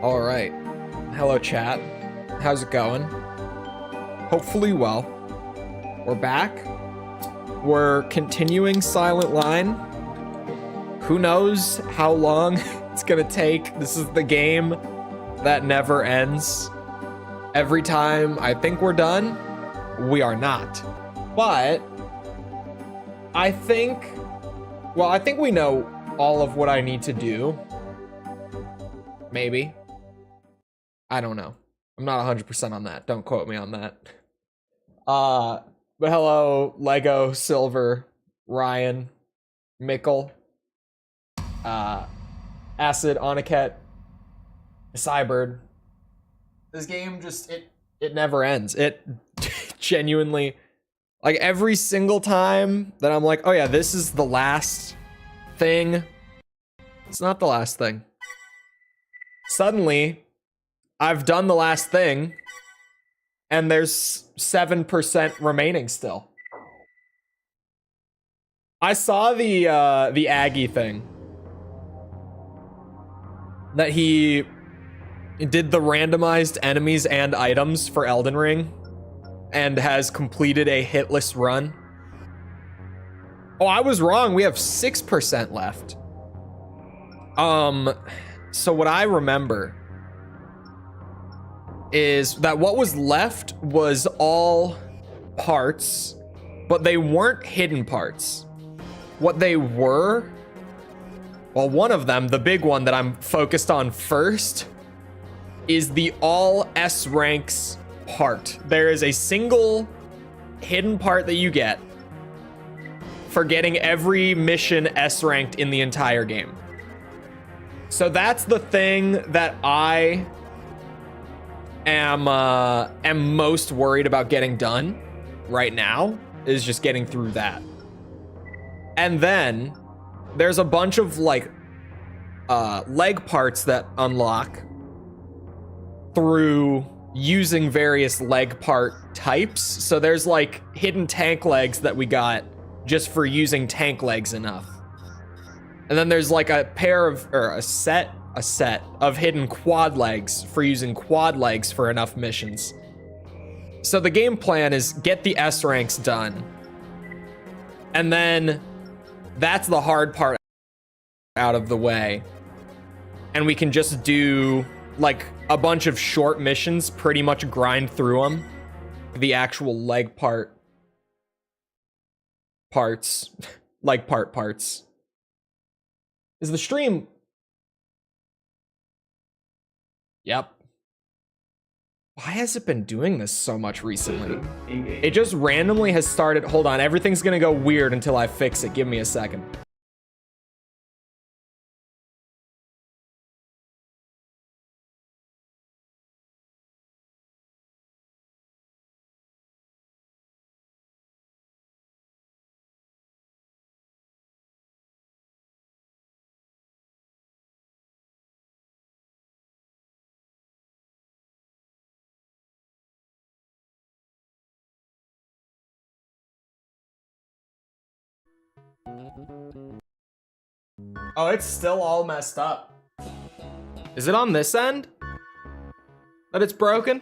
All right. Hello, chat. How's it going? Hopefully well. We're back. We're continuing Silent Line. Who knows how long it's gonna take? This is the game that never ends. Every time I think we're done, we are not. But I think we know all of what I need to do. Maybe. I don't know. I'm not 100% on that. Don't quote me on that. But hello, Lego, Silver, Ryan, Mickle, Acid, Oniket, Cybird. This game just, it never ends. It genuinely, like every single time that I'm like, oh yeah, this is the last thing. It's not the last thing. Suddenly, I've done the last thing, and there's 7% remaining still. I saw the Aggie thing. That he did the randomized enemies and items for Elden Ring, and has completed a hitless run. Oh, I was wrong. We have 6% left. So what I remember is that what was left was all parts, but they weren't hidden parts. What they were, well, one of them, the big one that I'm focused on first, is the all S ranks part. There is a single hidden part that you get for getting every mission S ranked in the entire game. So that's the thing that I am most worried about getting done right now, is just getting through that. And then there's a bunch of like leg parts that unlock through using various leg part types. So there's like hidden tank legs that we got just for using tank legs enough. And then there's like a pair of, or a set of hidden quad legs for using quad legs for enough missions. So the game plan is get the S ranks done. And then that's the hard part out of the way. And we can just do like a bunch of short missions, pretty much grind through them. The actual leg parts. Leg parts. Is the stream? Yep. Why has it been doing this so much recently? It just randomly has started. Hold on, everything's gonna go weird until I fix it. Give me a second. Oh, it's still all messed up. Is it on this end that it's broken?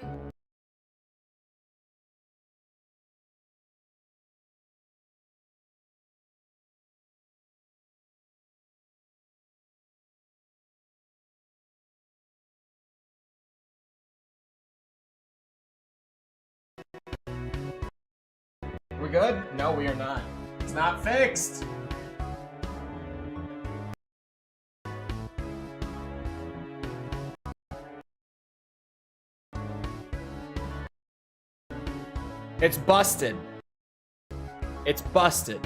We good? No, we are not. It's not fixed. It's busted. It's busted.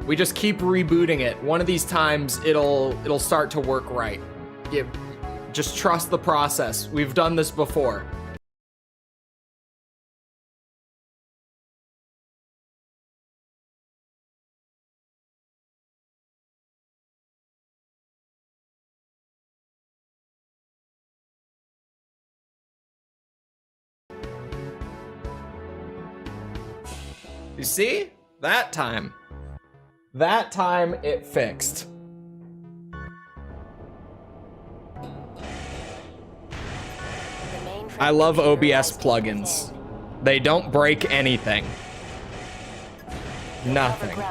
We just keep rebooting it. One of these times it'll start to work right. Just trust the process. We've done this before. You see? That time it fixed. I love OBS plugins. They don't break anything. Nothing.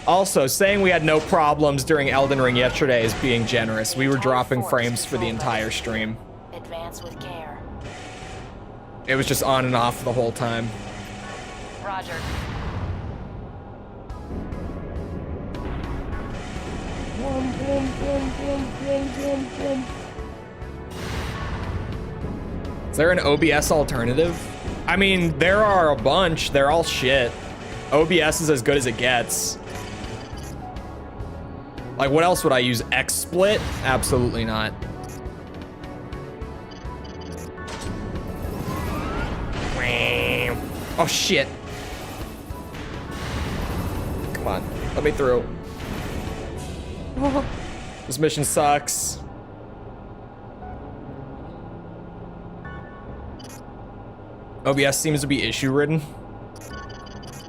Also, saying we had no problems during Elden Ring yesterday is being generous. We were dropping frames for the entire stream. Advance with care. It was just on and off the whole time. Roger. Is there an OBS alternative? I mean, there are a bunch. They're all shit. OBS is as good as it gets. Like, what else would I use? XSplit? Absolutely not. Oh, shit. Come on, let me through. This mission sucks. OBS seems to be issue-ridden.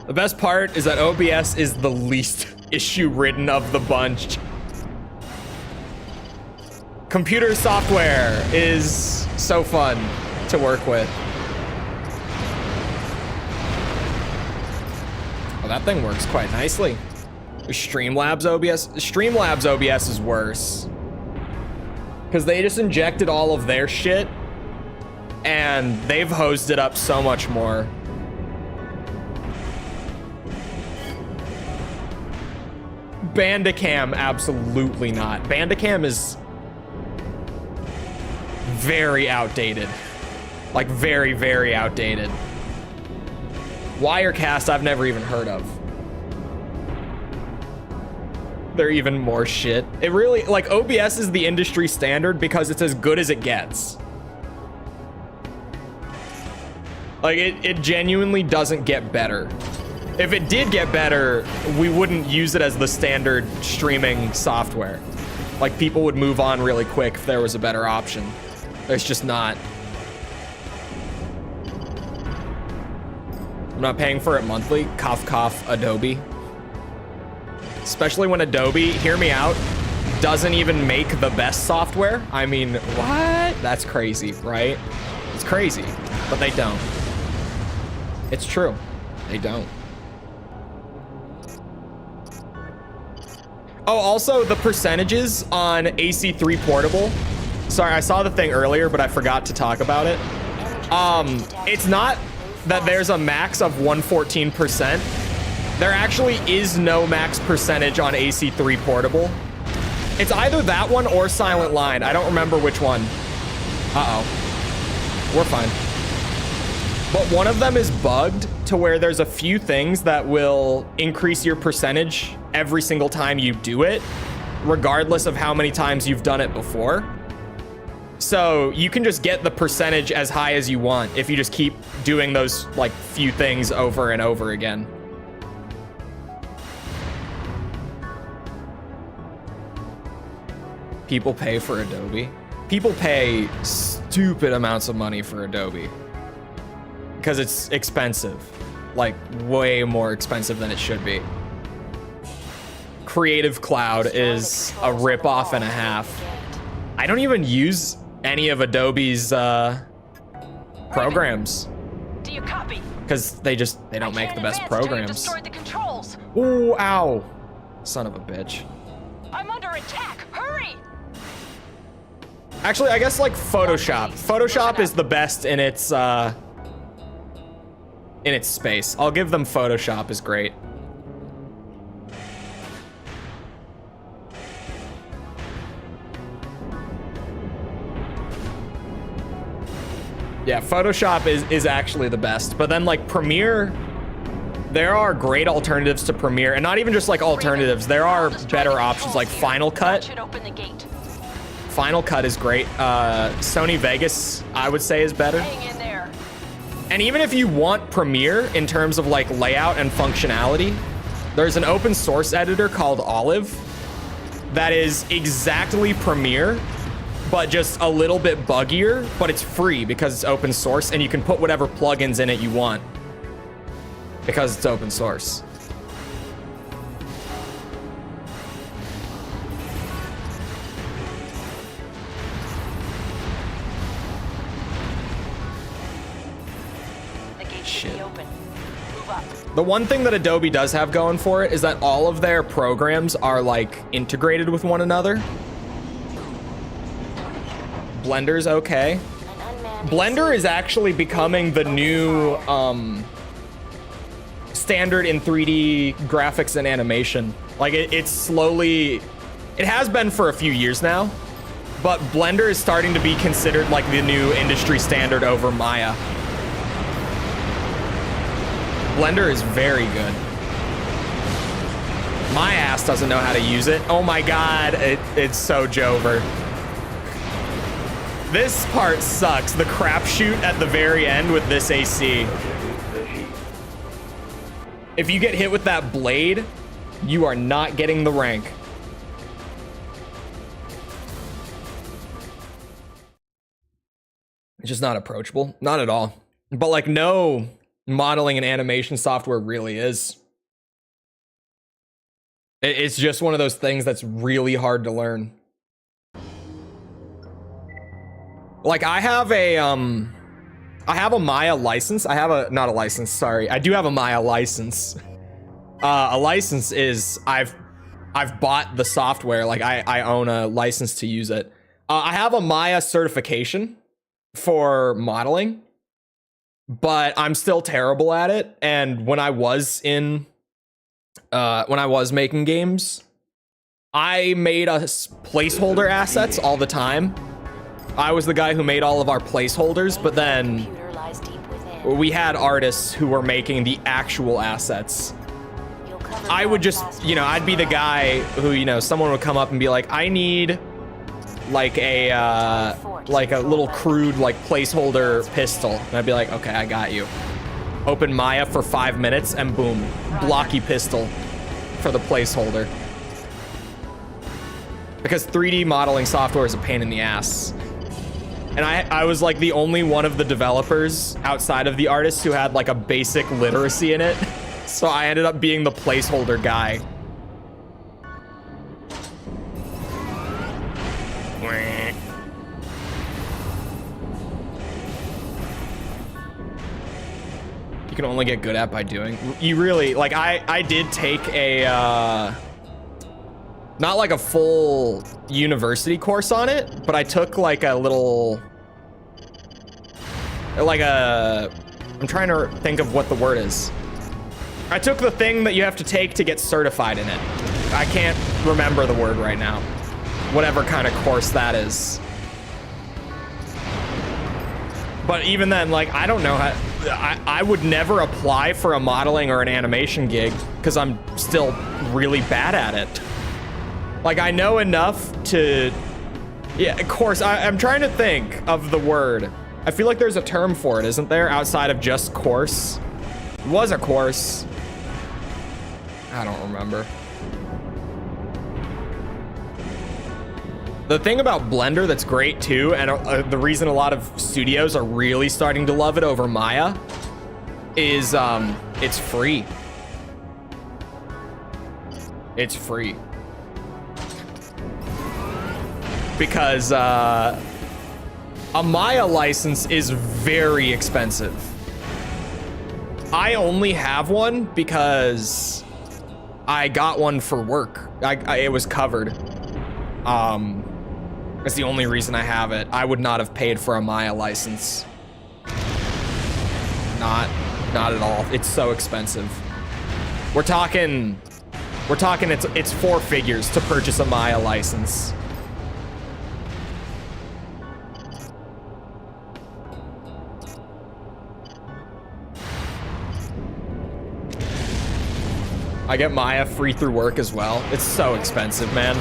The best part is that OBS is the least issue-ridden of the bunch. Computer software is so fun to work with. Oh, that thing works quite nicely. Streamlabs OBS? Streamlabs OBS is worse. Because they just injected all of their shit, and they've hosed it up so much more. Bandicam, absolutely not. Bandicam is very outdated. Like, very, very outdated. Wirecast, I've never even heard of. They're even more shit. It really, like, OBS is the industry standard because it's as good as it gets. Like, it genuinely doesn't get better. If it did get better, we wouldn't use it as the standard streaming software. Like, people would move on really quick if there was a better option. There's just not. I'm not paying for it monthly. Cough, cough, Adobe. Especially when Adobe, hear me out, doesn't even make the best software. I mean, what? That's crazy, right? It's crazy, but they don't. It's true. They don't. Oh, also the percentages on AC3 Portable. Sorry, I saw the thing earlier, but I forgot to talk about it. It's not that there's a max of 114%. There actually is no max percentage on AC3 Portable. It's either that one or Silent Line. I don't remember which one. Uh-oh. We're fine. But one of them is bugged to where there's a few things that will increase your percentage every single time you do it, regardless of how many times you've done it before. So you can just get the percentage as high as you want if you just keep doing those like few things over and over again. People pay for Adobe. People pay stupid amounts of money for Adobe because it's expensive, like way more expensive than it should be. Creative Cloud is a ripoff and a half. I don't even use any of Adobe's programs. Do you copy? Because they don't make the best programs. The controls. Ooh, ow. Son of a bitch. I'm under attack. Hurry! Actually, I guess like Photoshop. Photoshop is the best in its space. I'll give them Photoshop is great. Yeah, Photoshop is actually the best. But then like Premiere, there are great alternatives to Premiere, and not even just like alternatives. There are better options like Final Cut. Final Cut is great. Sony Vegas, I would say, is better. Hang in there. And even if you want Premiere in terms of like layout and functionality, there's an open source editor called Olive that is exactly Premiere, but just a little bit buggier, but it's free because it's open source and you can put whatever plugins in it you want because it's open source. Shit. The one thing that Adobe does have going for it is that all of their programs are like integrated with one another. Blender's okay. Blender is actually becoming the new standard in 3D graphics and animation. Like it's slowly, it has been for a few years now, but Blender is starting to be considered like the new industry standard over Maya. Blender is very good. My ass doesn't know how to use it. Oh my god, it's so Jover. This part sucks. The crapshoot at the very end with this AC. If you get hit with that blade, you are not getting the rank. It's just not approachable. Not at all. But like no modeling and animation software really is. It's just one of those things that's really hard to learn. Like I have a Maya license. I do have a Maya license. A license is I've bought the software. Like I own a license to use it. I have a Maya certification for modeling, but I'm still terrible at it. And when I was making games, I made us placeholder assets all the time. I was the guy who made all of our placeholders, but then we had artists who were making the actual assets. I would just, I'd be the guy who, someone would come up and be like, I need like a little crude like placeholder pistol. And I'd be like, okay, I got you. Open Maya for 5 minutes and boom, blocky pistol for the placeholder. because 3D modeling software is a pain in the ass. And I was like the only one of the developers outside of the artists who had like a basic literacy in it. So I ended up being the placeholder guy. You can only get good at by doing. You really, like, I did take a, not like a full university course on it, but I took like a little, like I'm trying to think of what the word is. I took the thing that you have to take to get certified in it. I can't remember the word right now. Whatever kind of course that is. But even then, like, I don't know how, I would never apply for a modeling or an animation gig because I'm still really bad at it. Like, I know enough to, yeah, of course, I'm trying to think of the word. I feel like there's a term for it, isn't there? Outside of just course. It was a course. I don't remember. The thing about Blender that's great too, and the reason a lot of studios are really starting to love it over Maya, is it's free. It's free. Because a Maya license is very expensive. I only have one because I got one for work. It was covered. That's the only reason I have it. I would not have paid for a Maya license. Not at all. It's so expensive. We're talking it's 4 figures to purchase a Maya license. I get Maya free through work as well. It's so expensive, man.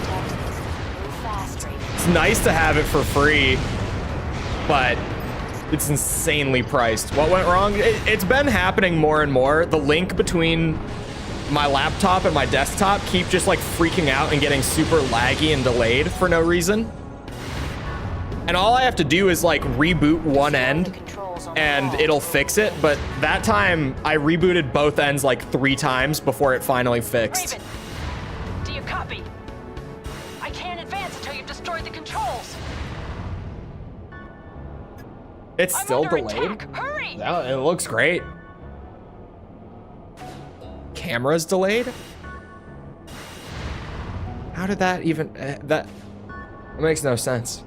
It's nice to have it for free, but it's insanely priced. What went wrong? It's been happening more and more. The link between my laptop and my desktop keep just like freaking out and getting super laggy and delayed for no reason. And all I have to do is like reboot one end and it'll fix it. But that time I rebooted both ends like 3 times before it finally fixed. Raven, do you copy? I can't advance until you've destroyed the controls. It's still under delayed. attack. Hurry! Yeah, it looks great. Camera's delayed? How did that even... that makes no sense.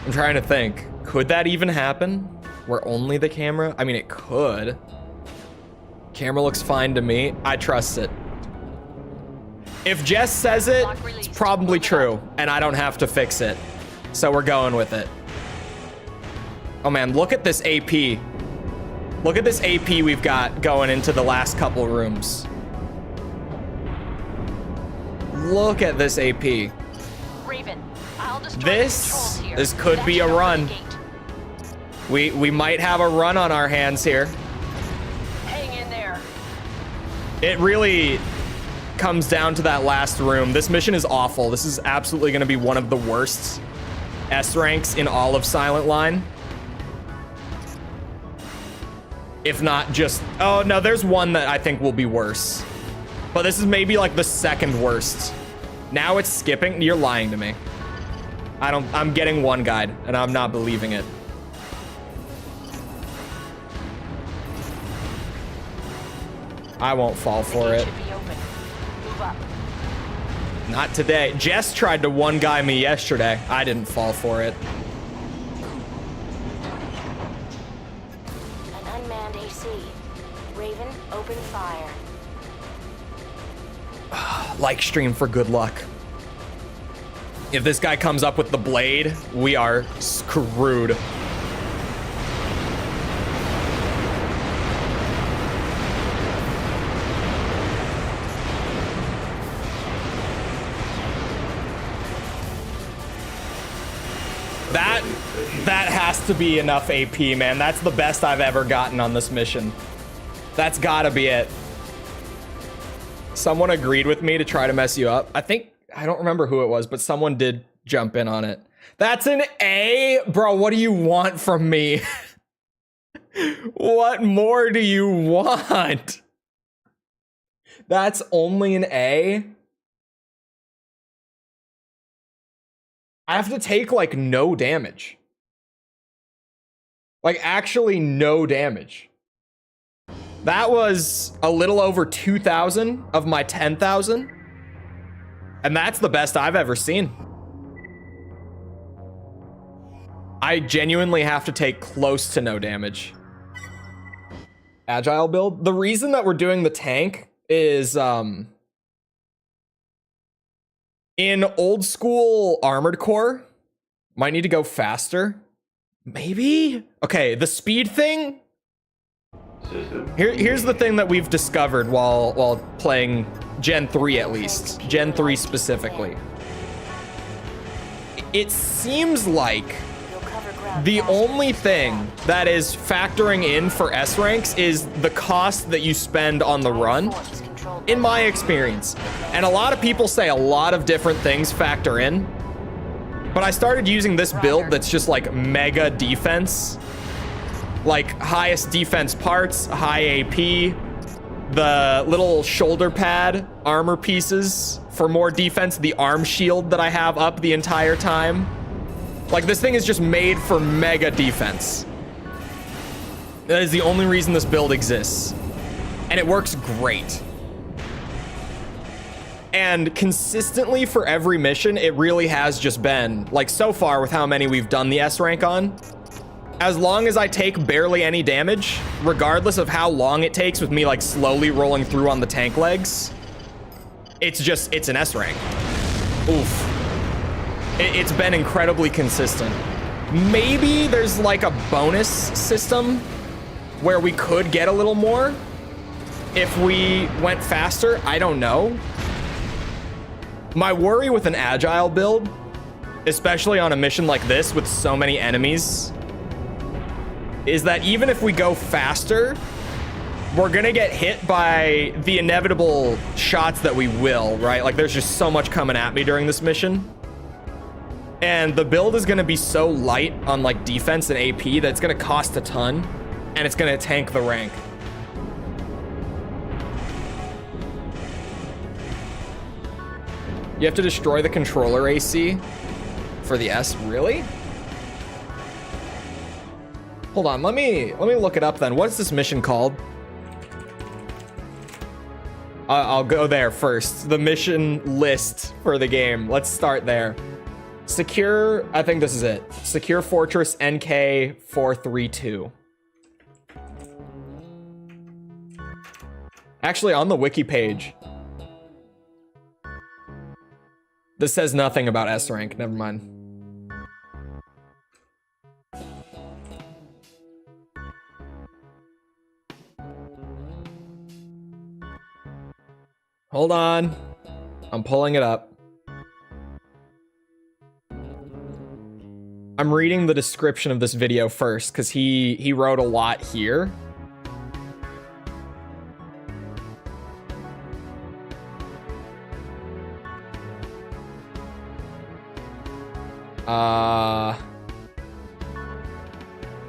I'm trying to think. Could that even happen? Where only the camera? I mean, it could. Camera looks fine to me. I trust it. If Jess says it, it's probably true, and I don't have to fix it. So we're going with it. Oh man, look at this AP. Look at this AP we've got going into the last couple rooms. Look at this AP. Raven, I'll destroy the controls here. This could be a run. We might have a run on our hands here. Hang in there. It really comes down to that last room. This mission is awful. This is absolutely going to be one of the worst S ranks in all of Silent Line. If not just... Oh, no, there's one that I think will be worse. But this is maybe like the second worst. Now it's skipping. You're lying to me. I'm getting one guide, and I'm not believing it. I won't fall for it. Not today. Jess tried to one guy me yesterday. I didn't fall for it. An unmanned AC. Raven, open fire. Like stream for good luck. If this guy comes up with the blade, we are screwed. That has to be enough AP, man. That's the best I've ever gotten on this mission. That's gotta be it. Someone agreed with me to try to mess you up. I don't remember who it was, but someone did jump in on it. That's an A? Bro, what do you want from me? What more do you want? That's only an A? I have to take, like, no damage. Like, actually no damage. That was a little over 2,000 of my 10,000. And that's the best I've ever seen. I genuinely have to take close to no damage. Agile build. The reason that we're doing the tank is in old school armored core, might need to go faster. Maybe? Okay, the speed thing. Here's the thing that we've discovered while playing Gen 3 at least. Gen 3 specifically. It seems like the only thing that is factoring in for S ranks is the cost that you spend on the run, in my experience. And a lot of people say a lot of different things factor in. But I started using this build that's just like mega defense. Like highest defense parts, high AP, the little shoulder pad armor pieces for more defense, the arm shield that I have up the entire time. Like this thing is just made for mega defense. That is the only reason this build exists. And it works great. And consistently for every mission, it really has just been, like so far with how many we've done the S rank on, as long as I take barely any damage, regardless of how long it takes with me like slowly rolling through on the tank legs, it's an S rank. Oof. It's been incredibly consistent. Maybe there's like a bonus system where we could get a little more if we went faster. I don't know. My worry with an agile build, especially on a mission like this with so many enemies, is that even if we go faster, we're gonna get hit by the inevitable shots that we will, right? Like there's just so much coming at me during this mission. And the build is gonna be so light on like defense and AP that it's gonna cost a ton and it's gonna tank the rank. You have to destroy the controller AC for the S, really? Hold on, let me look it up then. What's this mission called? I'll go there first. The mission list for the game. Let's start there. Secure, I think this is it. Secure Fortress NK 432. Actually, on the wiki page, this says nothing about S rank. Never mind. Hold on. I'm pulling it up. I'm reading the description of this video first because he wrote a lot here.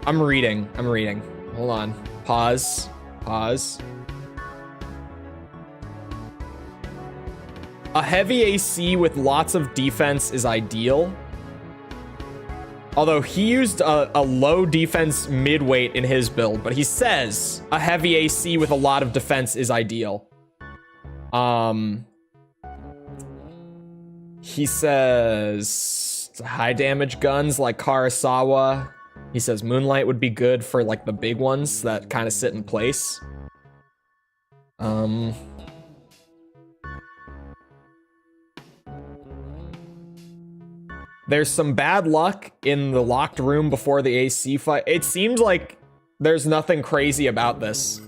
I'm reading. Hold on. Pause. A heavy AC with lots of defense is ideal. Although he used a low defense mid-weight in his build, but he says a heavy AC with a lot of defense is ideal. He says high damage guns like Karasawa. He says Moonlight would be good for like the big ones that kind of sit in place. There's some bad luck in the locked room before the AC fight. It seems like there's nothing crazy about this.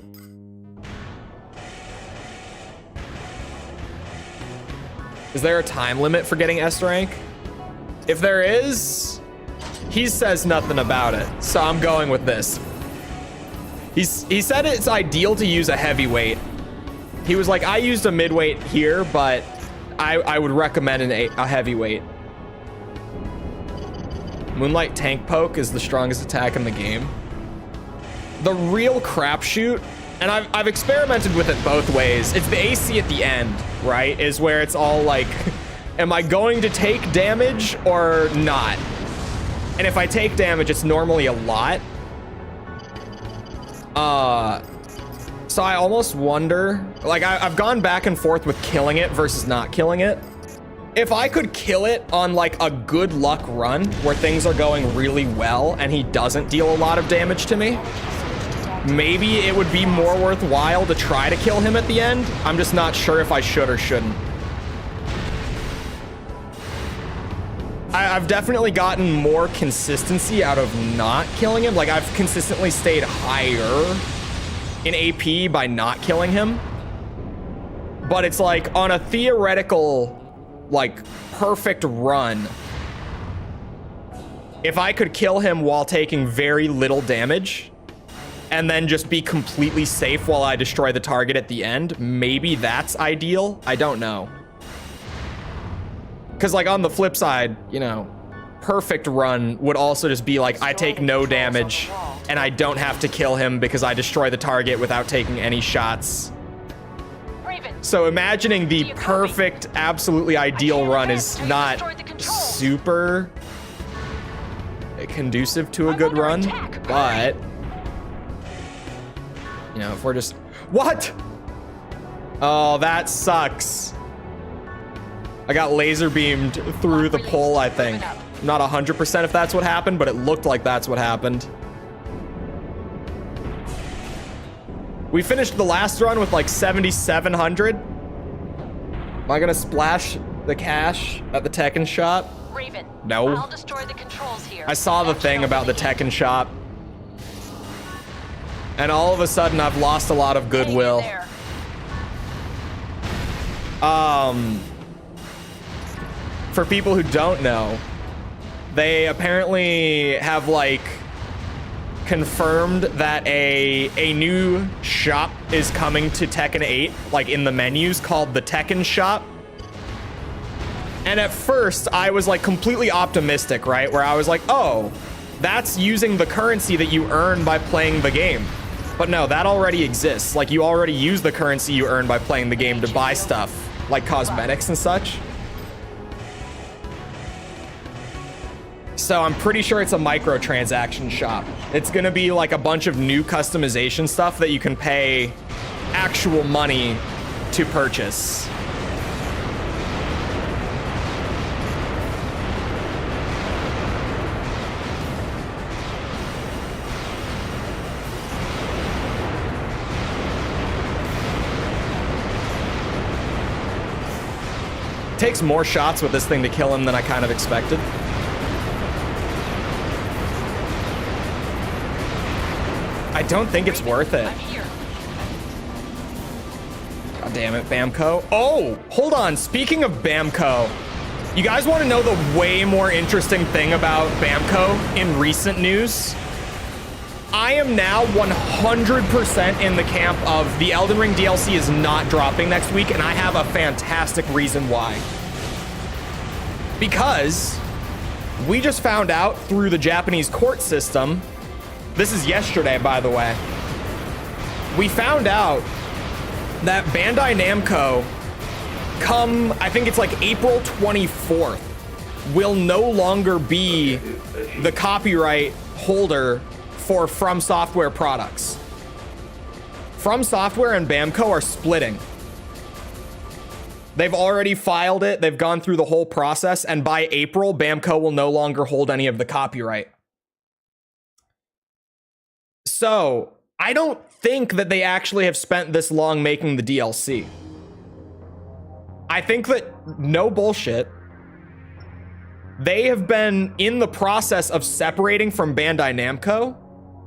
Is there a time limit for getting S rank? If there is, he says nothing about it, so I'm going with this. He said it's ideal to use a heavyweight He was like, I used a midweight here, but I would recommend a heavyweight. Moonlight Tank Poke is the strongest attack in the game. The real crapshoot, and I've experimented with it both ways. It's the AC at the end, right? Is where it's all like, am I going to take damage or not? And if I take damage, it's normally a lot. So I almost wonder, like I've gone back and forth with killing it versus not killing it. If I could kill it on like a good luck run where things are going really well and he doesn't deal a lot of damage to me, maybe it would be more worthwhile to try to kill him at the end. I'm just not sure if I should or shouldn't. I've definitely gotten more consistency out of not killing him. Like I've consistently stayed higher in AP by not killing him. But it's like on a theoretical, like perfect run, if I could kill him while taking very little damage and then just be completely safe while I destroy the target at the end, maybe that's ideal. I don't know. Because like on the flip side, you know, perfect run would also just be like I take no damage and I don't have to kill him because I destroy the target without taking any shots. So imagining the perfect, absolutely ideal run is not super conducive to a good run, but you know, if we're just... What? Oh, that sucks. I got laser beamed through the pole, I think. I'm not 100% if that's what happened, but it looked like that's what happened. We finished the last run with like 7,700. Am I gonna splash the cash at the Tekken shop? Raven, no. I'll destroy the controls here. I saw the thing about the Tekken shop. And all of a sudden I've lost a lot of goodwill. For people who don't know, they apparently have like confirmed that a new shop is coming to Tekken 8, like in the menus, called the Tekken shop. And at first I was like completely optimistic, right? Where I was like, oh, that's using the currency that you earn by playing the game. But no, that already exists. Like you already use the currency you earn by playing the game to buy stuff like cosmetics and such. So I'm pretty sure it's a microtransaction shop. It's gonna be like a bunch of new customization stuff that you can pay actual money to purchase. Takes more shots with this thing to kill him than I kind of expected. I don't think it's worth it. God damn it, Bamco. Oh, hold on. Speaking of Bamco, you guys want to know the way more interesting thing about Bamco in recent news? I am now 100% in the camp of the Elden Ring DLC is not dropping next week, and I have a fantastic reason why. Because we just found out through the Japanese court system, this is yesterday, by the way, we found out that Bandai Namco, come, I think it's like April 24th, will no longer be the copyright holder for From Software products. From Software and Bamco are splitting. They've already filed it. They've gone through the whole process. And by April, Bamco will no longer hold any of the copyright. So I don't think that they actually have spent this long making the DLC. I think that, no bullshit, they have been in the process of separating from Bandai Namco.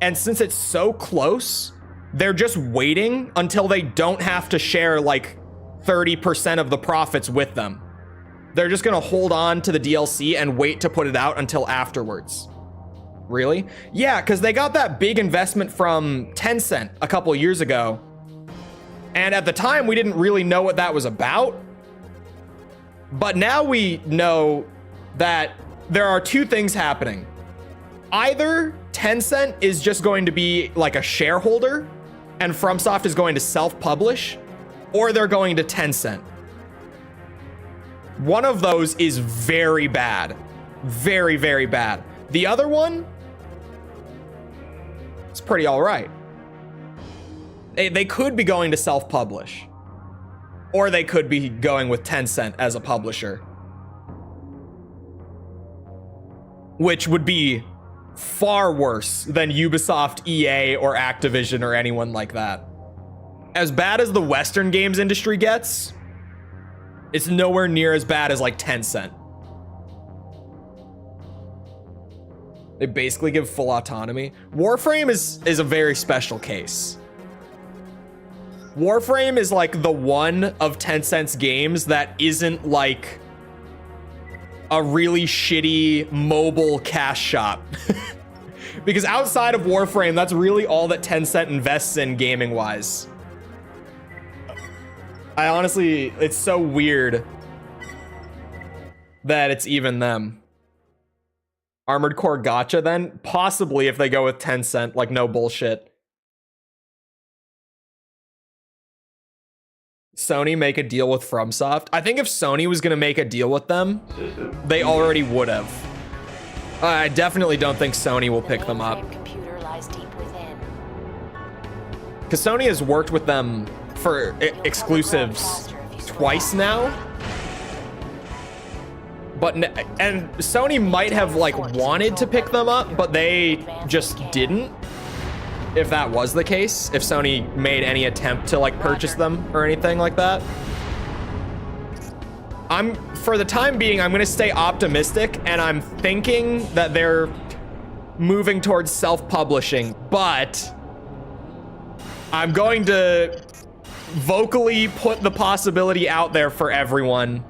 And since it's so close, they're just waiting until they don't have to share like 30% of the profits with them. They're just gonna hold on to the DLC and wait to put it out until afterwards. Really? Yeah, because they got that big investment from Tencent a couple years ago. And at the time, we didn't really know what that was about. But now we know that there are two things happening. Either Tencent is just going to be like a shareholder and FromSoft is going to self-publish, or they're going to Tencent. One of those is very bad. Very, very bad. The other one, it's pretty all right. They could be going to self-publish, or they could be going with Tencent as a publisher, which would be far worse than Ubisoft, EA, or Activision, or anyone like that. As bad as the Western games industry gets, it's nowhere near as bad as like Tencent. They basically give full autonomy. Warframe is a very special case. Warframe is like the one of Tencent's games that isn't like a really shitty mobile cash shop. Because outside of Warframe, that's really all that Tencent invests in gaming-wise. I honestly, it's so weird that it's even them. Armored Core Gacha then? Possibly if they go with Tencent, like no bullshit. Sony make a deal with FromSoft? I think if Sony was gonna make a deal with them, they already would have. I definitely don't think Sony will pick them up. Computer lies deep within. Because Sony has worked with them for exclusives twice now. But and Sony might have like wanted to pick them up, but they just didn't. If that was the case, if Sony made any attempt to like purchase them or anything like that. For the time being, I'm gonna stay optimistic, and I'm thinking that they're moving towards self-publishing, but I'm going to vocally put the possibility out there for everyone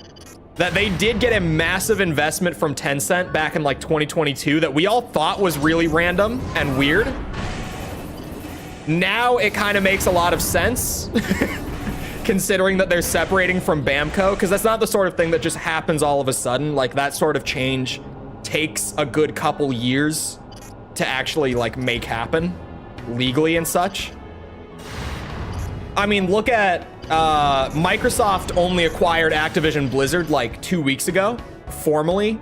that they did get a massive investment from Tencent back in like 2022 that we all thought was really random and weird. Now it kind of makes a lot of sense considering that they're separating from Bamco, because that's not the sort of thing that just happens all of a sudden. Like that sort of change takes a good couple years to actually like make happen legally and such. I mean, look at Microsoft only acquired Activision Blizzard like 2 weeks ago, formally.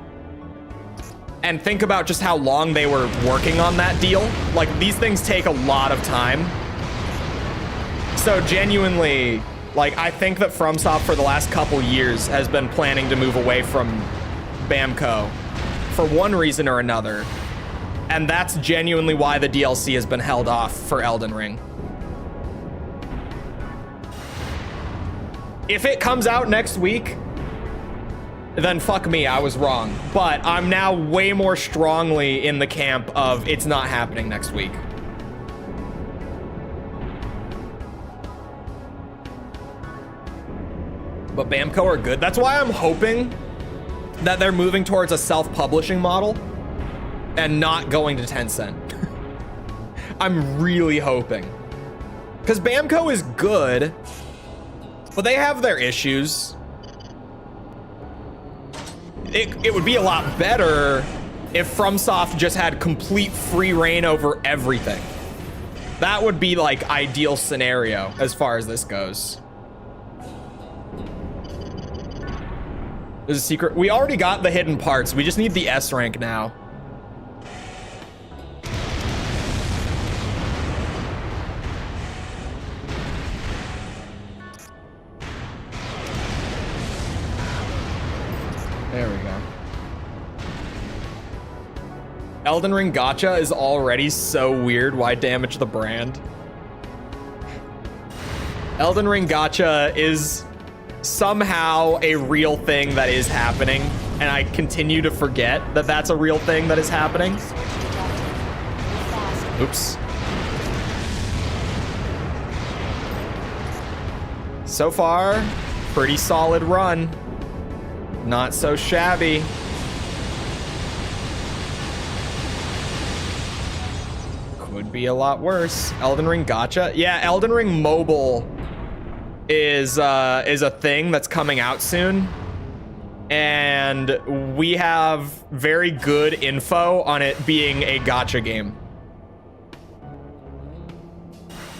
And think about just how long they were working on that deal. Like, these things take a lot of time. So genuinely, like, I think that FromSoft for the last couple years has been planning to move away from Bamco for one reason or another. And that's genuinely why the DLC has been held off for Elden Ring. If it comes out next week, then fuck me, I was wrong. But I'm now way more strongly in the camp of it's not happening next week. But Bamco are good. That's why I'm hoping that they're moving towards a self-publishing model and not going to Tencent. I'm really hoping. Because Bamco is good, but they have their issues. It would be a lot better if FromSoft just had complete free reign over everything. That would be like ideal scenario as far as this goes. There's a secret. We already got the hidden parts. We just need the S rank now. There we go. Elden Ring Gacha is already so weird. Why damage the brand? Elden Ring Gacha is somehow a real thing that is happening, and I continue to forget that that's a real thing that is happening. Oops. So far, pretty solid run. Not so shabby. Could be a lot worse. Elden Ring Gacha? Yeah, Elden Ring Mobile is a thing that's coming out soon, and we have very good info on it being a gacha game.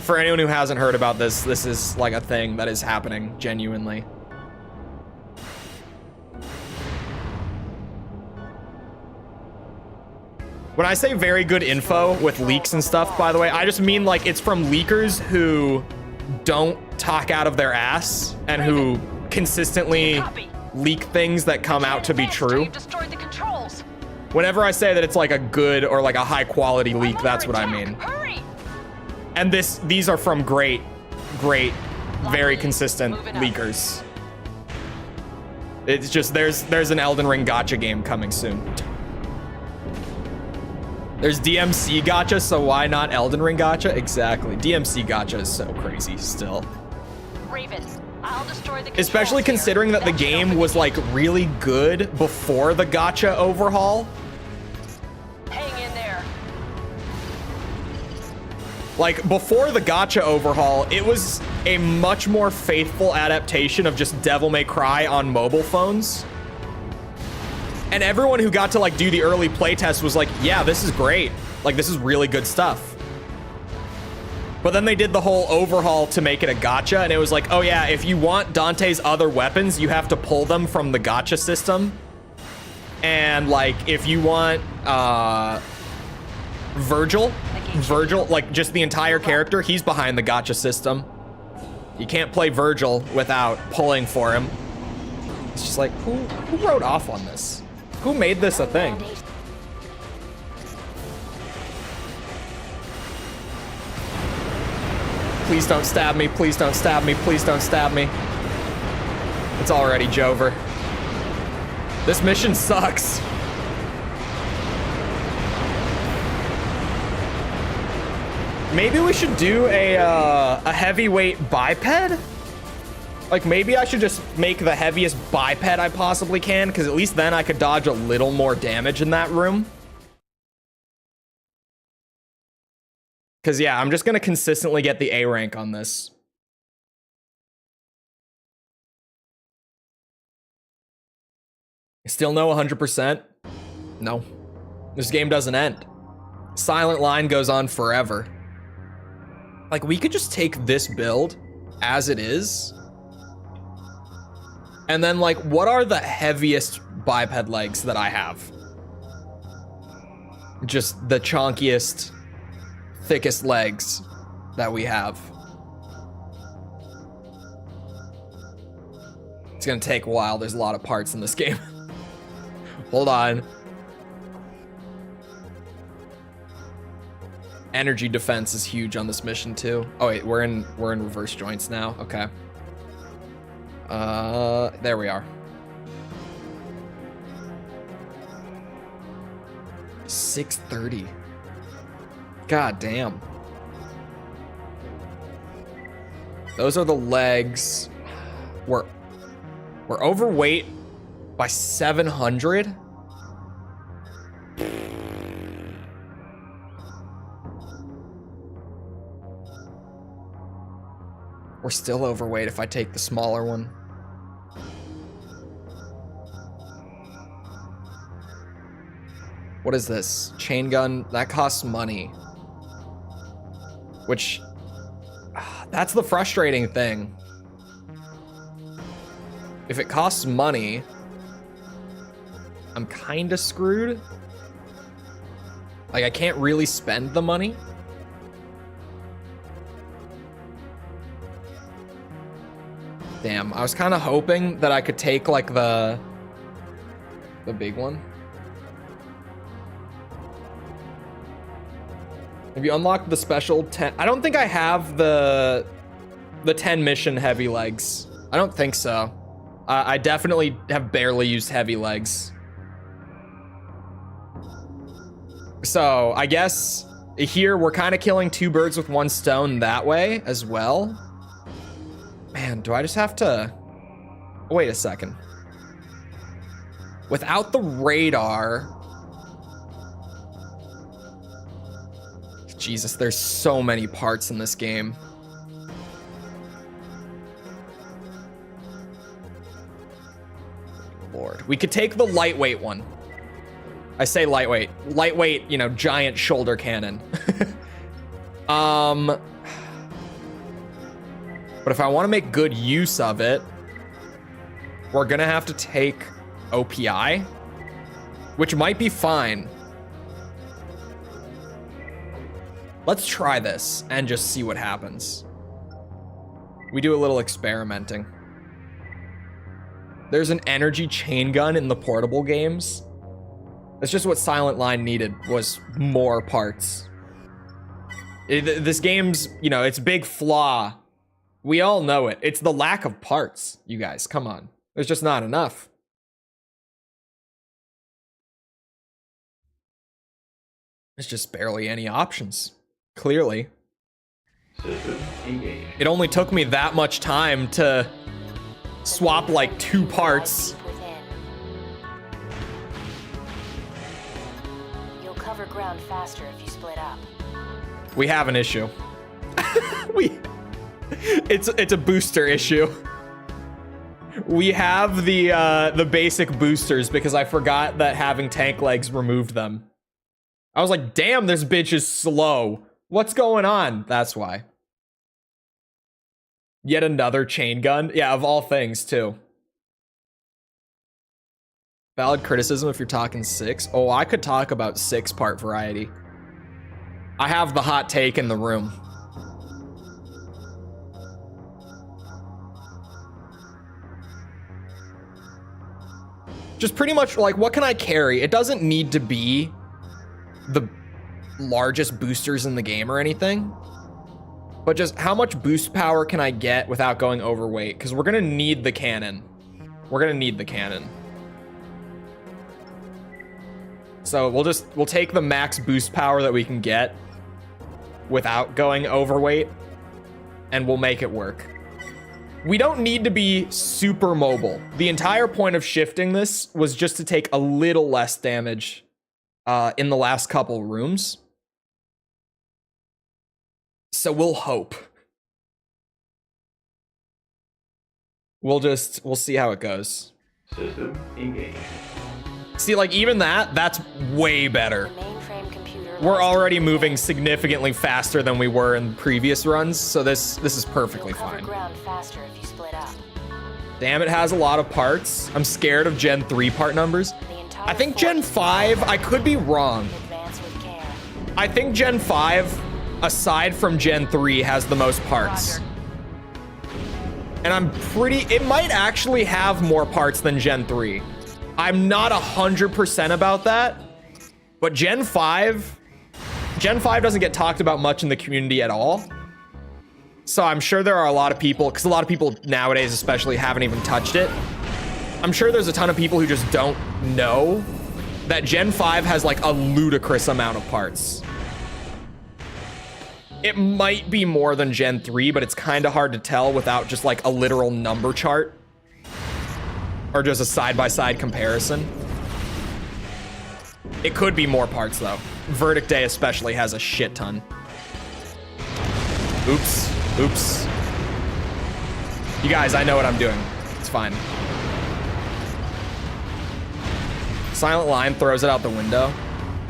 For anyone who hasn't heard about this, this is like a thing that is happening genuinely. When I say very good info with leaks and stuff, by the way, I just mean like it's from leakers who don't talk out of their ass and who consistently leak things that come out to be true. Whenever I say that it's like a good or like a high quality leak, that's what I mean. And these are from great, very consistent leakers. It's just there's an Elden Ring gacha game coming soon. There's DMC gacha, so why not Elden Ring gacha? Exactly. DMC gacha is so crazy still. Raven, I'll destroy the Especially considering that the game was like really good before the gacha overhaul. Hang in there. Like before the gacha overhaul, it was a much more faithful adaptation of just Devil May Cry on mobile phones. And everyone who got to like do the early playtest was like, yeah, this is great. Like this is really good stuff. But then they did the whole overhaul to make it a gacha, and it was like, oh yeah, if you want Dante's other weapons, you have to pull them from the gacha system. And like if you want Virgil, like just the entire character, he's behind the gacha system. You can't play Virgil without pulling for him. It's just like, who wrote off on this? Who made this a thing? Please don't stab me, please don't stab me, please don't stab me. It's already Jover. This mission sucks. Maybe we should do a heavyweight biped? Like maybe I should just make the heaviest biped I possibly can, because at least then I could dodge a little more damage in that room. Because yeah, I'm just going to consistently get the A rank on this. Still no 100%? No. This game doesn't end. Silent Line goes on forever. Like we could just take this build as it is. And then like, what are the heaviest biped legs that I have? Just the chonkiest, thickest legs that we have. It's gonna take a while. There's a lot of parts in this game. Hold on. Energy defense is huge on this mission too. Oh wait, we're in reverse joints now. Okay. There we are. 630. God damn. Those are the legs. We're overweight by 700. We're still overweight if I take the smaller one. What is this? Chain gun? That costs money. Which, that's the frustrating thing. If it costs money, I'm kinda screwed. Like, I can't really spend the money. Damn, I was kind of hoping that I could take like the big one. Have you unlocked the special 10? I don't think I have the 10 mission heavy legs. I don't think so. I definitely have barely used heavy legs. So I guess here we're kind of killing two birds with one stone that way as well. Man, do I just have to... Wait a second. Without the radar... Jesus, there's so many parts in this game. lord. We could take the lightweight one. I say lightweight. Lightweight, you know, giant shoulder cannon. But if I want to make good use of it, we're gonna have to take OPI, which might be fine. Let's try this and just see what happens. We do a little experimenting. There's an energy chain gun in the portable games. That's just what Silent Line needed, was more parts. This game's, you know, its big flaw. We all know it. It's the lack of parts, you guys. Come on. There's just not enough. There's just barely any options. Clearly. It only took me that much time to swap like 2 parts. You'll cover ground faster if you split up. We have an issue. It's a booster issue. We have the basic boosters because I forgot that having tank legs removed them. I was like, damn, this bitch is slow. What's going on? That's why. Yet another chain gun. Yeah, of all things, too. Valid criticism if you're talking 6. Oh, I could talk about 6-part variety. I have the hot take in the room. Just pretty much, like, what can I carry? It doesn't need to be the largest boosters in the game or anything, but just how much boost power can I get without going overweight? Because we're gonna need the cannon. We're gonna need the cannon. So we'll take the max boost power that we can get without going overweight, and we'll make it work. We don't need to be super mobile. The entire point of shifting this was just to take a little less damage in the last couple rooms. So we'll hope. We'll see how it goes. System engaged. See, like, even that's way better. The mainframe computer. We're already moving significantly faster than we were in previous runs, so this is perfectly You'll cover fine. ground faster if you split up. Damn, it has a lot of parts. I'm scared of Gen 3 part numbers. The entire I think Gen 5, I could be wrong. Advance with care. I think Gen 5, aside from Gen 3, has the most parts. Roger. And I'm it might actually have more parts than Gen 3. I'm not 100% about that, but Gen 5 doesn't get talked about much in the community at all. So I'm sure there are a lot of people, because a lot of people nowadays especially haven't even touched it. I'm sure there's a ton of people who just don't know that Gen 5 has like a ludicrous amount of parts. It might be more than Gen 3, but it's kind of hard to tell without just like a literal number chart. Or just a side-by-side comparison. It could be more parts, though. Verdict Day especially has a shit ton. Oops. Oops. You guys, I know what I'm doing. It's fine. Silent Line throws it out the window.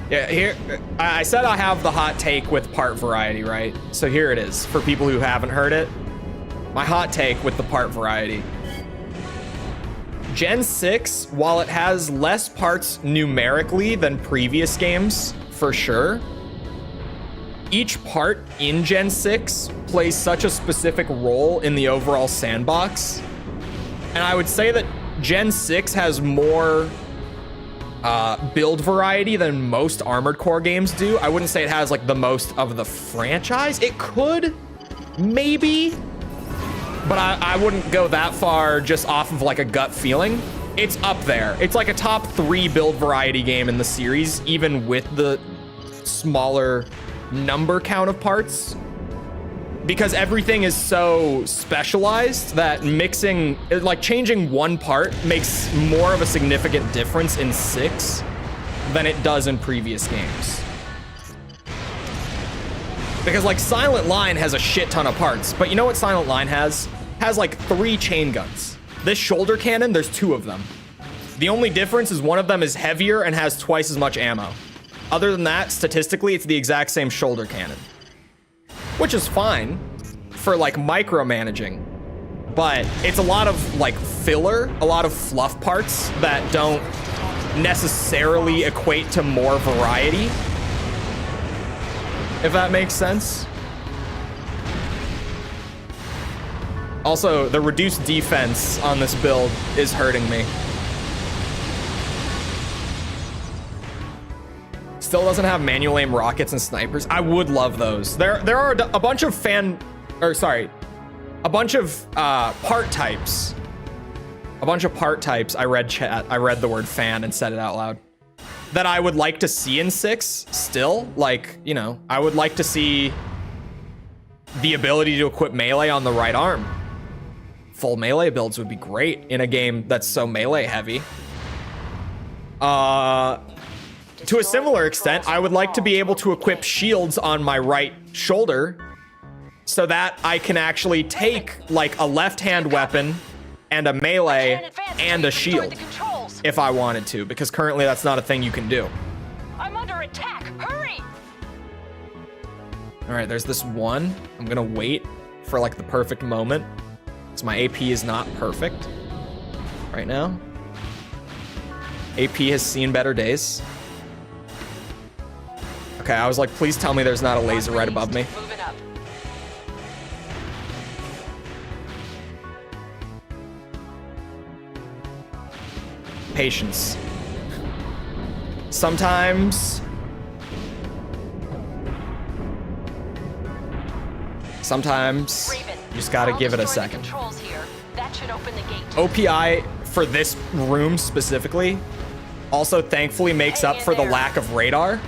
Yeah, here, I said I have the hot take with part variety, right? So here it is, for people who haven't heard it. My hot take with the part variety. Gen 6, while it has less parts numerically than previous games, for sure, each part in Gen 6 plays such a specific role in the overall sandbox. And I would say that Gen 6 has more build variety than most Armored Core games do. I wouldn't say it has like the most of the franchise. It could, maybe. But I wouldn't go that far just off of like a gut feeling. It's up there. It's like a top 3 build variety game in the series, even with the smaller number count of parts. Because everything is so specialized that mixing, like changing one part makes more of a significant difference in 6 than it does in previous games. Because like Silent Line has a shit ton of parts, but you know what Silent Line has? Has like 3 chain guns. This shoulder cannon, there's 2 of them. The only difference is one of them is heavier and has twice as much ammo. Other than that, statistically, it's the exact same shoulder cannon. Which is fine for like micromanaging. But it's a lot of like filler, a lot of fluff parts that don't necessarily equate to more variety. If that makes sense. Also, the reduced defense on this build is hurting me. Still doesn't have manual aim rockets and snipers. I would love those. There are a bunch of a bunch of part types. A bunch of part types. I read chat. I read the word fan and said it out loud. That I would like to see in 6 still. Like, you know, I would like to see the ability to equip melee on the right arm. Full melee builds would be great in a game that's so melee heavy. To a similar extent, I would like to be able to equip shields on my right shoulder so that I can actually take like a left-hand weapon and a melee and a shield if I wanted to, because currently that's not a thing you can do. I'm under attack. Hurry! All right, there's this one. I'm gonna wait for like the perfect moment. So my AP is not perfect right now. AP has seen better days. Okay, I was like, please tell me there's not a laser right above me. Moving up. Patience. Sometimes you just gotta give it a second. That should open the gate. OPI for this room specifically also thankfully makes up for the lack of radar.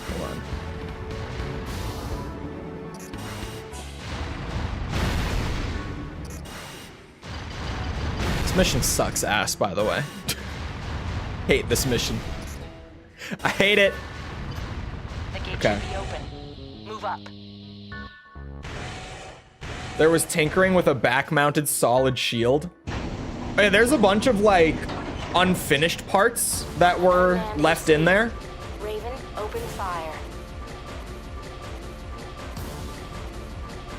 Hold on. This mission sucks ass, by the way. Hate this mission. I hate it. The gate Okay. should be open. Move up. There was tinkering with a back-mounted solid shield. Okay, there's a bunch of like unfinished parts that were left in there. Raven, open fire.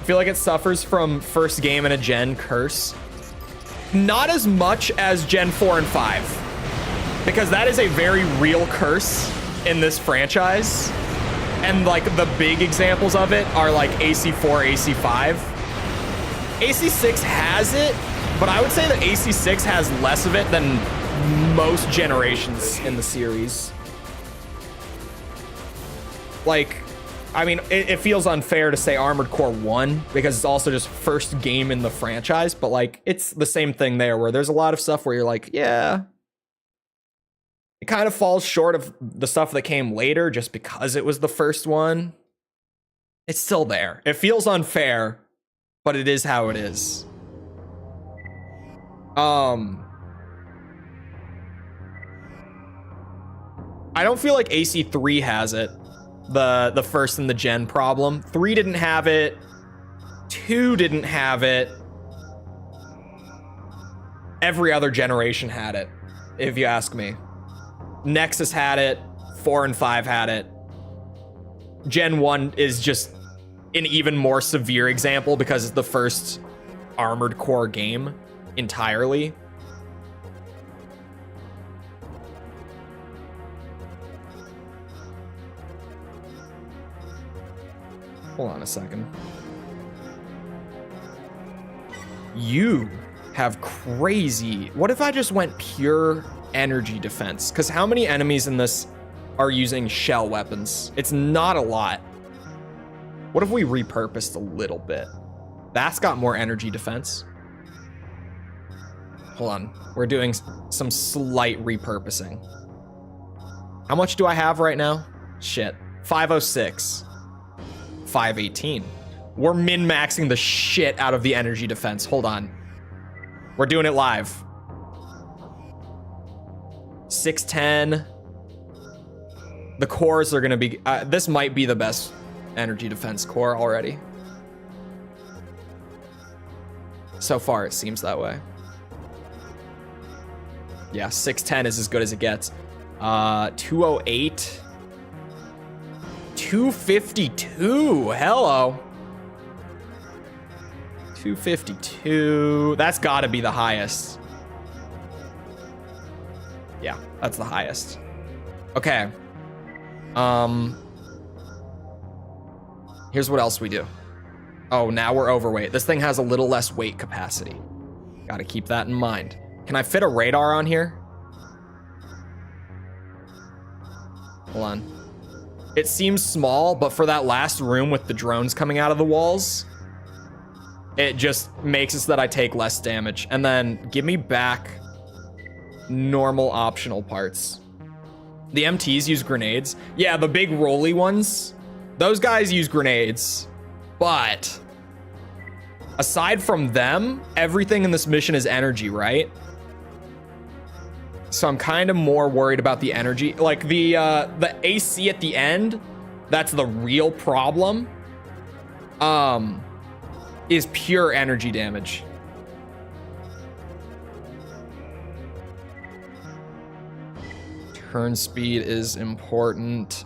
I feel like it suffers from first game in a gen curse. Not as much as Gen 4 and 5, because that is a very real curse in this franchise. And like the big examples of it are like AC4, AC5. AC6 has it, but I would say that AC6 has less of it than most generations in the series. Like, I mean, it feels unfair to say Armored Core 1 because it's also just first game in the franchise, but like it's the same thing there where there's a lot of stuff where you're like, yeah, it kind of falls short of the stuff that came later just because it was the first one. It's still there. It feels unfair, but it is how it is. I don't feel like AC3 has it. The first in the gen problem. 3 didn't have it. 2 didn't have it. Every other generation had it, if you ask me. Nexus had it. 4 and 5 had it. Gen 1 is just an even more severe example because it's the first Armored Core game entirely. Hold on a second. You have crazy... What if I just went pure energy defense? Because how many enemies in this are using shell weapons? It's not a lot. What if we repurposed a little bit? That's got more energy defense. Hold on. We're doing some slight repurposing. How much do I have right now? Shit. 506. 518. We're min-maxing the shit out of the energy defense. Hold on. We're doing it live. 610. The cores are gonna be, this might be the best energy defense core already. So far, it seems that way. Yeah, 610 is as good as it gets. 208. 252. Hello. 252. That's gotta be the highest. Yeah, that's the highest. Okay. Here's what else we do. Oh, now we're overweight. This thing has a little less weight capacity. Gotta keep that in mind. Can I fit a radar on here? Hold on. It seems small, but for that last room with the drones coming out of the walls, it just makes it so that I take less damage. And then give me back normal optional parts. The MTs use grenades. Yeah, the big rolly ones, those guys use grenades. But aside from them, everything in this mission is energy, right? So I'm kind of more worried about the energy. Like the AC at the end, that's the real problem. Is pure energy damage. Turn speed is important.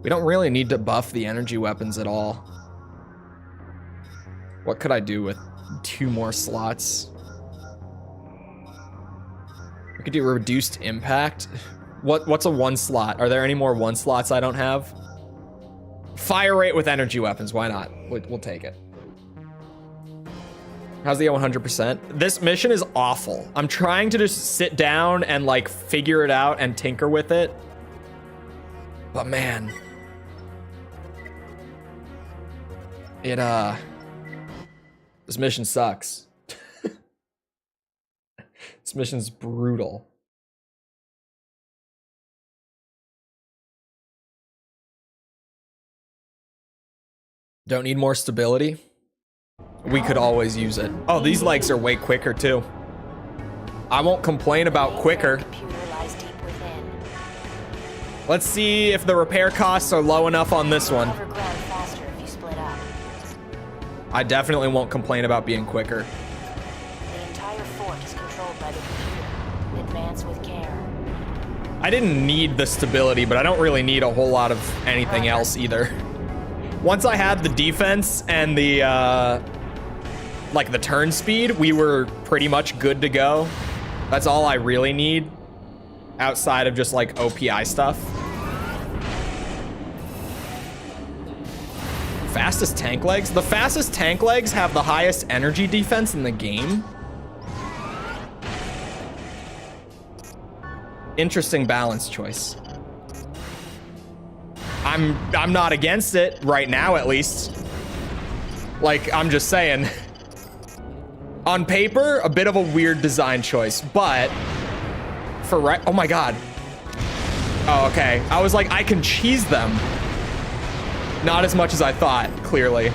We don't really need to buff the energy weapons at all. What could I do with 2 more slots? We could do reduced impact. What's a 1 slot? Are there any more 1 slots I don't have? Fire rate with energy weapons, why not? We'll take it. How's the 100%? This mission is awful. I'm trying to just sit down and like figure it out and tinker with it. But man, this mission sucks. This mission's brutal. Don't need more stability? We could always use it. Oh, these legs are way quicker too. I won't complain about quicker. Let's see if the repair costs are low enough on this one. I definitely won't complain about being quicker. The entire fort is controlled by the computer. Advance with care. I didn't need the stability, but I don't really need a whole lot of anything else either. Once I had the defense and the like the turn speed, we were pretty much good to go. That's all I really need outside of just like OPI stuff. Fastest tank legs? The fastest tank legs have the highest energy defense in the game. Interesting balance choice. I'm not against it right now, at least. Like, I'm just saying. On paper, a bit of a weird design choice, but for right, oh my god. Oh, okay. I was like, I can cheese them. Not as much as I thought, clearly.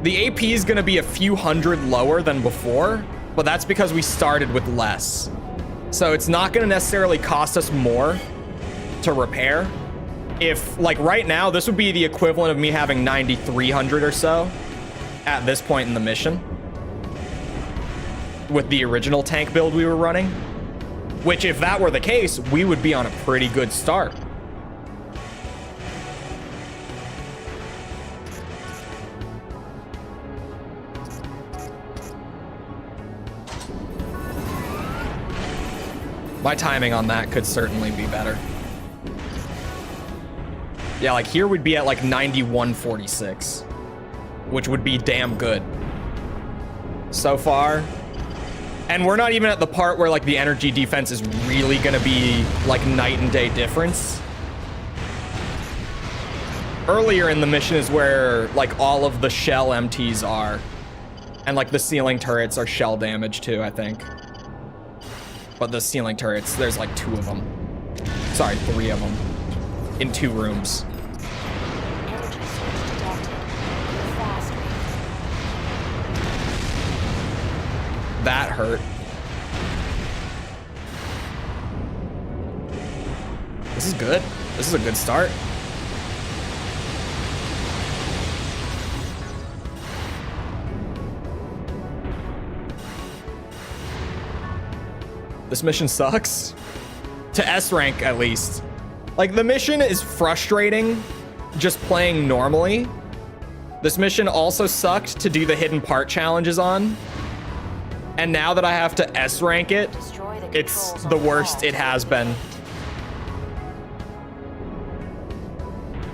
The AP is gonna be a few hundred lower than before, but that's because we started with less. So it's not gonna necessarily cost us more to repair. If, like right now, this would be the equivalent of me having 9,300 or so at this point in the mission with the original tank build we were running, which if that were the case, we would be on a pretty good start. My timing on that could certainly be better. Yeah, like here we'd be at like 9146, which would be damn good so far. And we're not even at the part where like the energy defense is really gonna be like night and day difference. Earlier in the mission is where like all of the shell MTs are. And like the ceiling turrets are shell damage too, I think. But the ceiling turrets, there's like 2 of them. Sorry, 3 of them. In 2 rooms. hurt. This is good. This is a good start. This mission sucks. To S rank, at least. Like, the mission is frustrating just playing normally. This mission also sucked to do the hidden part challenges on. And now that I have to S rank it, it's the worst it has been.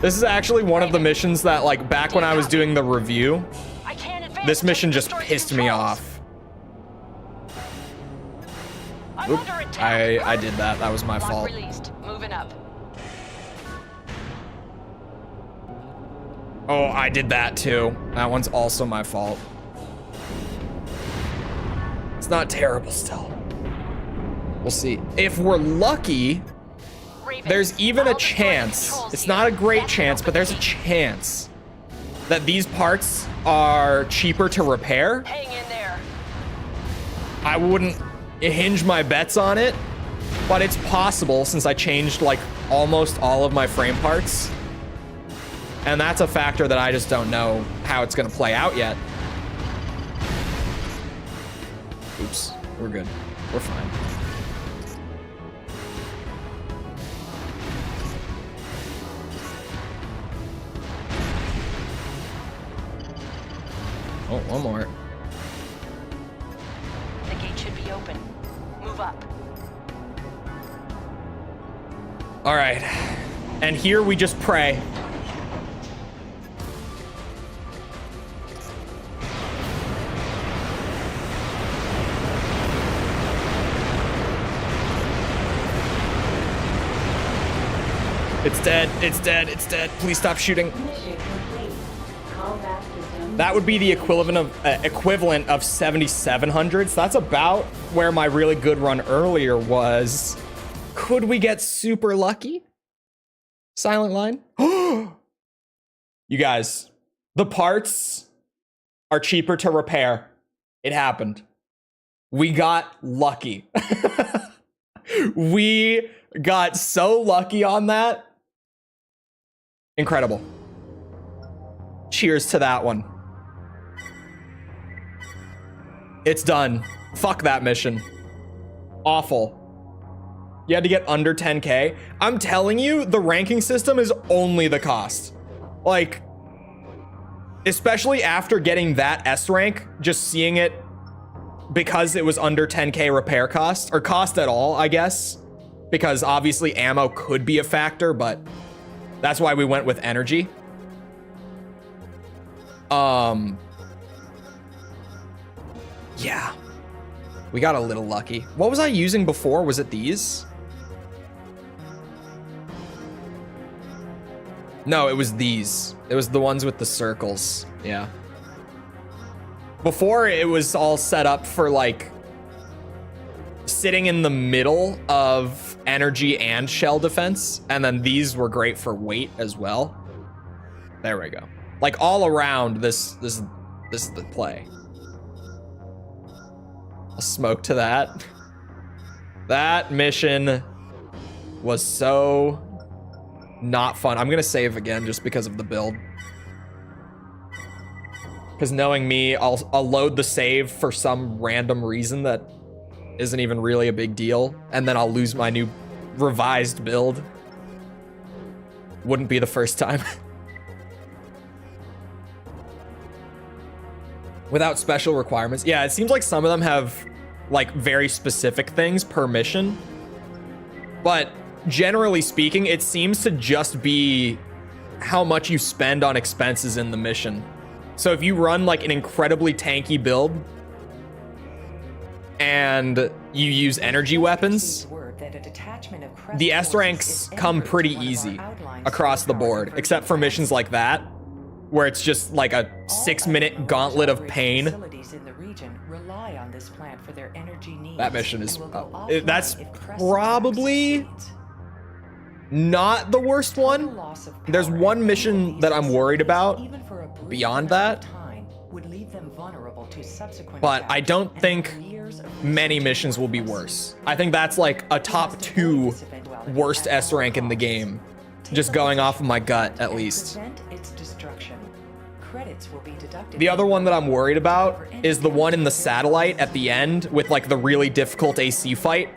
This is actually one of the missions that, like, back when I was doing the review, this mission just pissed me off. Oop, I did that. That was my fault. Moving up. Oh, I did that too. That one's also my fault. It's not terrible still. We'll see. If we're lucky, there's even a chance. It's not a great chance, but there's a chance that these parts are cheaper to repair. Hang in there. I wouldn't hinge my bets on it, but it's possible since I changed like almost all of my frame parts. And that's a factor that I just don't know how it's gonna play out yet. Oops, we're good. We're fine. Oh, one more. The gate should be open. Move up. All right, and here we just pray. It's dead, it's dead, it's dead. Please stop shooting. That would be the equivalent of 7,700. So that's about where my really good run earlier was. Could we get super lucky? Silent line. You guys, the parts are cheaper to repair. It happened. We got lucky. We got so lucky on that. Incredible. Cheers to that one. It's done. Fuck that mission. Awful. You had to get under 10K. I'm telling you, the ranking system is only the cost. Like, especially after getting that S rank, just seeing it because it was under 10K repair cost, or cost at all, I guess. Because obviously ammo could be a factor, but that's why we went with energy. Yeah. We got a little lucky. What was I using before? Was it these? No, it was these. It was the ones with the circles. Yeah. Before, it was all set up for like sitting in the middle of energy and shell defense, and then these were great for weight as well. There we go. Like all around, this is the play. A smoke to that. That mission was so not fun. I'm gonna save again just because of the build. Because knowing me, I'll load the save for some random reason that isn't even really a big deal, and then I'll lose my new revised build. Wouldn't be the first time. Without special requirements. Yeah, it seems like some of them have like very specific things per mission. But generally speaking, it seems to just be how much you spend on expenses in the mission. So if you run like an incredibly tanky build and you use energy weapons, the S ranks come pretty easy across the board, except for missions like that, where it's just like a 6-minute gauntlet of pain. That mission is, that's probably not the worst one. There's one mission that I'm worried about beyond that, would leave them vulnerable to subsequent but I attacks don't and think have years of many research missions will be progress. worse. I think that's like a top 2 worst S rank in the game. Just going off of my gut, at least. Prevent its destruction. Credits will be deducted. The other one that I'm worried about is the one in the satellite at the end with like the really difficult AC fight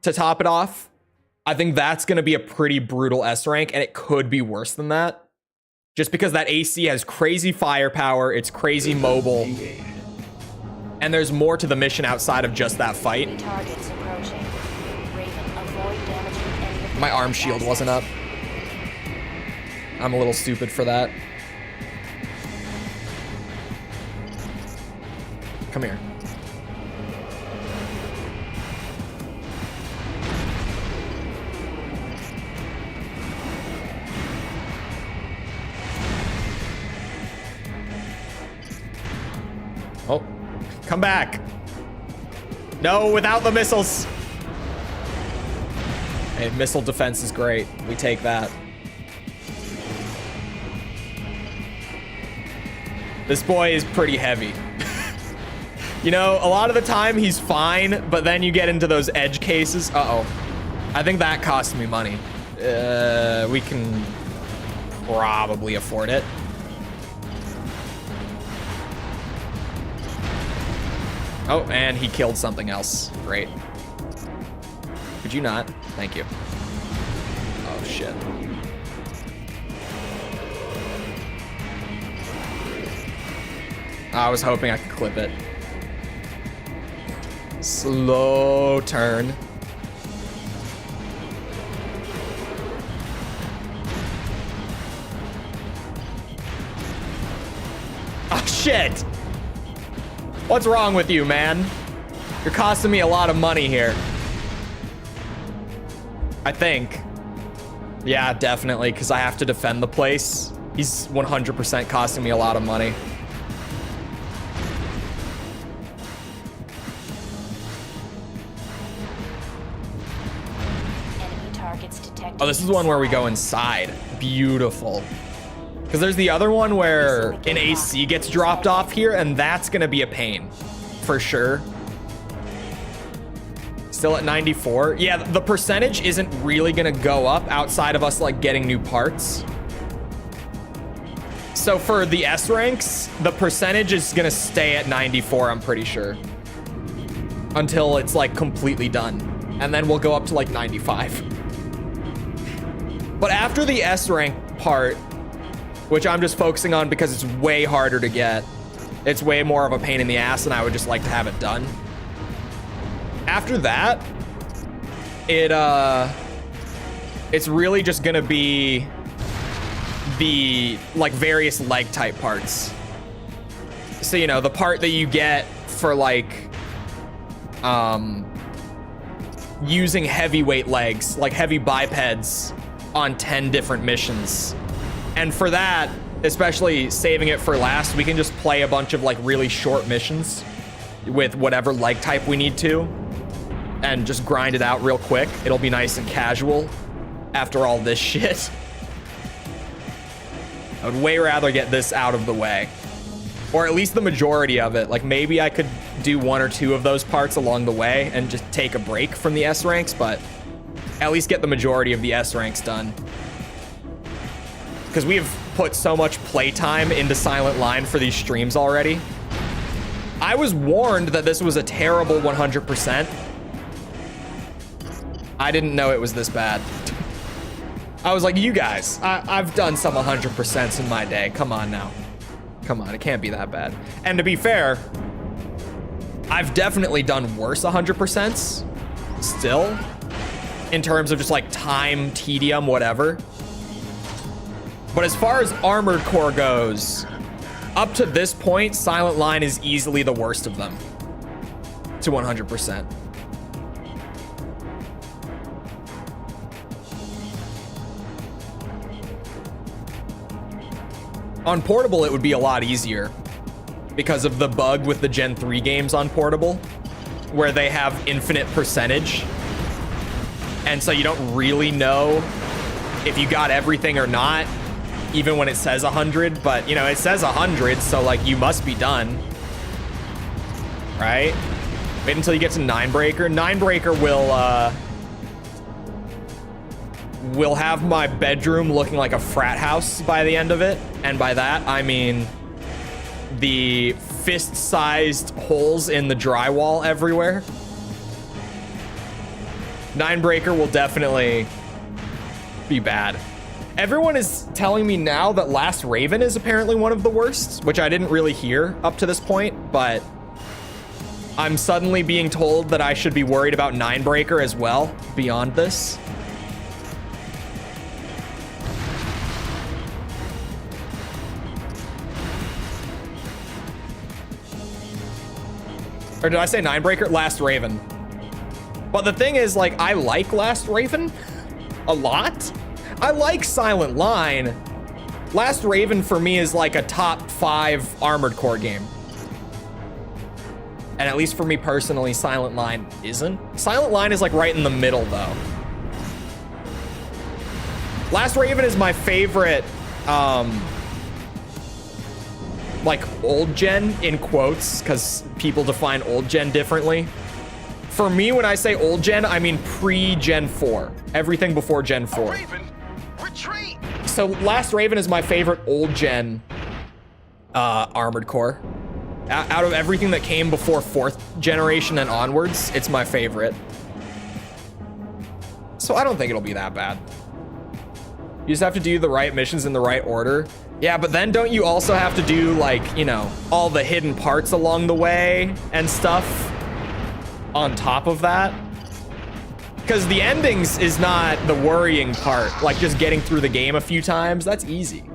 to top it off. I think that's going to be a pretty brutal S rank, and it could be worse than that. Just because that AC has crazy firepower, it's crazy mobile, and there's more to the mission outside of just that fight. Targets approaching. Raven, avoid damaging any of the My arm shield wasn't up. I'm a little stupid for that. Come here. Oh, come back. No, without the missiles. Hey, missile defense is great. We take that. This boy is pretty heavy. You know, a lot of the time he's fine, but then you get into those edge cases. Uh-oh. I think that cost me money. We can probably afford it. Oh, and he killed something else. Great. Could you not? Thank you. Oh, shit. I was hoping I could clip it. Slow turn. Oh, shit. What's wrong with you, man? You're costing me a lot of money here. I think. Yeah, definitely, because I have to defend the place. He's 100% costing me a lot of money. enemy targets detected. Oh, this is the one where we go inside. Beautiful. Because there's the other one where an AC gets dropped off here, and that's going to be a pain. For sure. Still at 94. Yeah, the percentage isn't really going to go up outside of us, like, getting new parts. So for the S ranks, the percentage is going to stay at 94, I'm pretty sure. Until it's, like, completely done. And then we'll go up to, like, 95. But after the S rank part, which I'm just focusing on because it's way harder to get. It's way more of a pain in the ass, and I would just like to have it done. After that, it's really just gonna be the like various leg type parts. So, you know, the part that you get for like using heavyweight legs, like heavy bipeds on 10 different missions. And for that, especially saving it for last, we can just play a bunch of like really short missions with whatever leg type we need to and just grind it out real quick. It'll be nice and casual after all this shit. I would way rather get this out of the way, or at least the majority of it. Like maybe I could do 1 or 2 of those parts along the way and just take a break from the S ranks, but at least get the majority of the S ranks done. Because we have put so much playtime into Silent Line for these streams already. I was warned that this was a terrible 100%. I didn't know it was this bad. I was like, you guys, I've done some 100%s in my day. Come on now. Come on, it can't be that bad. And to be fair, I've definitely done worse 100%s still, in terms of just like time, tedium, whatever. But as far as Armored Core goes, up to this point, Silent Line is easily the worst of them. To 100%. On Portable, it would be a lot easier because of the bug with the Gen 3 games on Portable, where they have infinite percentage. And so you don't really know if you got everything or not. even when it says 100, but you know, it says 100, so like you must be done, right? Wait until you get to Ninebreaker. Ninebreaker will have my bedroom looking like a frat house by the end of it, and by that I mean the fist-sized holes in the drywall everywhere. Ninebreaker will definitely be bad. Everyone is telling me now that Last Raven is apparently one of the worst, which I didn't really hear up to this point, but I'm suddenly being told that I should be worried about Ninebreaker as well beyond this. Or did I say Ninebreaker? Last Raven. But the thing is, like, I like Last Raven a lot. I like Silent Line. Last Raven for me is like a top 5 Armored Core game. And at least for me personally, Silent Line isn't. Silent Line is like right in the middle though. Last Raven is my favorite, like old gen in quotes, because people define old gen differently. For me, when I say old gen, I mean pre-Gen 4. Everything before Gen 4. Raven, retreat! So Last Raven is my favorite old gen Armored Core. Out of everything that came before 4th generation and onwards, it's my favorite. So I don't think it'll be that bad. You just have to do the right missions in the right order. Yeah, but then don't you also have to do, like, you know, all the hidden parts along the way and stuff on top of that? Because the endings is not the worrying part. Like, just getting through the game a few times, that's easy.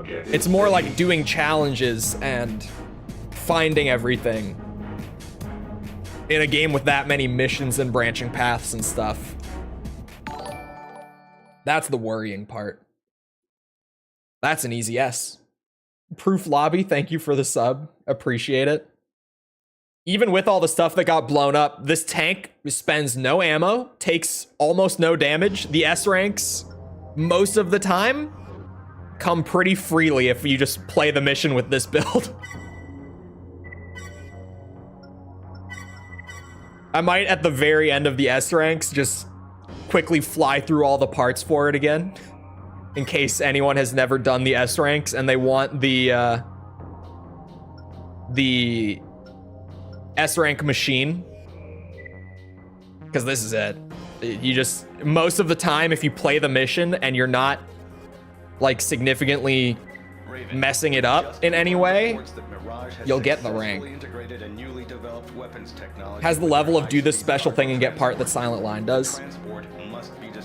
It's more like doing challenges and finding everything in a game with that many missions and branching paths and stuff. That's the worrying part. That's an easy yes. Proof Lobby, thank you for the sub. Appreciate it. Even with all the stuff that got blown up, this tank spends no ammo, takes almost no damage. The S ranks, most of the time, come pretty freely if you just play the mission with this build. I might, at the very end of the S ranks, just quickly fly through all the parts for it again, in case anyone has never done the S ranks and they want the S rank machine, because this is it. You just, most of the time, if you play the mission and you're not like significantly messing it up in any way, you'll get the rank. Has the level of do this special thing and get part that Silent Line does.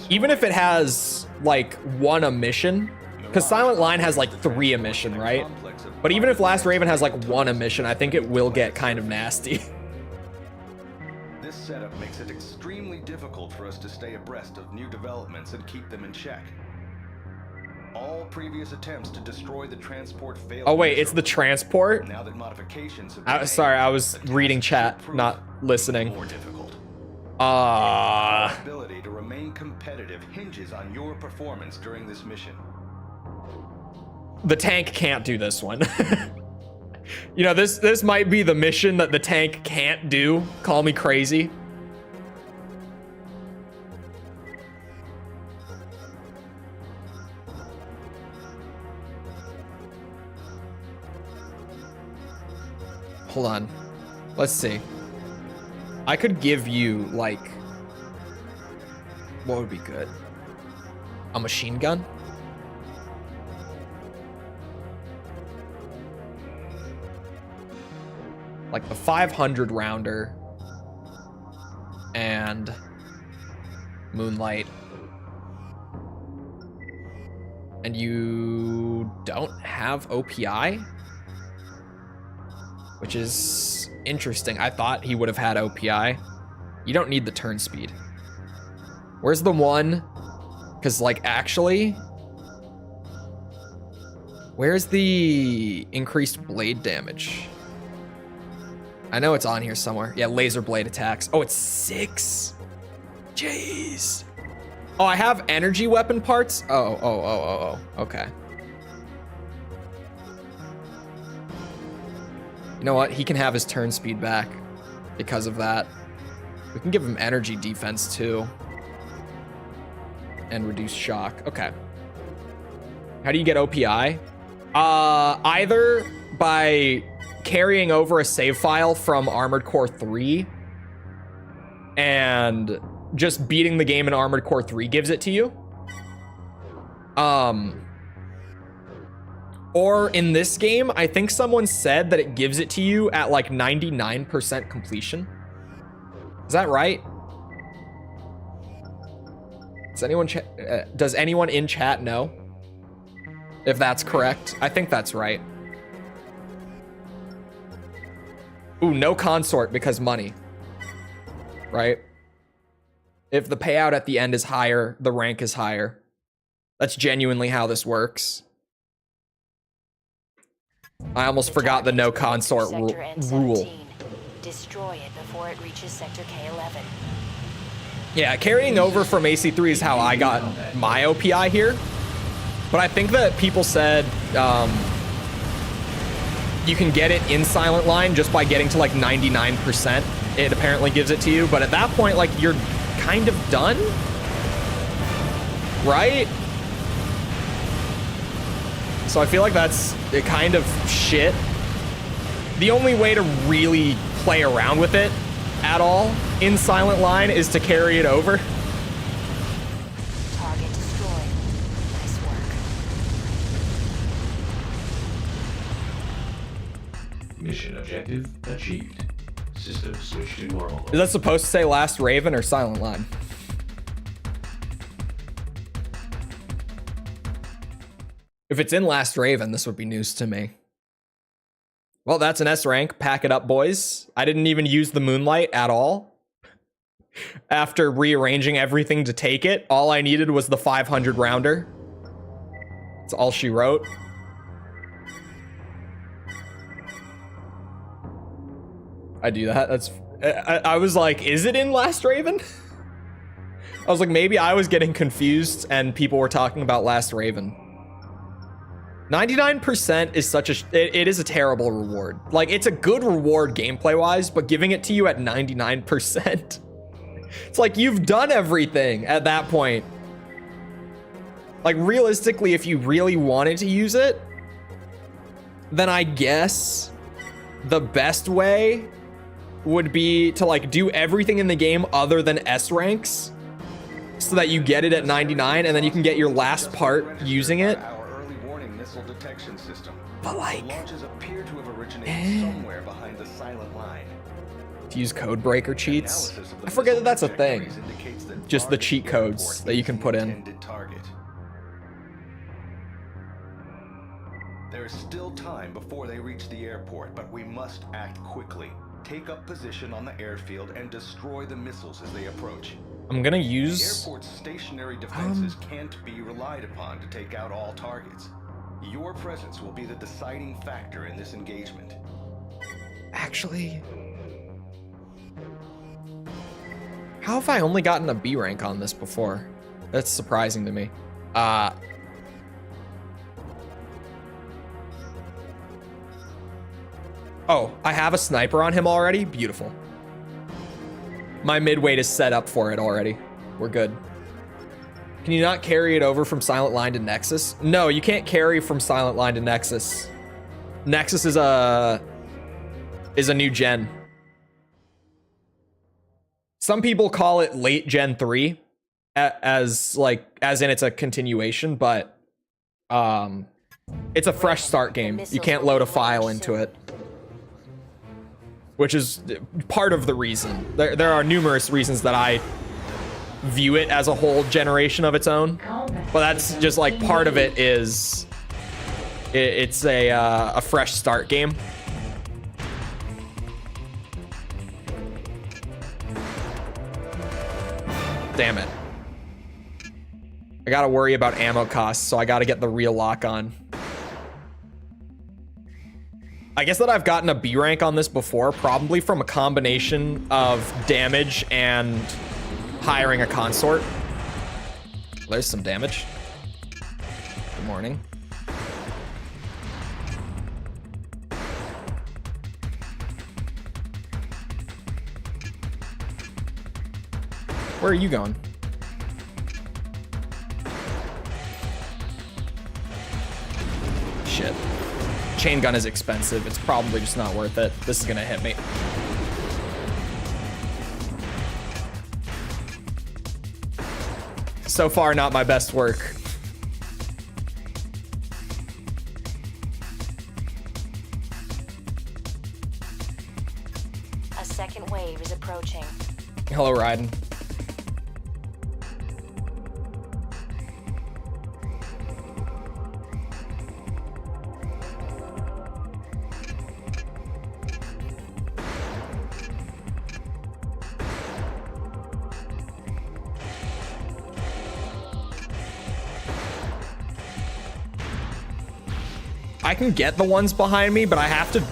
Even if it has like 1 a mission, because Silent Line has like 3 a mission, right? But even if Last Raven has like 1 a mission, I think it will get kind of nasty. This setup makes it extremely difficult for us to stay abreast of new developments and keep them in check. All previous attempts to destroy the transport failed. Oh wait, it's the transport? Now that modifications have been Sorry, I made, was the reading task chat, will prove not listening. more difficult. Uh, Our ability to remain competitive hinges on your performance during this mission. the tank can't do this one. You know, this might be the mission that the tank can't do. Call me crazy. Hold on. Let's see. I could give you, like, what would be good? A machine gun? Like the 500 rounder and Moonlight. And you don't have OPI? Which is interesting. I thought he would have had OPI. You don't need the turn speed. Where's the one? Because, like, actually, where's the increased blade damage? I know it's on here somewhere. Yeah, laser blade attacks. Oh, it's 6. Jeez. Oh, I have energy weapon parts? Oh, okay. You know what? He can have his turn speed back because of that. We can give him energy defense too. And reduce shock. Okay. How do you get OPI? Either by carrying over a save file from Armored Core 3 and just beating the game in Armored Core 3 gives it to you. Or in this game, I think someone said that it gives it to you at like 99% completion. Is that right? Does anyone in chat know if that's correct? I think that's right. Ooh, no consort because money. Right? If the payout at the end is higher, the rank is higher. That's genuinely how this works. I almost forgot the no consort rule. Destroy it before it reaches sector K11. Yeah, carrying over from AC3 is how I got my OPI here. But I think that people said you can get it in Silent Line just by getting to like 99%. It apparently gives it to you. But at that point, like, you're kind of done, right? So I feel like that's a kind of shit. The only way to really play around with it at all in Silent Line is to carry it over. Target destroyed. Nice work. Mission objective achieved. System switched to normal. Is that supposed to say Last Raven or Silent Line? If it's in Last Raven, this would be news to me. Well, that's an S rank. Pack it up, boys. I didn't even use the Moonlight at all. After rearranging everything to take it, all I needed was the 500 rounder. That's all she wrote. I do that. That's. I was like, is it in Last Raven? I was like, maybe I was getting confused and people were talking about Last Raven. 99% is such a, it is a terrible reward. Like, it's a good reward gameplay wise, but giving it to you at 99%, it's like you've done everything at that point. Like, realistically, if you really wanted to use it, then I guess the best way would be to like do everything in the game other than S ranks so that you get it at 99 and then you can get your last part using it. Detection system. But like, the launches appear to have originated somewhere behind the Silent Line. To use code breaker cheats. I forget that that's a thing. Just the cheat codes that you can put in. There is still time before they reach the airport, but we must act quickly. Take up position on the airfield and destroy the missiles as they approach. I'm gonna use. The airport's stationary defenses can't be relied upon to take out all targets. Your presence will be the deciding factor in this engagement. Actually, how have I only gotten a B rank on this before? That's surprising to me. Oh, I have a sniper on him already? Beautiful. My mid-weight is set up for it already. We're good. Can you not carry it over from Silent Line to Nexus? No, you can't carry from Silent Line to Nexus. Nexus is a new gen. Some people call it late Gen 3 as in it's a continuation, but it's a fresh start game. You can't load a file into it, which is part of the reason. There are numerous reasons that I view it as a whole generation of its own, but that's just like part of it is it's a fresh start game. Damn it. I gotta worry about ammo costs, so I gotta get the real lock on. I guess that I've gotten a B rank on this before, probably from a combination of damage and hiring a consort. There's some damage. Good morning. Where are you going? Shit. Chain gun is expensive. It's probably just not worth it. This is gonna hit me. So far, not my best work. A second wave is approaching. Hello, Ryden. I can get the ones behind me, but I have to,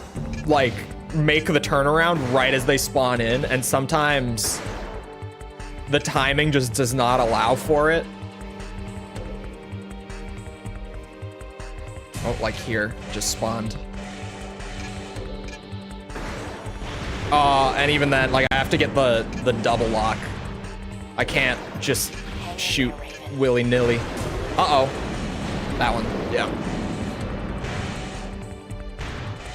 like, make the turnaround right as they spawn in, and sometimes the timing just does not allow for it. Oh, like here, just spawned. And even then, like, I have to get the double lock. I can't just shoot willy-nilly. Uh-oh. That one, yeah.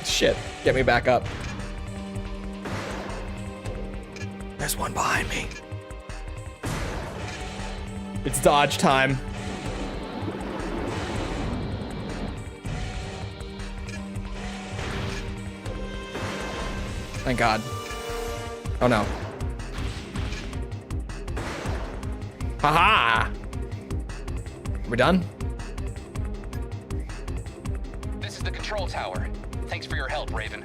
Shit, get me back up. There's one behind me. It's dodge time. Thank God. Oh no. Haha! We're done? This is the control tower. Thanks for your help, Raven.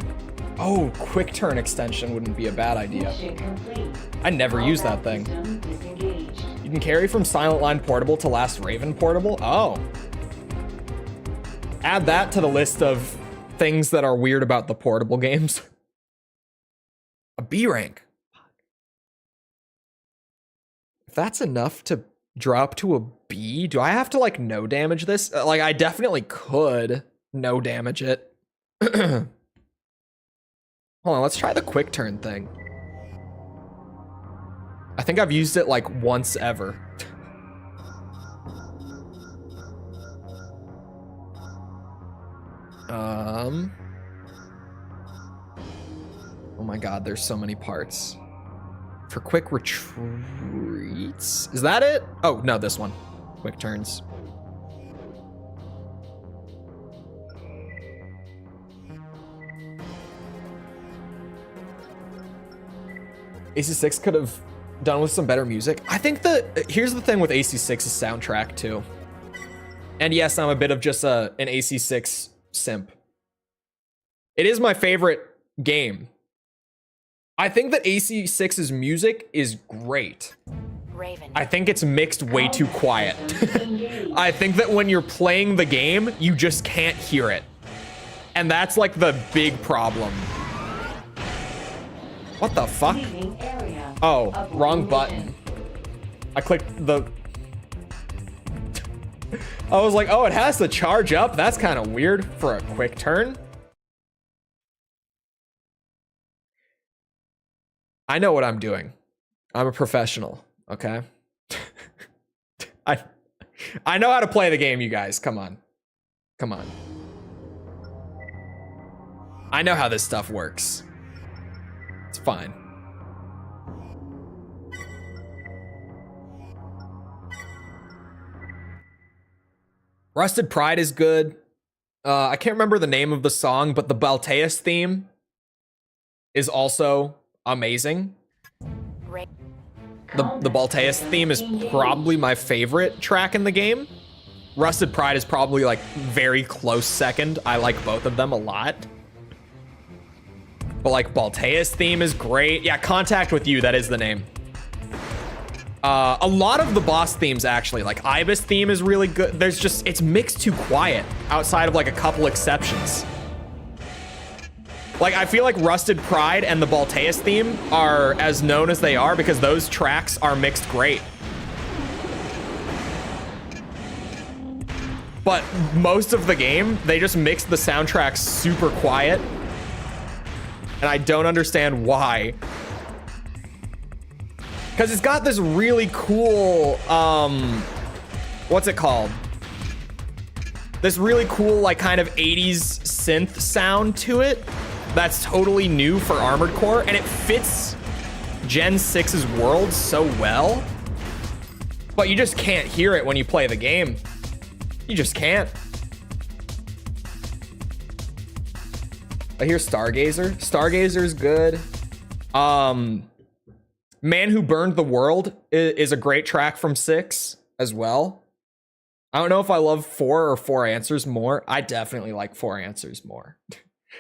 Oh, quick turn extension wouldn't be a bad idea. I never use that thing. You can carry from Silent Line Portable to Last Raven Portable? Oh. Add that to the list of things that are weird about the portable games. A B rank. If that's enough to drop to a B, do I have to, like, no damage this? Like, I definitely could no damage it. Hold on, let's try the quick turn thing. I think I've used it like once ever. Oh my God, there's so many parts. For quick retreats, is that it? Oh no, this one. Quick turns. AC6 could have done with some better music. I think that here's the thing with AC6's soundtrack too. And yes, I'm a bit of just an AC6 simp. It is my favorite game. I think that AC6's music is great. Raven. I think it's mixed way too quiet. I think that when you're playing the game, you just can't hear it. And that's like the big problem. What the fuck? Oh, wrong button. I clicked the... I was like, oh, it has to charge up? That's kind of weird for a quick turn. I know what I'm doing. I'm a professional, okay? I know how to play the game, you guys. Come on. Come on. I know how this stuff works. It's fine. Rusted Pride is good. I can't remember the name of the song, but the Balteus theme is also amazing. The Balteus theme is probably my favorite track in the game. Rusted Pride is probably like very close second. I like both of them a lot. But like Balteus theme is great. Yeah, Contact With You, that is the name. A lot of the boss themes actually, like Ibis theme is really good. There's just, it's mixed too quiet outside of like a couple exceptions. Like I feel like Rusted Pride and the Balteus theme are as known as they are because those tracks are mixed great. But most of the game, they just mixed the soundtrack super quiet. And I don't understand why. Because it's got this really cool, what's it called? This really cool, like, kind of 80s synth sound to it. That's totally new for Armored Core, and it fits Gen 6's world so well. But you just can't hear it when you play the game. You just can't. I hear Stargazer. Stargazer's good. Man Who Burned the World is a great track from 6 as well. I don't know if I love 4 or 4 Answers more. I definitely like 4 Answers more.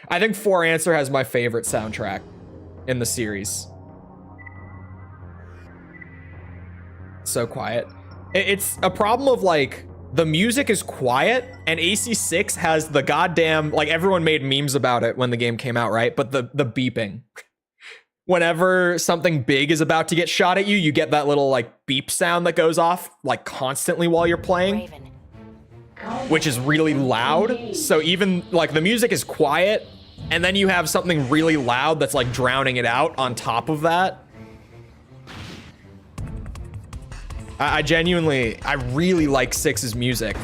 I think 4 Answer has my favorite soundtrack in the series. So quiet. It's a problem of, like, the music is quiet, and AC6 has the goddamn, like, everyone made memes about it when the game came out, right? But the beeping. Whenever something big is about to get shot at you, you get that little, like, beep sound that goes off, like, constantly while you're playing, Raven. which is really loud. So even, like, the music is quiet, and then you have something really loud that's, like, drowning it out on top of that. I really like 6's music,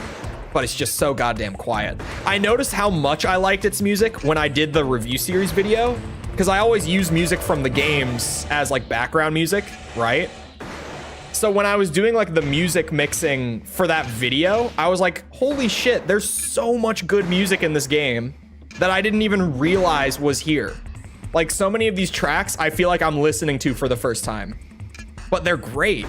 but it's just so goddamn quiet. I noticed how much I liked its music when I did the review series video, because I always use music from the games as, like, background music, right? So when I was doing, like, the music mixing for that video, I was like, holy shit, there's so much good music in this game that I didn't even realize was here. Like, so many of these tracks I feel like I'm listening to for the first time, but they're great.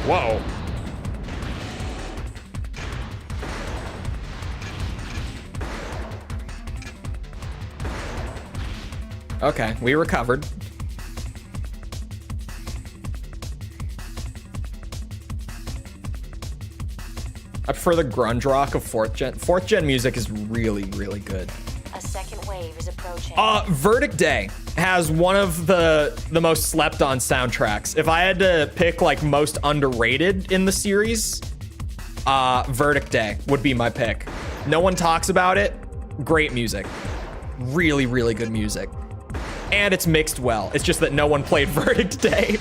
Whoa. Okay, we recovered. I prefer the grunge rock of 4th gen. 4th gen music is really, really good. A second wave is approaching. Verdict Day has one of the most slept on soundtracks. If I had to pick, like, most underrated in the series, Verdict Day would be my pick. No one talks about it. Great music. Really, really good music. And it's mixed well. It's just that no one played Verdict Day.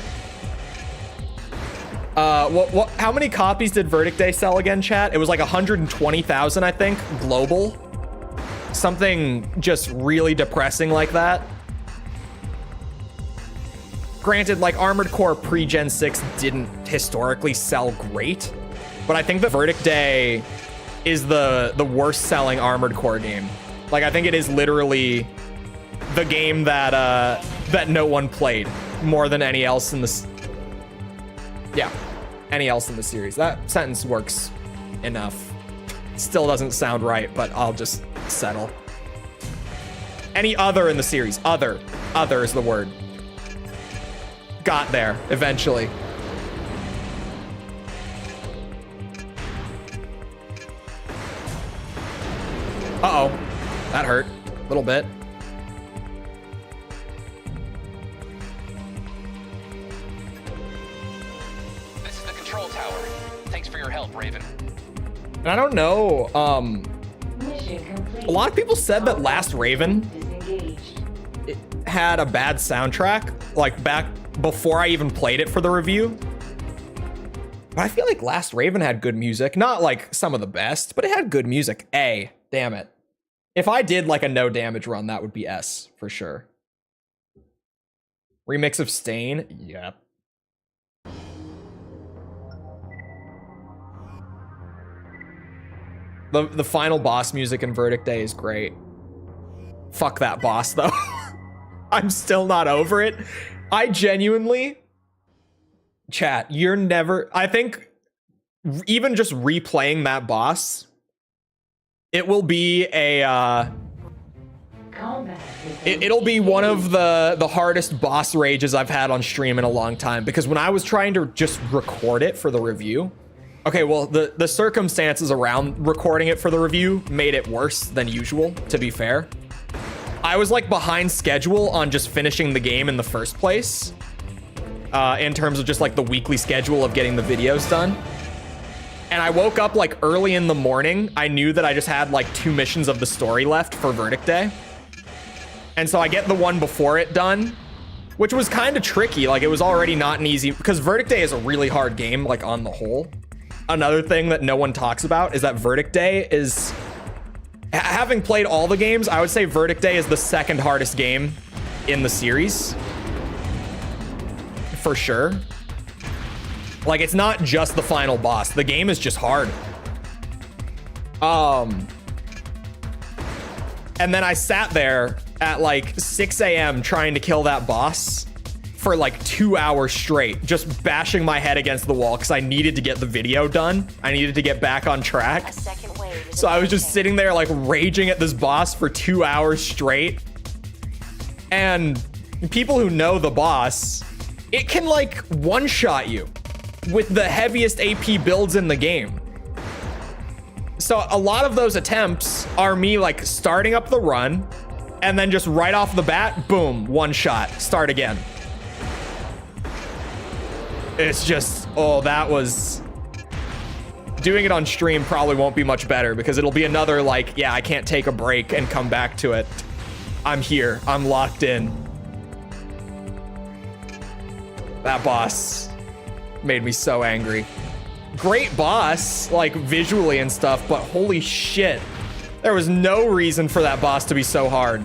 How many copies did Verdict Day sell again, chat? It was like 120,000, I think, global. Something just really depressing like that. Granted, like, Armored Core pre-Gen 6 didn't historically sell great, but I think the Verdict Day is the worst selling Armored Core game. Like, I think it is literally the game that that no one played more than any else in this. Yeah, any else in the series. That sentence works enough. Still doesn't sound right, but I'll just settle. Any other in the series. Other is the word. Got there eventually. Uh-oh, that hurt a little bit. This is the control tower. Thanks for your help, Raven. And I don't know, a lot of people said that Last Raven it had a bad soundtrack, like, back before I even played it for the review. But I feel like Last Raven had good music. Not, like, some of the best, but it had good music. A, damn it. If I did, like, a no damage run, that would be S, for sure. Remix of Stain? Yep. The final boss music in Verdict Day is great. Fuck that boss, though. I'm still not over it. I genuinely... Chat, you're never... I think even just replaying that boss, it will be a... It'll be one of the hardest boss rages I've had on stream in a long time, because when I was trying to just record it for the review... Okay, well, the circumstances around recording it for the review made it worse than usual, to be fair. I was, like, behind schedule on just finishing the game in the first place. in terms of just like the weekly schedule of getting the videos done. And I woke up like early in the morning. I knew that I just had like 2 missions of the story left for Verdict Day. And so I get the one before it done, which was kind of tricky. Like it was already not an easy, because Verdict Day is a really hard game, like on the whole. Another thing that no one talks about is that Verdict Day is, having played all the games, I would say Verdict Day is the second hardest game in the series. For sure. Like, it's not just the final boss. The game is just hard. And then I sat there at like 6 a.m. trying to kill that boss for like 2 hours straight, just bashing my head against the wall because I needed to get the video done. I needed to get back on track. A second wave is So I was just advancing. sitting there like raging at this boss for 2 hours straight. And people who know the boss, it can like one-shot you with the heaviest AP builds in the game. So a lot of those attempts are me like starting up the run and then just right off the bat, boom, one shot, start again. It's just, oh, that was... Doing it on stream probably won't be much better because it'll be another like, yeah, I can't take a break and come back to it. I'm here, I'm locked in. That boss made me so angry. Great boss, like visually and stuff, but holy shit. There was no reason for that boss to be so hard.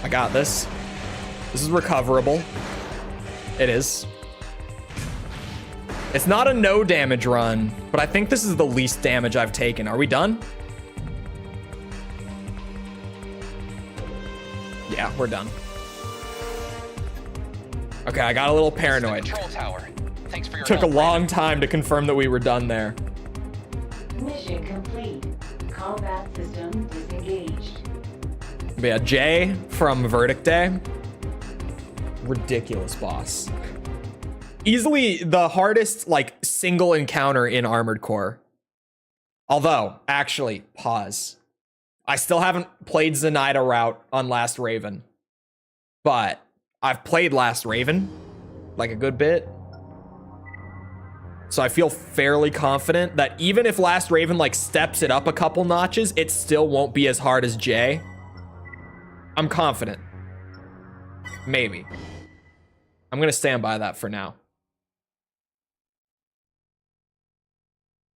I got this. This is recoverable. It is. It's not a no damage run, but I think this is the least damage I've taken. Are we done? Yeah, we're done. Okay, I got a little paranoid. Control tower. Thanks for your Took a help, long time to confirm that we were done there. Mission complete. Combat system disengaged. But yeah, Jay from Verdict Day. Ridiculous boss. Easily the hardest like single encounter in Armored Core. Although, actually, pause. I still haven't played Zenaida route on Last Raven. But I've played Last Raven like a good bit. So I feel fairly confident that even if Last Raven like steps it up a couple notches, it still won't be as hard as Jay. I'm confident. Maybe. I'm gonna stand by that for now.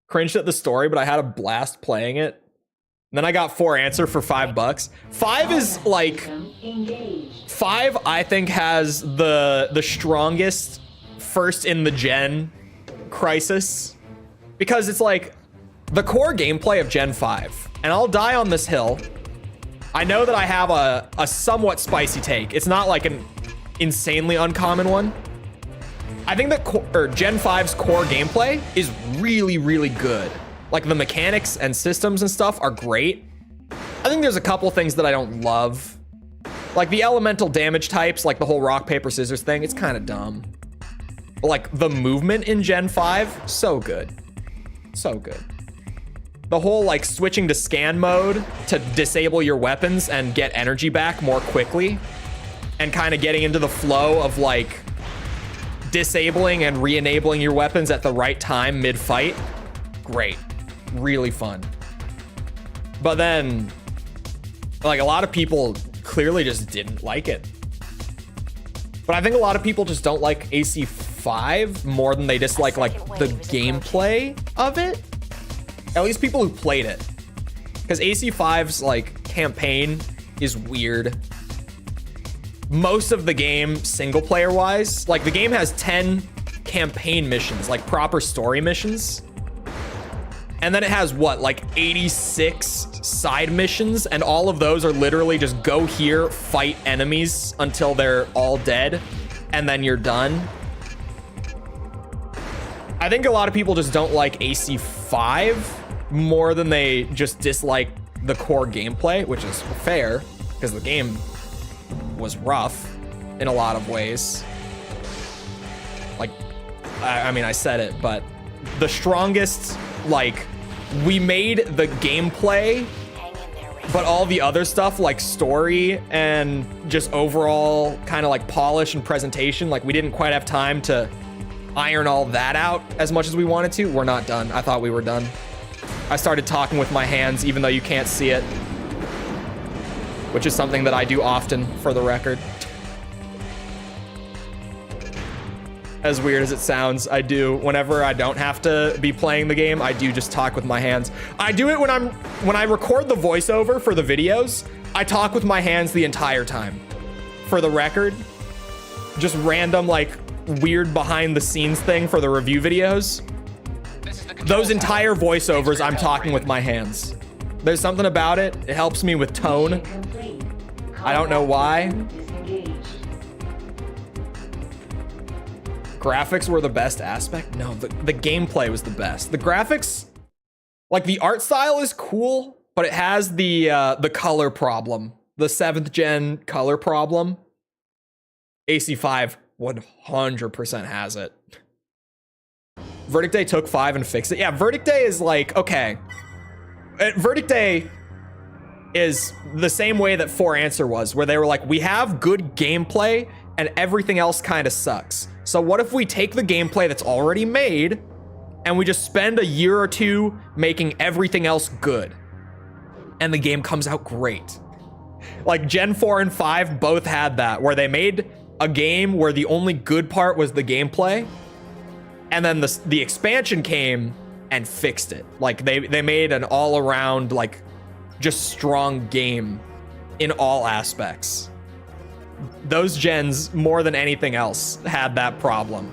Cringed at the story, but I had a blast playing it. And then I got 4 answer for $5. 5 is like... 5, I think, has the strongest first in the gen crisis. Because it's like the core gameplay of Gen 5. And I'll die on this hill. I know that I have a somewhat spicy take. It's not like an insanely uncommon one. I think that Gen 5's core gameplay is really, really good. Like the mechanics and systems and stuff are great. I think there's a couple things that I don't love. Like the elemental damage types, like the whole rock, paper, scissors thing, it's kind of dumb. But like the movement in Gen 5, so good. So good. The whole like switching to scan mode to disable your weapons and get energy back more quickly. And kind of getting into the flow of like disabling and re-enabling your weapons at the right time mid-fight. Great. Really fun. But then, like, a lot of people clearly just didn't like it. But I think a lot of people just don't like AC5 more than they dislike, like, the gameplay of it. At least people who played it. Because AC5's, like, campaign is weird. Most of the game, single player wise, like the game has 10 campaign missions, like proper story missions. And then it has what, like 86 side missions, and all of those are literally just go here, fight enemies until they're all dead, and then you're done. I think a lot of people just don't like AC5 more than they just dislike the core gameplay, which is fair because the game was rough. in a lot of ways. Like, I mean, I said it, but the strongest, like, we made the gameplay, but all the other stuff, like story and just overall kind of like polish and presentation, like we didn't quite have time to iron all that out as much as we wanted to. We're not done. I thought we were done. I started talking with my hands, even though you can't see it, which is something that I do often, for the record. As weird as it sounds, I do. Whenever I don't have to be playing the game, I do just talk with my hands. I do it when I record the voiceover for the videos, I talk with my hands the entire time. For the record, just random, like, weird behind the scenes thing for the review videos. Those entire voiceovers, I'm talking with my hands. There's something about it. It helps me with tone. I don't know why. Graphics were the best aspect? No, the gameplay was the best. The graphics, like the art style is cool, but it has the color problem. The 7th gen color problem. AC5 100% has it. Verdict Day took 5 and fixed it. Yeah, Verdict Day is like, okay. Verdict Day is the same way that 4 Answer was, where they were like, we have good gameplay and everything else kind of sucks. So what if we take the gameplay that's already made and we just spend a year or 2 making everything else good? And the game comes out great. Like Gen 4 and 5 both had that, where they made a game where the only good part was the gameplay. And then the expansion came and fixed it. Like they made an all around, like, just strong game in all aspects. Those gens, more than anything else, had that problem.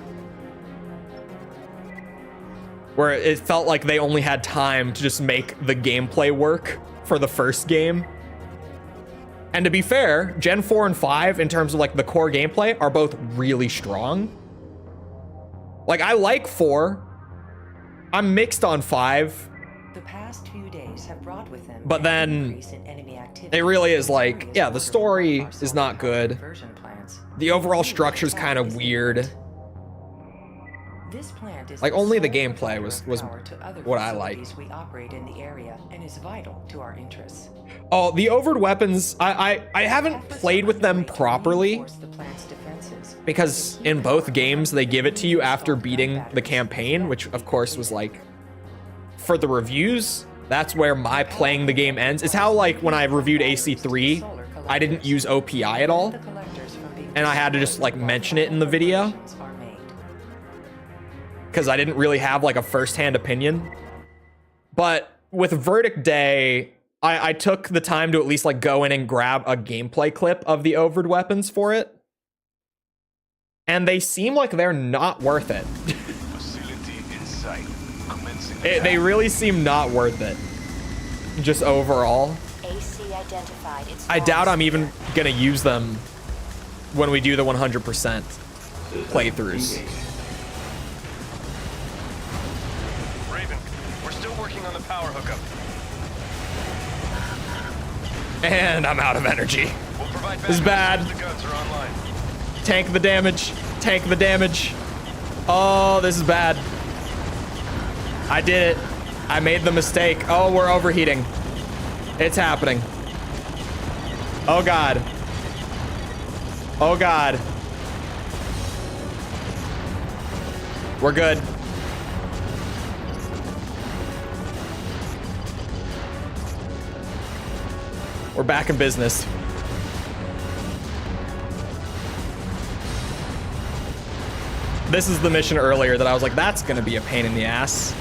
Where it felt like they only had time to just make the gameplay work for the first game. And to be fair, Gen 4 and 5, in terms of like the core gameplay, are both really strong. Like, I like 4. I'm mixed on 5. The past few days have brought with them, but then it really is like, yeah, the story is not good. The overall structure is kind of weird. This plant is like, only the gameplay was what I liked. We operate in the area and is vital to our interests. Oh, the overt weapons, I haven't played with them properly, because in both games they give it to you after beating the campaign, which of course was like, for the reviews, that's where my playing the game ends. It's how, like, when I reviewed AC3, I didn't use OPI at all, and I had to just like mention it in the video because I didn't really have like a first-hand opinion. But with Verdict Day, I took the time to at least like go in and grab a gameplay clip of the overt weapons for it, and they seem like they're not worth it. They really seem not worth it, just overall. I doubt I'm even gonna use them when we do the 100% playthroughs. Raven, we're still working on the power hookup. And I'm out of energy. We'll provide this is bad. the guns are online. Tank the damage. Tank the damage. Oh, this is bad. I did it. I made the mistake. Oh, we're overheating. It's happening. Oh, God. Oh, God. We're good. We're back in business. This is the mission earlier that I was like, that's gonna be a pain in the ass.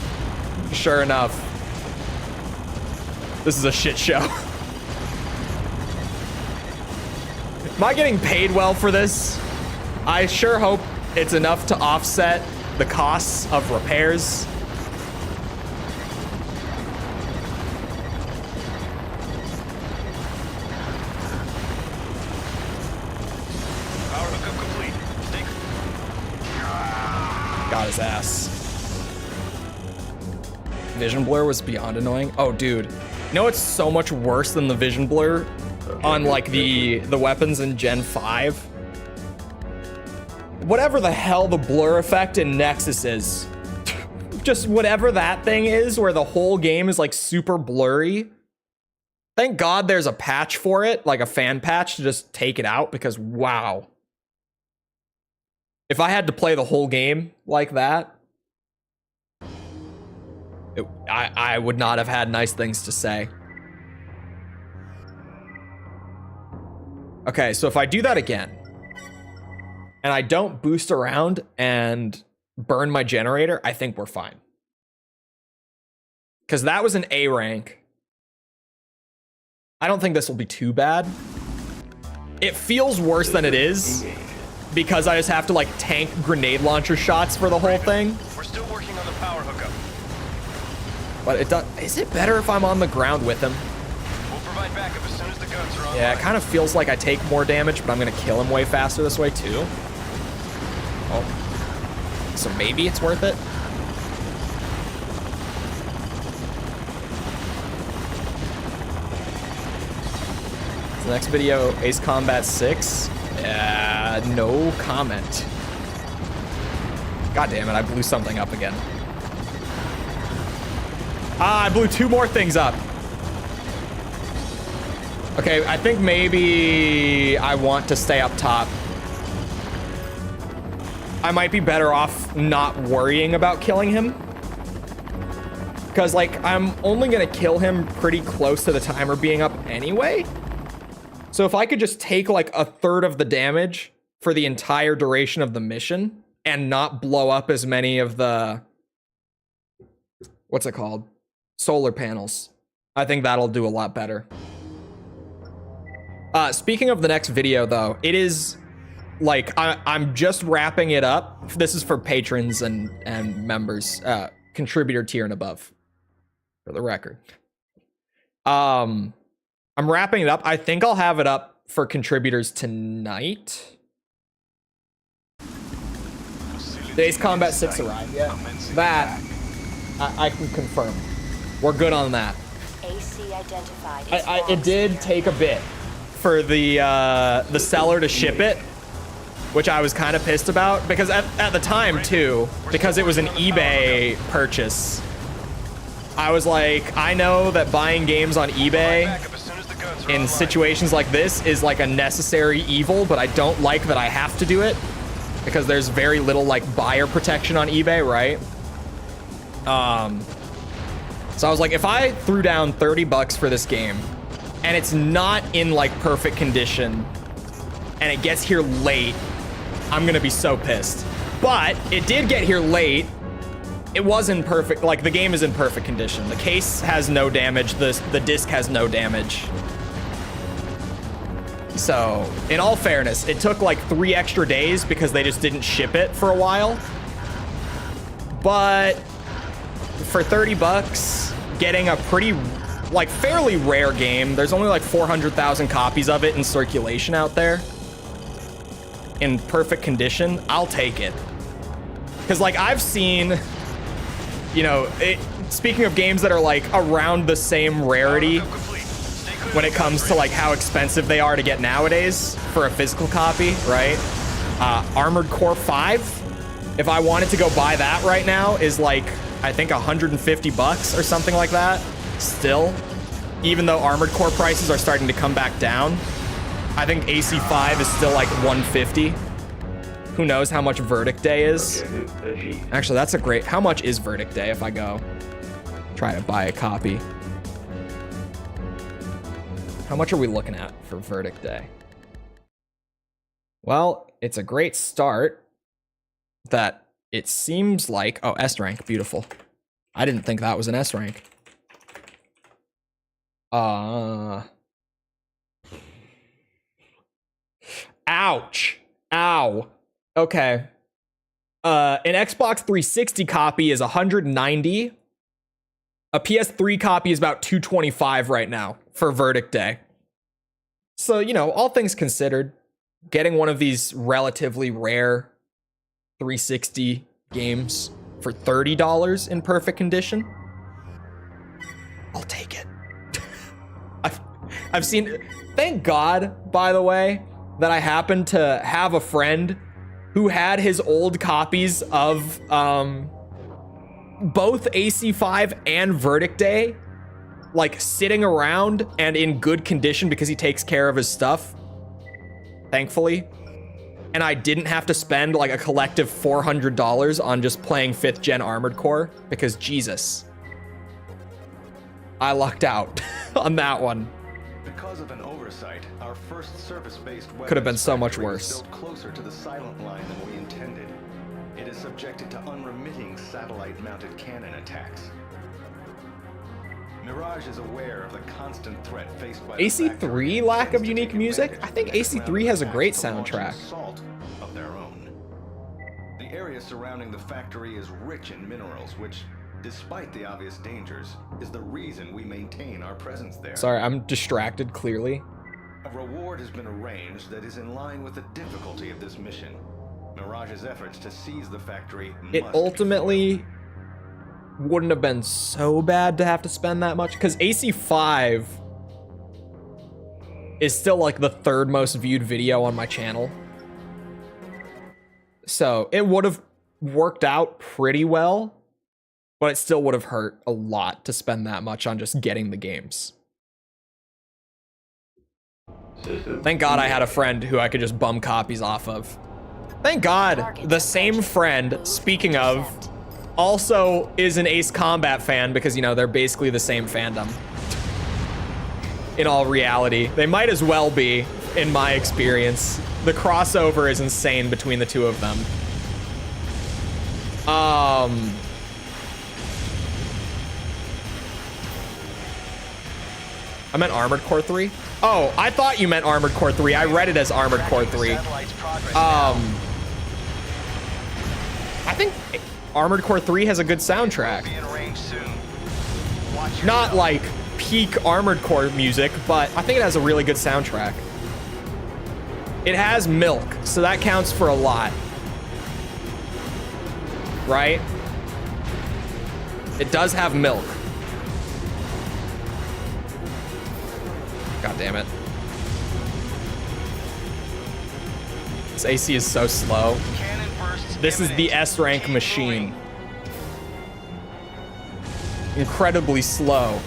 Sure enough. This is a shit show. Am I getting paid well for this? I sure hope it's enough to offset the costs of repairs. Power hookup complete. Got his ass. Vision blur was beyond annoying. Oh, dude. You know what's so much worse than the vision blur on like the weapons in Gen 5? whatever the hell the blur effect in Nexus is. Just whatever that thing is, where the whole game is like super blurry. Thank God there's a patch for it, like a fan patch to just take it out, because wow. If I had to play the whole game like that, I would not have had nice things to say. Okay, so if I do that again, and I don't boost around and burn my generator, I think we're fine. Because that was an A rank. I don't think this will be too bad. It feels worse than it is, because I just have to like tank grenade launcher shots for the whole thing. We're still working on the power hookup. But it does. Is it better if I'm on the ground with him? We'll provide backup as soon as the guns are online. Yeah, it kind of feels like I take more damage, but I'm gonna kill him way faster this way too. Oh, so maybe it's worth it. The next video, Ace Combat 6. No comment. God damn it, I blew something up again. I blew 2 more things up. Okay, I think maybe I want to stay up top. I might be better off not worrying about killing him. Because, like, I'm only gonna kill him pretty close to the timer being up anyway. So if I could just take, like, a third of the damage for the entire duration of the mission and not blow up as many of the... what's it called? Solar panels. I think that'll do a lot better. Speaking of the next video, though, it is like I'm just wrapping it up. This is for patrons and members, contributor tier and above, for the record. I'm wrapping it up. I think I'll have it up for contributors tonight. Today's Combat 6 arrived. Yeah, that I can confirm. We're good on that. AC identified. It did take a bit for the seller to ship it, which I was kind of pissed about, because at the time too, because it was an eBay purchase, I was like, I know that buying games on eBay in situations like this is like a necessary evil, but I don't like that I have to do it, because there's very little like buyer protection on eBay, right? So I was like, if I threw down 30 bucks for this game and it's not in like perfect condition and it gets here late, I'm gonna be so pissed. But it did get here late. It was in perfect, like the game is in perfect condition. The case has no damage, the disc has no damage. So in all fairness, it took like 3 extra days because they just didn't ship it for a while. But for 30 bucks, getting a pretty, like, fairly rare game. There's only like 400,000 copies of it in circulation out there in perfect condition. I'll take it. Because, like, I've seen, you know, speaking of games that are like around the same rarity when it comes to like how expensive they are to get nowadays for a physical copy, right? Armored Core 5, if I wanted to go buy that right now, is like, I think 150 bucks or something like that. Still, even though Armored Core prices are starting to come back down, I think AC5 is still like 150. Who knows how much Verdict Day is? Actually, that's a great... How much is Verdict Day if I go try to buy a copy? How much are we looking at for Verdict Day? Well, it's a great start that it seems like... Oh, S rank. Beautiful. I didn't think that was an S rank. Ouch. Ow. Okay. An Xbox 360 copy is 190. A PS3 copy is about 225 right now for Verdict Day. So, you know, all things considered, getting one of these relatively rare 360 games for $30 in perfect condition, I'll take it. I've seen... Thank God, by the way, that I happen to have a friend who had his old copies of both AC5 and Verdict Day, like sitting around and in good condition because he takes care of his stuff, thankfully. And I didn't have to spend like a collective $400 on just playing 5th gen Armored Core because Jesus, I lucked out on that one. Because of an oversight, our first surface-based weapons Could have been so much factory worse. is built closer to the silent line than we intended. It is subjected to unremitting satellite-mounted cannon attacks. Mirage is aware of the constant threat faced by the factory AC3 and lack intends of to unique take music? advantage I think of the next AC3 round of has a attacks great to launch an soundtrack. assault of their own. The area surrounding the factory is rich in minerals, which, despite the obvious dangers, is the reason we maintain our presence there. Sorry, I'm distracted clearly. A reward has been arranged that is in line with the difficulty of this mission. Mirage's efforts to seize the factory It must be ultimately wouldn't have been so bad to have to spend that much because AC5 is still like the 3rd most viewed video on my channel. So it would have worked out pretty well, but it still would have hurt a lot to spend that much on just getting the games. Thank God I had a friend who I could just bum copies off of. Thank God the same friend, speaking of, also is an Ace Combat fan because, you know, they're basically the same fandom. In all reality, they might as well be, in my experience. The crossover is insane between the two of them. I meant Armored Core 3? Oh, I thought you meant Armored Core 3. I read it as Armored Core 3. I think Armored Core 3 has a good soundtrack. Not like peak Armored Core music, but I think it has a really good soundtrack. It has milk, so that counts for a lot. Right? It does have milk. God damn it. This AC is so slow. This is the S rank machine. Incredibly slow.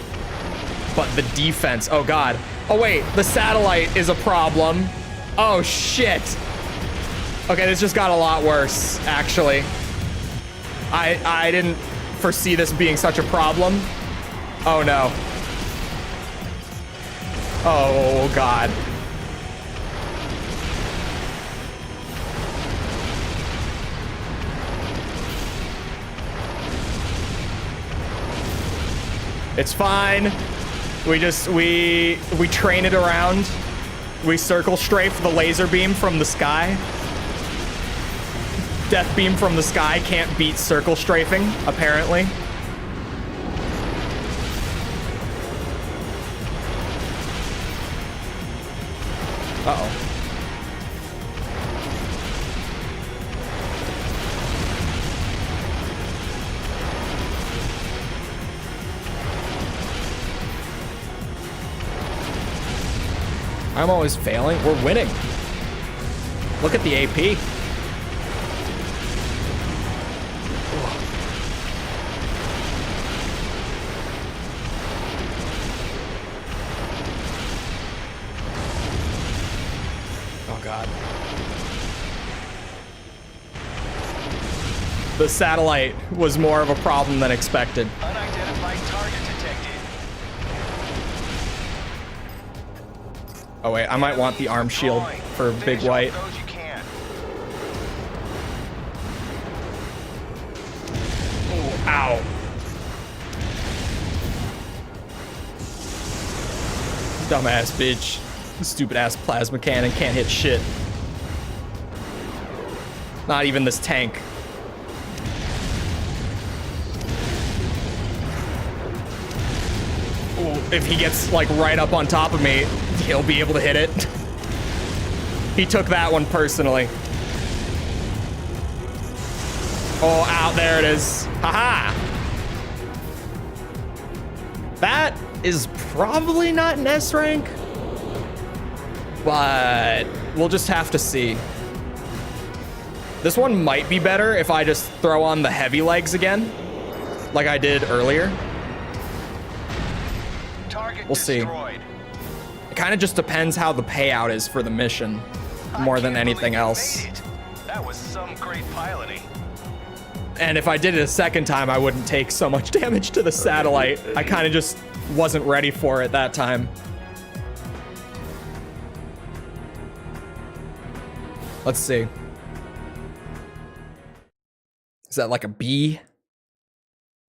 But the defense, oh God. Oh wait, the satellite is a problem. Oh shit. Okay, this just got a lot worse, actually. I didn't foresee this being such a problem. Oh no. Oh God. It's fine. We train it around. We circle strafe the laser beam from the sky. Death beam from the sky can't beat circle strafing, apparently. Uh-oh. I'm always failing. We're winning. Look at the AP. Oh God. The satellite was more of a problem than expected. Unidentified target detected. Oh wait, I might want the arm shield for Big White. Those you can. Oh, ow. Dumbass bitch. Stupid ass plasma cannon can't hit shit. Not even this tank. Ooh, if he gets like right up on top of me, he'll be able to hit it. He took that one personally. Oh, out there it is. Haha. That is probably not an S rank, but we'll just have to see. This one might be better if I just throw on the heavy legs again, like I did earlier. We'll see. It kind of just depends how the payout is for the mission, more than anything else. That was some great piloting. And if I did it a second time, I wouldn't take so much damage to the satellite. I kind of just wasn't ready for it that time. Let's see. Is that like a B?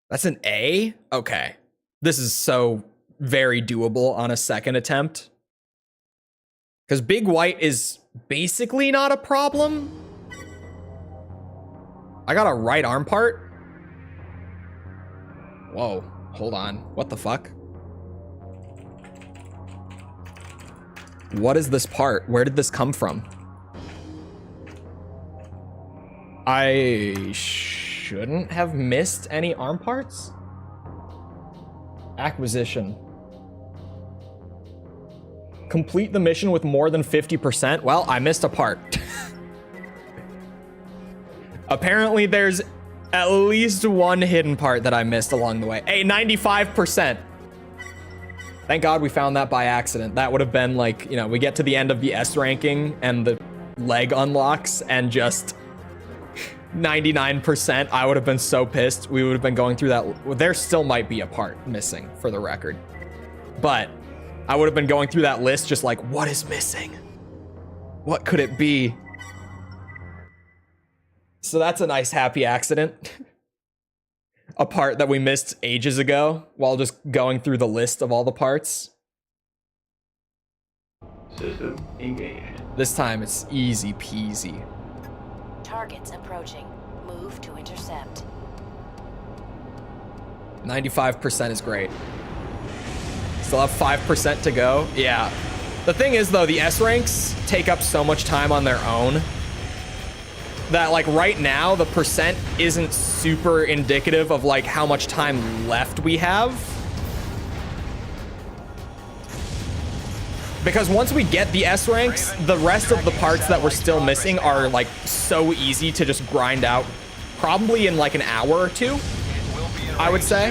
That's an A? Okay. This is so very doable on a second attempt. Because Big White is basically not a problem. I got a right arm part? Whoa, hold on. What the fuck? What is this part? Where did this come from? I shouldn't have missed any arm parts? Acquisition. Complete the mission with more than 50%. Well, I missed a part. Apparently there's at least one hidden part that I missed along the way. Hey, 95%. Thank God we found that by accident. That would have been like, you know, we get to the end of the S ranking and the leg unlocks and just 99%. I would have been so pissed. We would have been going through that. Well, there still might be a part missing for the record, but I would have been going through that list just like, what is missing? What could it be? So that's a nice happy accident. A part that we missed ages ago while just going through the list of all the parts. System engaged. This time it's easy peasy. Targets approaching. Move to intercept. 95% is great. Still have 5% to go. Yeah. The thing is though, the S ranks take up so much time on their own that like right now the percent isn't super indicative of like how much time left we have. Because once we get the S ranks, the rest of the parts that we're still missing are like so easy to just grind out, probably in like an hour or two, I would say,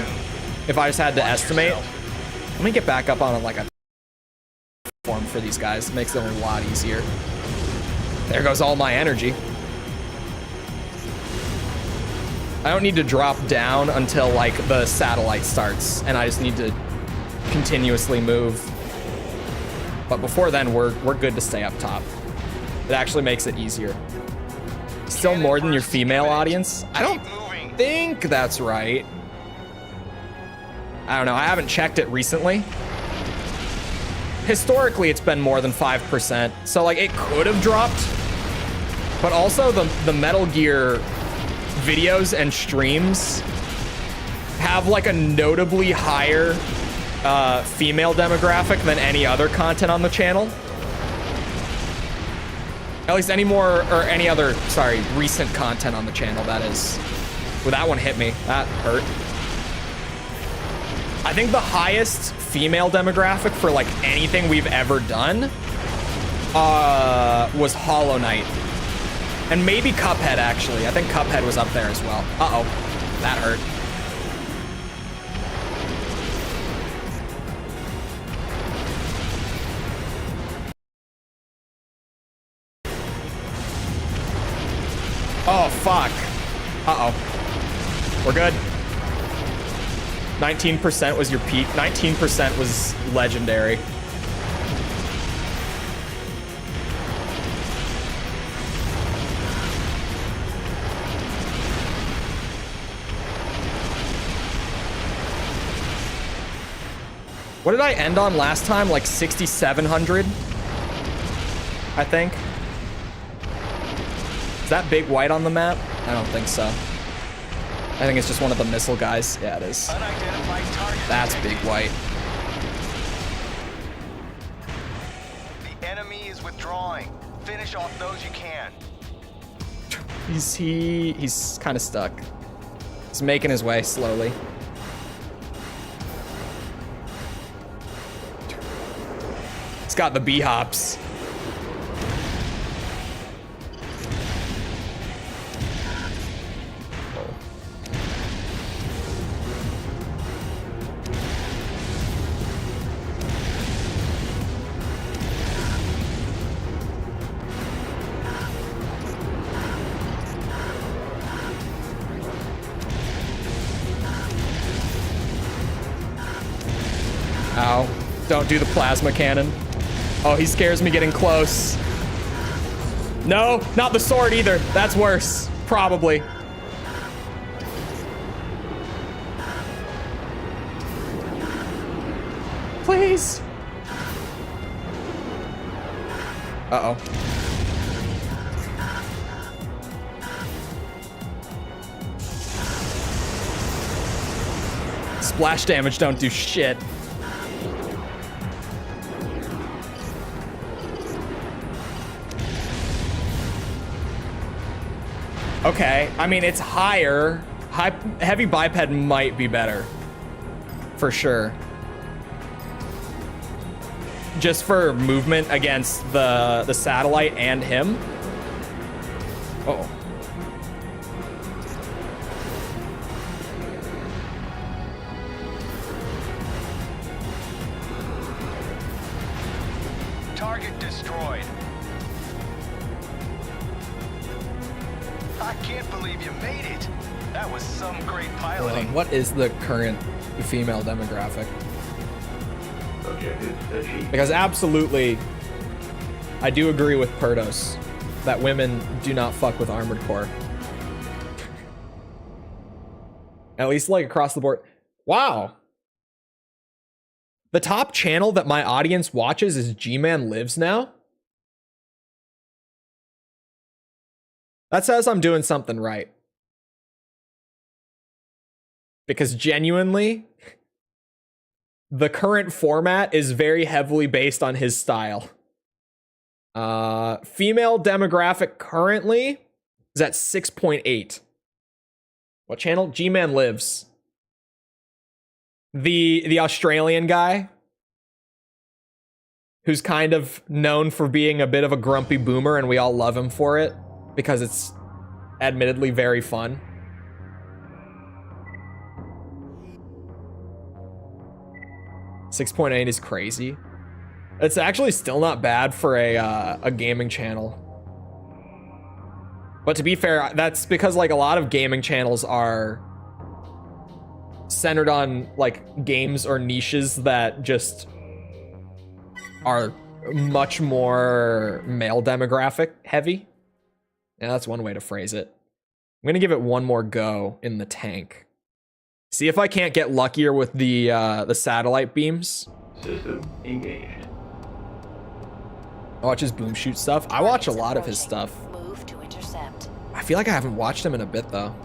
if I just had to estimate. Let me get back up on like a form for these guys. It makes it a lot easier. There goes all my energy. I don't need to drop down until like the satellite starts, and I just need to continuously move. But before then, we're good to stay up top. It actually makes it easier. Still more than your female audience? I don't think that's right. I don't know. I haven't checked it recently. Historically, it's been more than 5%. So like it could have dropped. But also the Metal Gear videos and streams have like a notably higher female demographic than any other content on the channel. At least any other, sorry, recent content on the channel, that is. Well, that one hit me. That hurt. I think the highest female demographic for like anything we've ever done was Hollow Knight. And maybe Cuphead, actually. I think Cuphead was up there as well. Uh-oh. That hurt. Oh, fuck. Uh-oh. We're good. 19% was your peak. 19% was legendary. What did I end on last time? Like 6,700? I think. Is that Big White on the map? I don't think so. I think it's just one of the missile guys. Yeah, it is. That's Big White. The enemy is withdrawing. Finish off those you can. He's kind of stuck. He's making his way slowly. He's got the B-hops. Wow. Don't do the plasma cannon. Oh, he scares me getting close. No, not the sword either. That's worse. Probably. Please. Uh-oh. Splash damage don't do shit. Okay, I mean, it's higher. Heavy biped might be better. For sure. Just for movement against the satellite and him. Uh-oh. Target destroyed. I can't believe you made it. That was some great piloting. What is the current female demographic? Objective achieved. Because absolutely, I do agree with Perdos that women do not fuck with Armored Core. At least like across the board. Wow. The top channel that my audience watches is G-Man Lives now. That says I'm doing something right. Because genuinely, the current format is very heavily based on his style. Female demographic currently is at 6.8. What channel? G-Man Lives. The Australian guy who's kind of known for being a bit of a grumpy boomer, and we all love him for it because it's admittedly very fun. .8 is crazy. It's actually still not bad for a gaming channel. But to be fair, that's because like a lot of gaming channels are centered on like games or niches that just are much more male demographic heavy. Yeah, that's one way to phrase it. I'm gonna give it one more go in the tank. See if I can't get luckier with the satellite beams. System engaged. I watch his boom shoot stuff. I watch a lot of his stuff. Move to intercept. I feel like I haven't watched him in a bit though.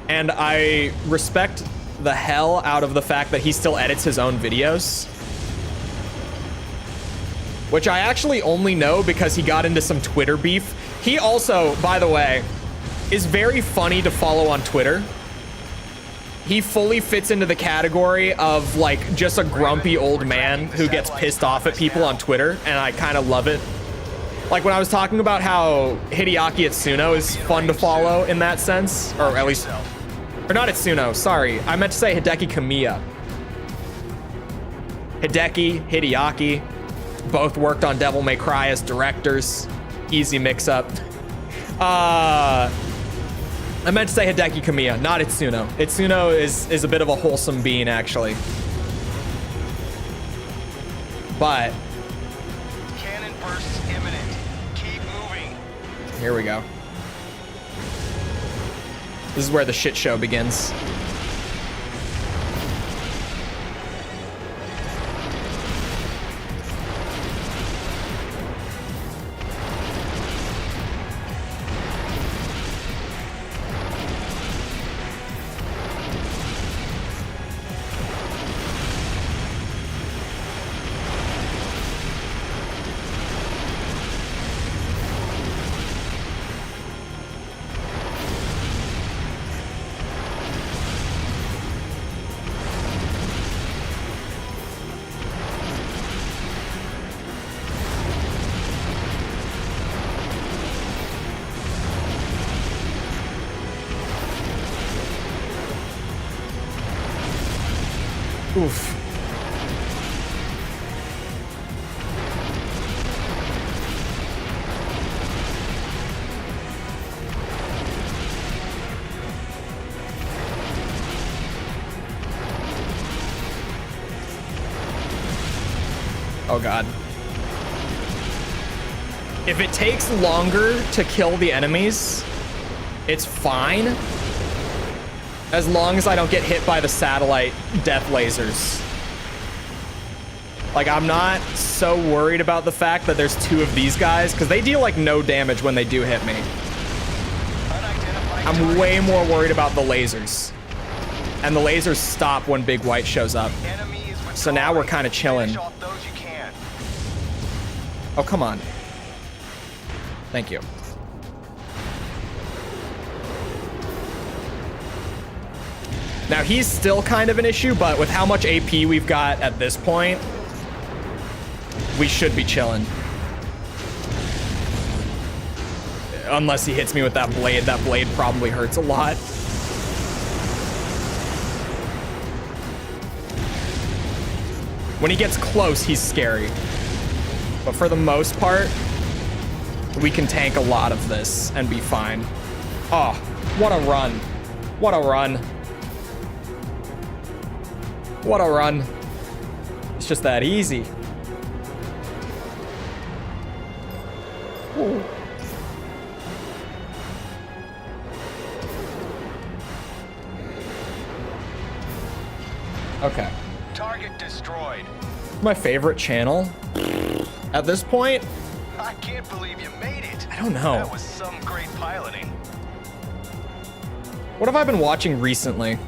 And I respect the hell out of the fact that he still edits his own videos. Which I actually only know because he got into some Twitter beef. He also, by the way, is very funny to follow on Twitter. He fully fits into the category of like just a grumpy old man who gets pissed off at people on Twitter, and I kind of love it. Like when I was talking about how Hideaki Itsuno is fun to follow in that sense, or at least, or not Itsuno, sorry. I meant to say Hideki Kamiya. Hideki, Hideaki, both worked on Devil May Cry as directors. Easy mix-up. I meant to say Hideki Kamiya, not Itsuno. Itsuno is a bit of a wholesome being, actually. But Cannon bursts imminent. Keep moving. here we go. This is where the shit show begins. Oof. Oh god. If it takes longer to kill the enemies, it's fine. As long as I don't get hit by the satellite death lasers. Like, I'm not so worried about the fact that there's 2 of these guys, because they deal like no damage when they do hit me. I'm way more worried about the lasers. And the lasers stop when Big White shows up. So now we're kind of chilling. Oh, come on. Thank you. Now, he's still kind of an issue, but with how much AP we've got at this point, we should be chilling. Unless he hits me with that blade. That blade probably hurts a lot. When he gets close, he's scary. But for the most part, we can tank a lot of this and be fine. Oh, what a run. What a run. What a run. It's just that easy. Ooh. Okay. Target destroyed. My favorite channel at this point? I can't believe you made it. I don't know. That was some great piloting. What have I been watching recently?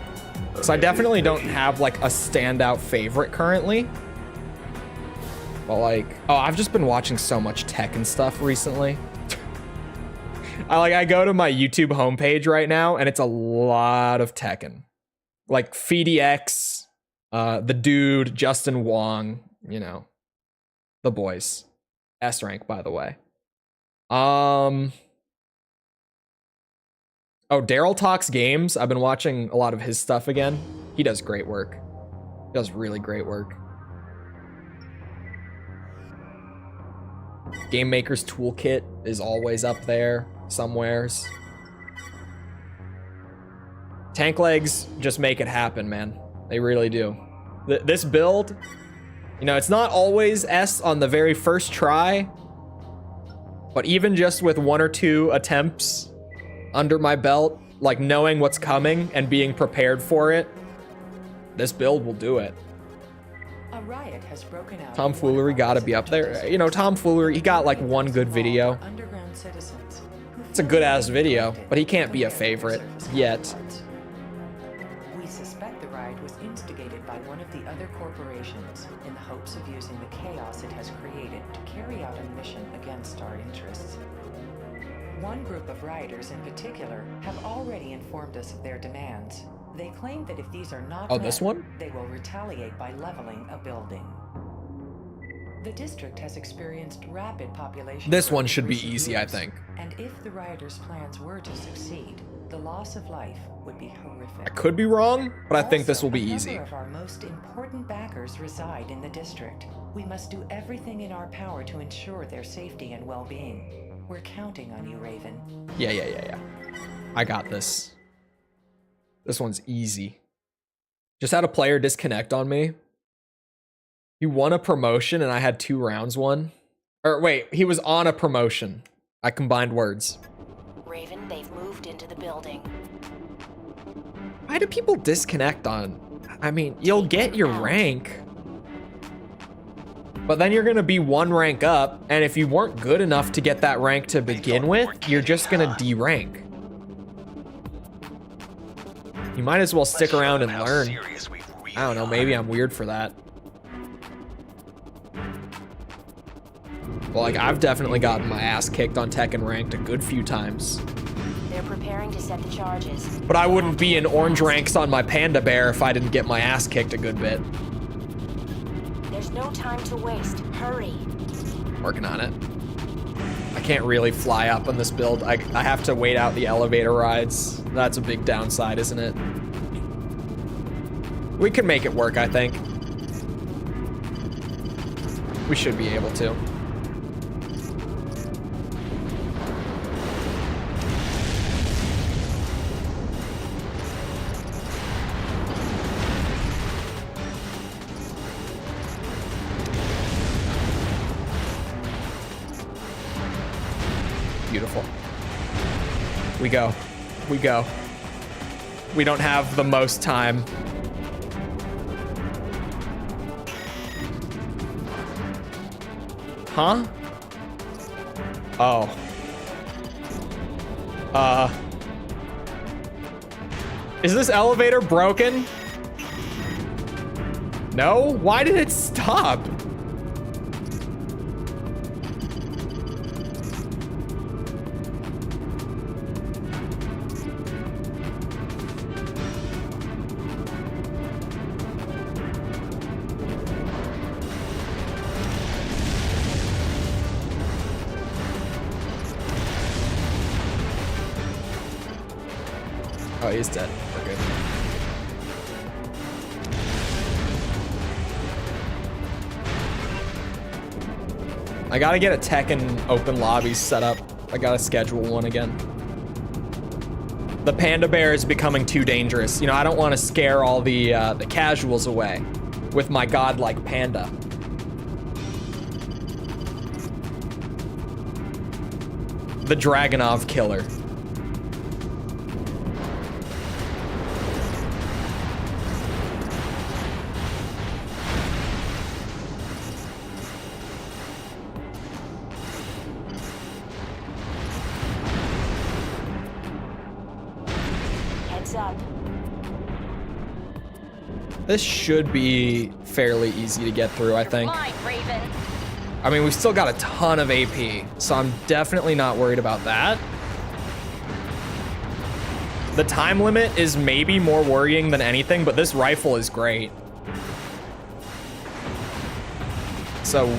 Because I definitely don't have like a standout favorite currently. But like, oh, I've just been watching so much tech and stuff recently. I go to my YouTube homepage right now and it's a lot of Tekken. Like FDX, the dude, Justin Wong, you know, the boys. S rank, by the way. Oh, Daryl Talks Games. I've been watching a lot of his stuff again. He does great work. He does really great work. Game Maker's Toolkit is always up there somewheres. Tank legs just make it happen, man. They really do. This build, you know, it's not always S on the very first try, but even just with 1 or 2 attempts under my belt, like knowing what's coming and being prepared for it, this build will do it. A riot has broken out. Tomfoolery gotta be up there. You know, Tomfoolery, he got like 1 good video. It's a good ass video, but he can't be a favorite yet. We suspect the riot was instigated by one of the other corporations in the hopes of using the chaos it has created to carry out a mission against our interests. One group of rioters in particular have already informed us of their demands. They claim that if these are not met, this one? they will retaliate by leveling a building. The district has experienced rapid population. This one should be growth in easy, recent I years, think. And if the rioters' plans were to succeed, the loss of life would be horrific. I could be wrong, but I think this will be A easy. number of our most important backers reside in the district. We must do everything in our power to ensure their safety and well-being. We're counting on you, Raven. Yeah. I got this. This one's easy. Just had a player disconnect on me. He won a promotion and I had 2 rounds won. Or wait, he was on a promotion. I combined words. Raven, they've moved into the building. Why do people disconnect on? I mean, you'll get your rank, but then you're gonna be 1 rank up, and if you weren't good enough to get that rank to begin with, you're just gonna D-rank. You might as well stick around and learn. I don't know, maybe I'm weird for that. Well, like, I've definitely gotten my ass kicked on Tekken ranked a good few times. They're preparing to set the charges. But I wouldn't be in orange ranks on my Panda Bear if I didn't get my ass kicked a good bit. There's no time to waste. Hurry. Working on it. I can't really fly up on this build. I have to wait out the elevator rides. That's a big downside, isn't it? We can make it work, I think. We should be able to. We go. We go. We don't have the most time. Huh? Oh. Is this elevator broken? No? Why did it stop? Oh, he's dead. We're good. I gotta get a Tekken open lobbies set up. I gotta schedule one again. The panda bear is becoming too dangerous. You know, I don't want to scare all the casuals away with my godlike panda. The Dragonov killer. This should be fairly easy to get through, I think. I mean, we've still got a ton of AP, so I'm definitely not worried about that. The time limit is maybe more worrying than anything, but this rifle is great. So,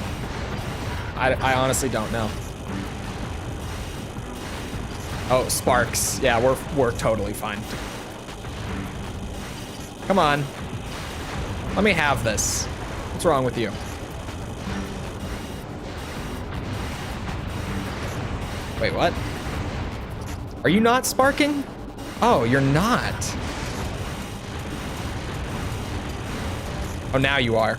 I honestly don't know. Oh, sparks. Yeah, we're totally fine. Come on. Let me have this. What's wrong with you? Wait, what? Are you not sparking? Oh, you're not. Oh, now you are.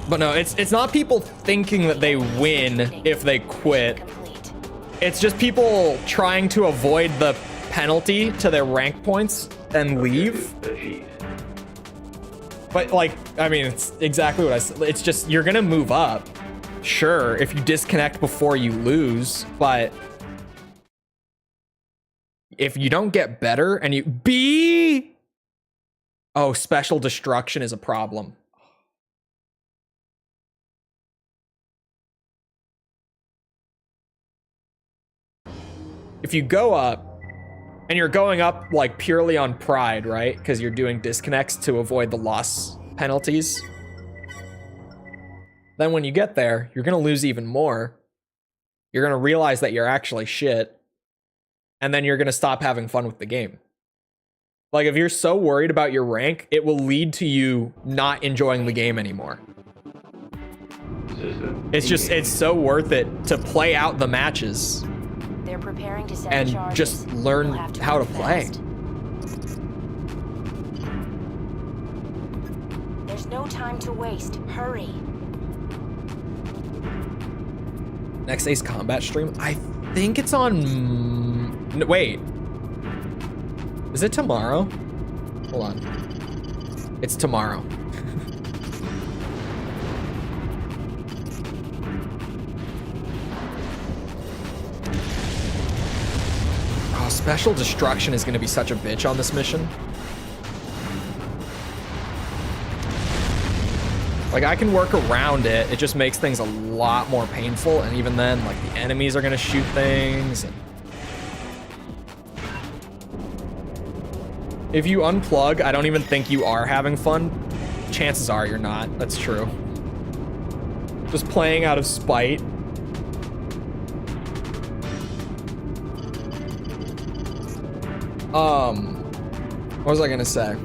But no, it's not people thinking that they win if they quit. It's just people trying to avoid the penalty to their rank points and leave. But like, I mean, it's exactly what I said. It's just, you're gonna move up. Sure, if you disconnect before you lose, but if you don't get better and you oh, special destruction is a problem. If you go up, and you're going up like purely on pride, right? Because you're doing disconnects to avoid the loss penalties. Then when you get there, you're gonna lose even more. You're gonna realize that you're actually shit. And then you're gonna stop having fun with the game. Like if you're so worried about your rank, it will lead to you not enjoying the game anymore. It's so worth it to play out the matches. They're preparing to send And charges. just learn how to play. Fast. There's no time to waste. Hurry. Next Ace Combat stream? I think it's on... No, wait. Is it tomorrow? Hold on. It's tomorrow. Special destruction is going to be such a bitch on this mission. Like, I can work around it. It just makes things a lot more painful. And even then, like, the enemies are going to shoot things. And if you unplug, I don't even think you are having fun. Chances are you're not. That's true. Just playing out of spite. What was I gonna say?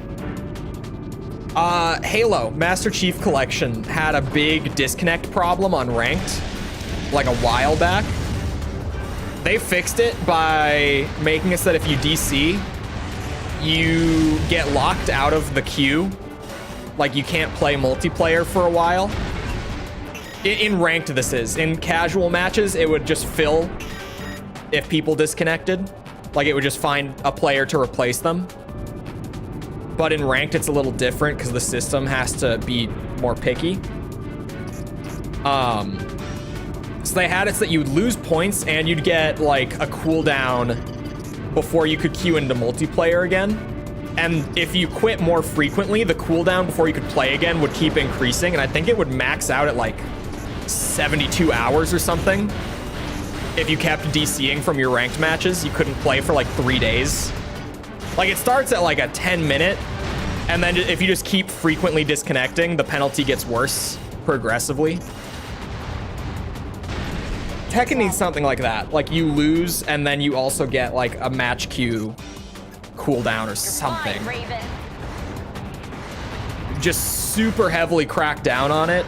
Halo Master Chief Collection had a big disconnect problem on ranked, like a while back. They fixed it by making it so that if you DC, you get locked out of the queue. Like you can't play multiplayer for a while. In ranked, this is. In casual matches, it would just fill if people disconnected. Like, it would just find a player to replace them. But in ranked, it's a little different because the system has to be more picky. So they had it so that you would lose points and you'd get like a cooldown before you could queue into multiplayer again. And if you quit more frequently, the cooldown before you could play again would keep increasing. And I think it would max out at like 72 hours or something. If you kept DCing from your ranked matches, you couldn't play for like 3 days. Like, it starts at like a 10-minute, and then if you just keep frequently disconnecting, the penalty gets worse progressively. Tekken needs something like that. Like, you lose, and then you also get like a match queue cooldown or something. Just super heavily crack down on it.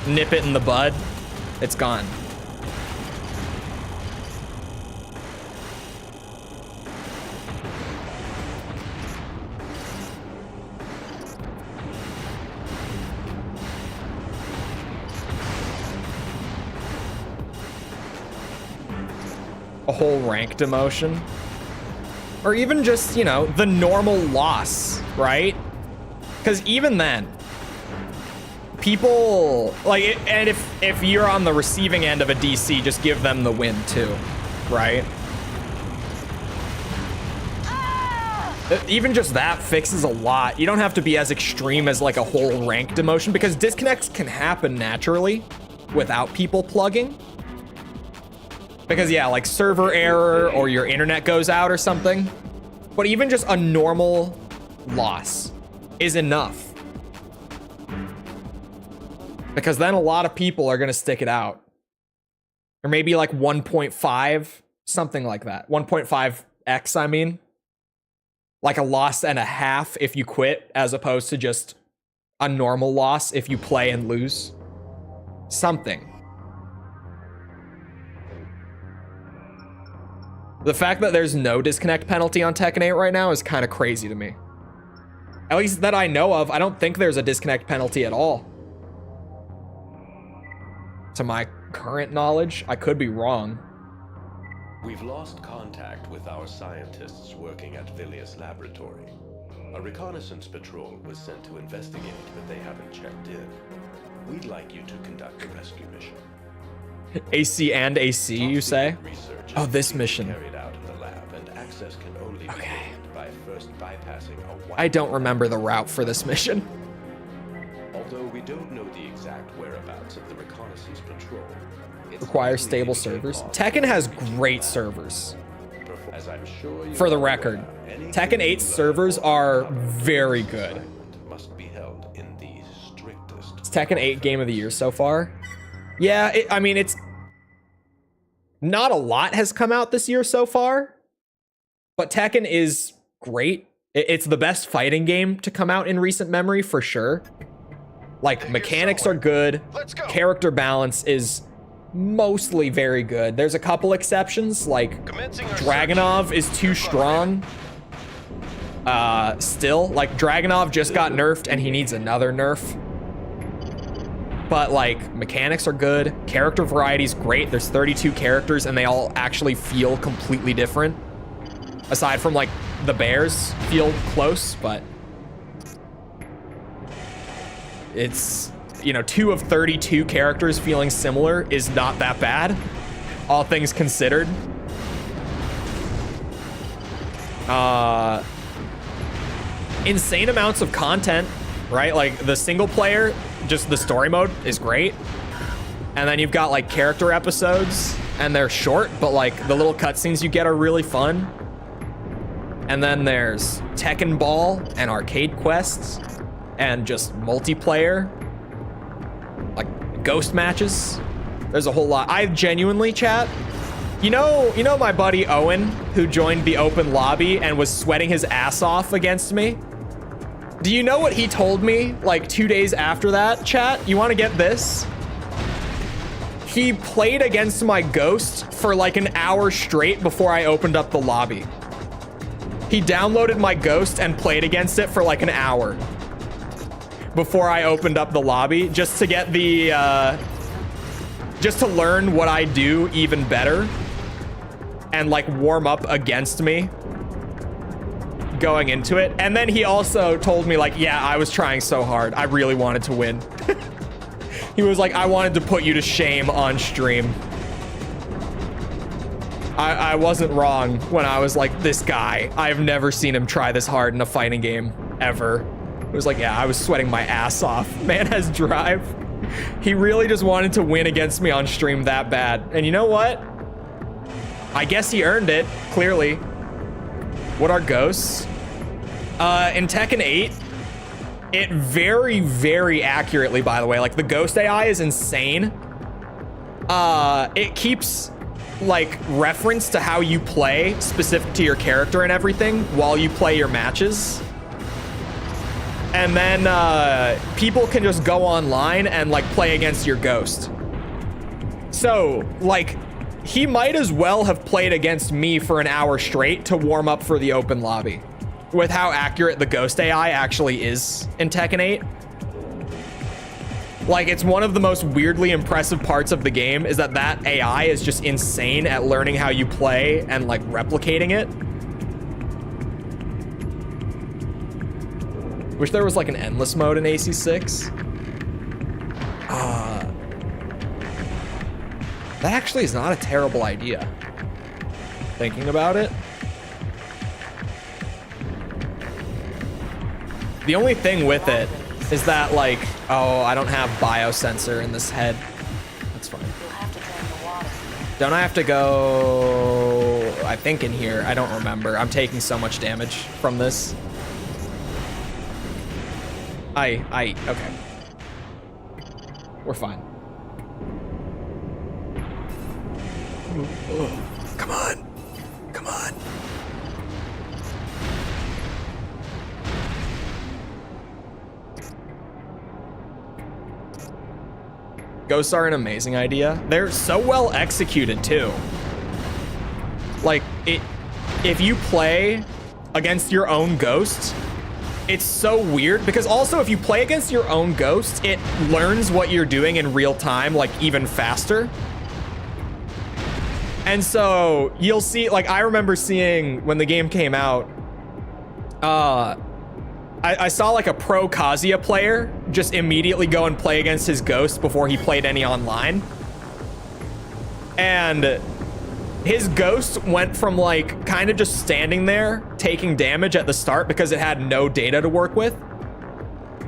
Nip it in the bud. It's gone. A whole ranked emotion. Or even just, you know, the normal loss, right? Because even then, people, like, and if you're on the receiving end of a DC, just give them the win too, right? Even just that fixes a lot. You don't have to be as extreme as like a whole ranked emotion, because disconnects can happen naturally without people plugging. Because yeah, like server error or your internet goes out or something. But even just a normal loss is enough. Because then a lot of people are gonna stick it out. Or maybe like 1.5, something like that. 1.5x, I mean. Like a loss and a half if you quit, as opposed to just a normal loss if you play and lose. Something. The fact that there's no disconnect penalty on Tekken 8 right now is kind of crazy to me. At least that I know of, I don't think there's a disconnect penalty at all. To my current knowledge, I could be wrong. We've lost contact with our scientists working at Villius Laboratory. A reconnaissance patrol was sent to investigate, but they haven't checked in. We'd like you to conduct a rescue mission. AC and AC, you say? Oh, this mission. Okay. I don't remember the route for this mission. Although we don't know the exact whereabouts of the reconnaissance patrol, requires stable servers. Tekken has great servers. For the record, Tekken 8 servers are very good. It's Tekken 8 Game of the Year so far. Yeah, I mean, it's not a lot has come out this year so far, but Tekken is great. It's the best fighting game to come out in recent memory for sure. Like, mechanics are good. Character balance is mostly very good. There's a couple exceptions, like Dragunov is too strong. Still, like, Dragunov just got nerfed and he needs another nerf. But like, mechanics are good. Character variety is great. There's 32 characters and they all actually feel completely different. Aside from like the bears feel close, but it's, you know, 2 of 32 characters feeling similar is not that bad, all things considered. Insane amounts of content, right? Like the single player, just the story mode is great. And then you've got like character episodes and they're short, but like the little cutscenes you get are really fun. And then there's Tekken Ball and arcade quests and just multiplayer, like ghost matches. There's a whole lot. I genuinely, chat, you know my buddy Owen, who joined the open lobby and was sweating his ass off against me? Do you know what he told me like 2 days after that, chat? You want to get this? He played against my ghost for like an hour straight before I opened up the lobby. He downloaded my ghost and played against it for like an hour. before I opened up the lobby, just to get the, just to learn what I do even better and like warm up against me going into it. And then he also told me like, yeah, I was trying so hard. I really wanted to win. He was like, I wanted to put you to shame on stream. I wasn't wrong when I was like, this guy, I've never seen him try this hard in a fighting game ever. It was like, yeah, I was sweating my ass off. Man has drive. He really just wanted to win against me on stream that bad. And you know what? I guess he earned it, clearly. What are ghosts? In Tekken 8, it very, very accurately, by the way, like the ghost AI is insane. It keeps like reference to how you play specific to your character and everything while you play your matches. And then people can just go online and like play against your ghost. So like he might as well have played against me for an hour straight to warm up for the open lobby with how accurate the ghost AI actually is in Tekken 8. Like, it's one of the most weirdly impressive parts of the game is that that AI is just insane at learning how you play and like replicating it. Wish there was like an endless mode in AC6. That actually is not a terrible idea. Thinking about it. The only thing with it is that like, oh, I don't have biosensor in this head. That's fine. You'll have to drain the water. Don't I have to go, I think in here, I don't remember. I'm taking so much damage from this. Okay. We're fine. Ooh. Come on. Come on. Ghosts are an amazing idea. They're so well executed too. Like if you play against your own ghost, it's so weird because also if you play against your own ghost, it learns what you're doing in real time, like even faster. And so you'll see, like I remember seeing when the game came out, I saw like a pro Kazuya player just immediately go and play against his ghost before he played any online. And his ghost went from like kind of just standing there taking damage at the start because it had no data to work with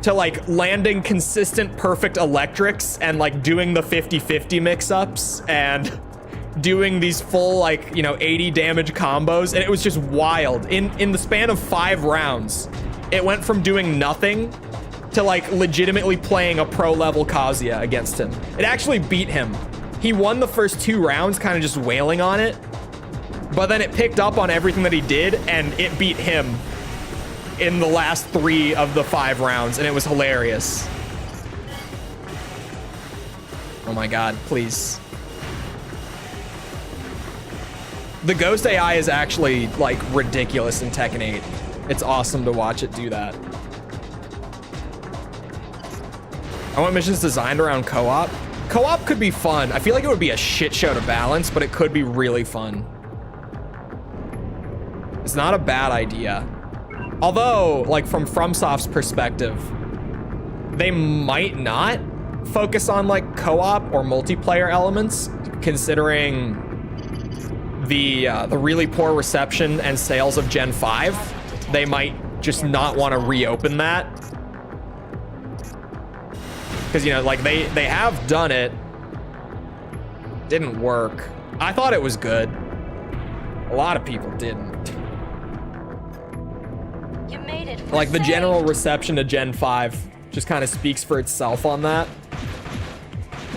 to like landing consistent perfect electrics and like doing the 50-50 mix-ups and doing these full like, you know, 80 damage combos. And it was just wild. In the span of 5 rounds, it went from doing nothing to like legitimately playing a pro level Kazuya against him. It actually beat him. He won the first 2 rounds kind of just wailing on it, but then it picked up on everything that he did and it beat him in the last 3 of the 5 rounds, and it was hilarious. Oh my God, please. The ghost AI is actually like ridiculous in Tekken 8. It's awesome to watch it do that. I want missions designed around co-op. Co-op could be fun. I feel like it would be a shit show to balance, but it could be really fun. It's not a bad idea. Although, like from FromSoft's perspective, they might not focus on like co-op or multiplayer elements, considering the really poor reception and sales of Gen 5. They might just not want to reopen that. Because, you know, like they have done it. Didn't work. I thought it was good. A lot of people didn't. You made it. Like the general reception to Gen 5 just kind of speaks for itself on that.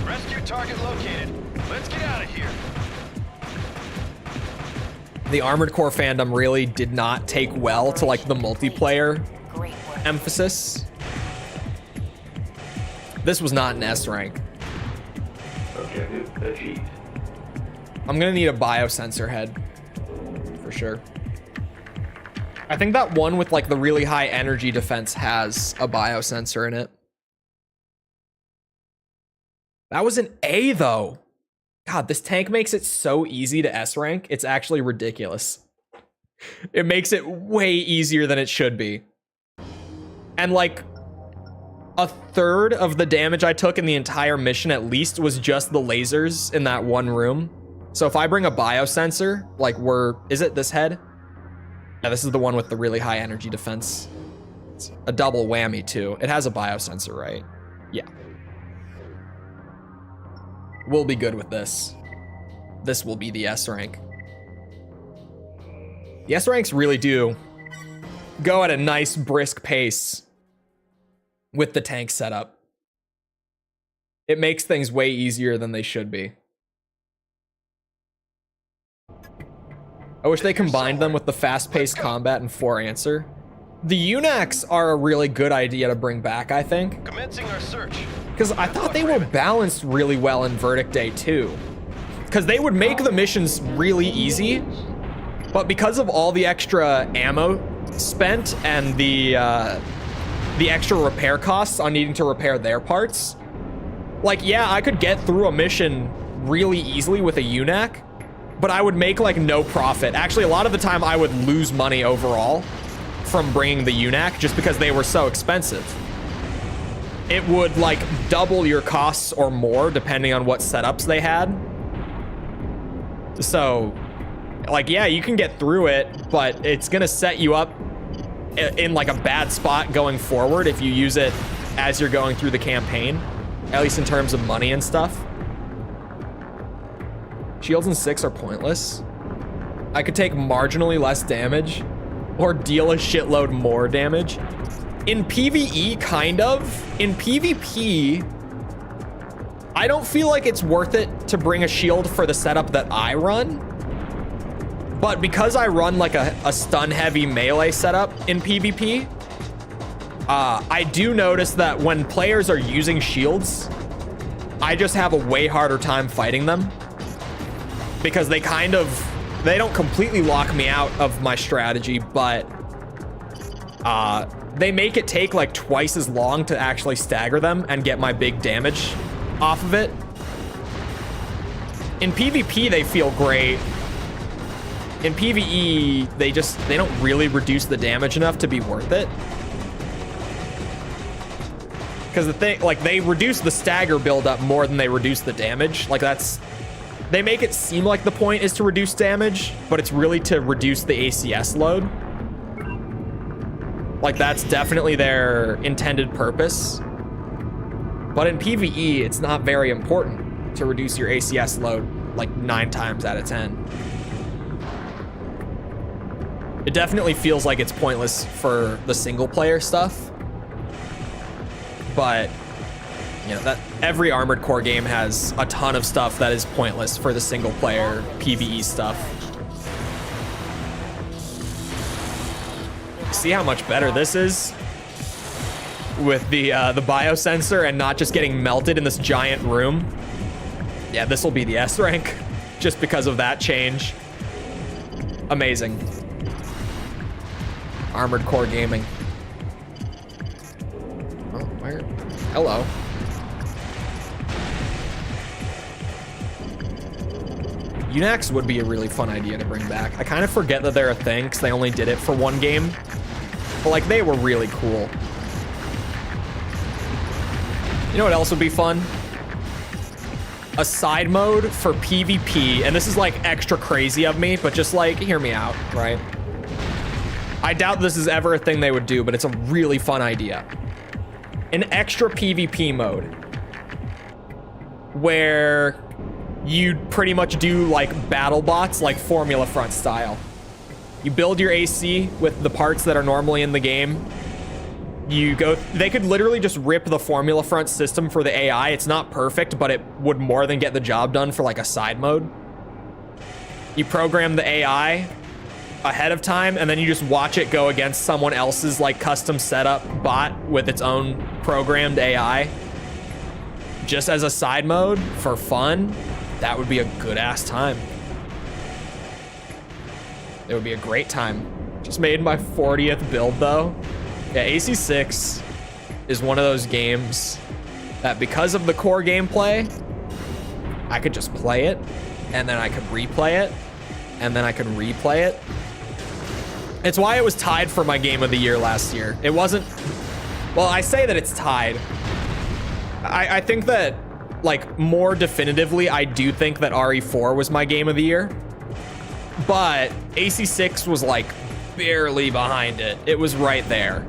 Rescue target located. Let's get out of here. The Armored Core fandom really did not take well to like the multiplayer Great work. emphasis. This was not an S rank. Objective achieved. I'm gonna need a biosensor head for sure. I think that one with like the really high energy defense has a biosensor in it. That was an A though. God, this tank makes it so easy to S rank. It's actually ridiculous. It makes it way easier than it should be. And like a third of the damage I took in the entire mission at least was just the lasers in that one room. So if I bring a biosensor, like is it this head? Yeah, this is the one with the really high energy defense. It's a double whammy too. It has a biosensor, right? Yeah. We'll be good with this. This will be the S rank. The S ranks really do go at a nice brisk pace with the tank setup. It makes things way easier than they should be. I wish they combined them with the fast-paced combat and 4 answer. The UNACs are a really good idea to bring back, I think. Commencing our search. Because I thought they were balanced really well in Verdict Day 2. Because they would make the missions really easy, but because of all the extra ammo spent and the extra repair costs on needing to repair their parts, like, yeah, I could get through a mission really easily with a UNAC, but I would make like no profit. Actually, a lot of the time I would lose money overall from bringing the UNAC just because they were so expensive. It would like double your costs or more depending on what setups they had. So like, yeah, you can get through it, but it's gonna set you up in like a bad spot going forward if you use it as you're going through the campaign, at least in terms of money and stuff. Shields in 6 are pointless. I could take marginally less damage or deal a shitload more damage. In PvE, kind of. In PvP, I don't feel like it's worth it to bring a shield for the setup that I run. But because I run like a stun-heavy melee setup in PvP, I do notice that when players are using shields, I just have a way harder time fighting them. Because they don't completely lock me out of my strategy, but they make it take like twice as long to actually stagger them and get my big damage off of it. In PvP, they feel great. In PvE, they don't really reduce the damage enough to be worth it. Because the thing, like, they reduce the stagger buildup more than they reduce the damage. Like, they make it seem like the point is to reduce damage, but it's really to reduce the ACS load. Like, that's definitely their intended purpose. But in PvE, it's not very important to reduce your ACS load like 9 times out of 10. It definitely feels like it's pointless for the single player stuff. But you know, that every Armored Core game has a ton of stuff that is pointless for the single player PvE stuff. See how much better this is with the biosensor and not just getting melted in this giant room. Yeah, this will be the S rank just because of that change. Amazing. Armored Core gaming. Oh, where? Hello. UNACs would be a really fun idea to bring back. I kind of forget that they're a thing because they only did it for one game. But like, they were really cool. You know what else would be fun? A side mode for PvP, and this is like extra crazy of me, but just like, hear me out, right? I doubt this is ever a thing they would do, but it's a really fun idea. An extra PvP mode where you'd pretty much do like battle bots, like Formula Front style. You build your AC with the parts that are normally in the game. They could literally just rip the Formula Front system for the AI. It's not perfect, but it would more than get the job done for like a side mode. You program the AI ahead of time, and then you just watch it go against someone else's like custom setup bot with its own programmed AI. Just as a side mode for fun, that would be a good ass time. It would be a great time. Just made my 40th build though. Yeah, AC6 is one of those games that because of the core gameplay, I could just play it, and then I could replay it, and then I could replay it. It's why it was tied for my game of the year last year. It wasn't, well, I say that it's tied. I think that, like, more definitively, I do think that RE4 was my game of the year. But AC6 was, like, barely behind it. It was right there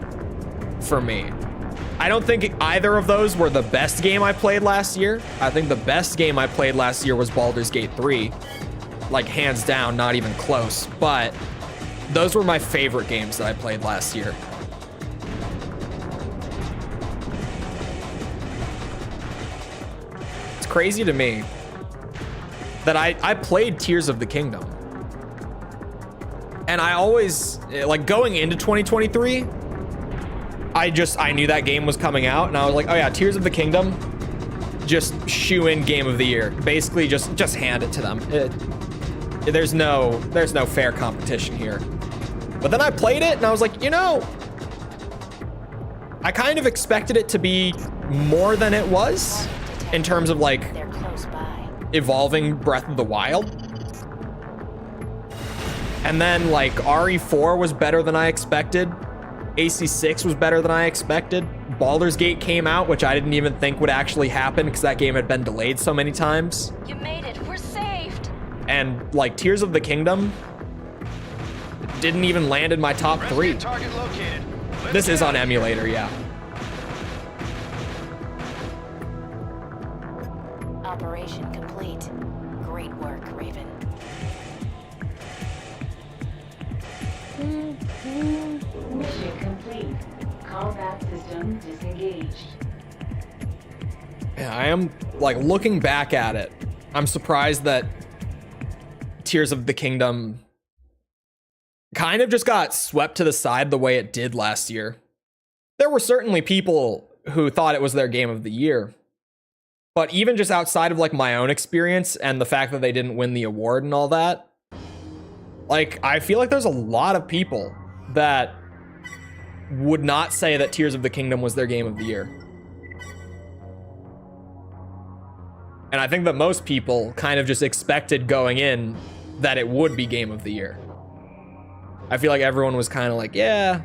for me. I don't think either of those were the best game I played last year. I think the best game I played last year was Baldur's Gate 3. Like, hands down, not even close. But those were my favorite games that I played last year. It's crazy to me that I played Tears of the Kingdom. And I always, like, going into 2023, I knew that game was coming out, and I was like, oh yeah, Tears of the Kingdom, just shoe-in game of the year. Basically, just hand it to them. There's no fair competition here. But then I played it, and I was like, you know, I kind of expected it to be more than it was in terms of, like, evolving Breath of the Wild. And then, like, RE4 was better than I expected. AC6 was better than I expected. Baldur's Gate came out, which I didn't even think would actually happen because that game had been delayed so many times. You made it. We're saved. And, like, Tears of the Kingdom didn't even land in my top 3. This is on emulator, yeah. Operation complete. Great work, Raven. Mission complete. Combat system disengaged. Yeah, I am, like, looking back at it, I'm surprised that Tears of the Kingdom kind of just got swept to the side the way it did last year. There were certainly people who thought it was their game of the year. But even just outside of, like, my own experience and the fact that they didn't win the award and all that, like, I feel like there's a lot of people that would not say that Tears of the Kingdom was their game of the year. And I think that most people kind of just expected going in that it would be game of the year. I feel like everyone was kind of like, yeah,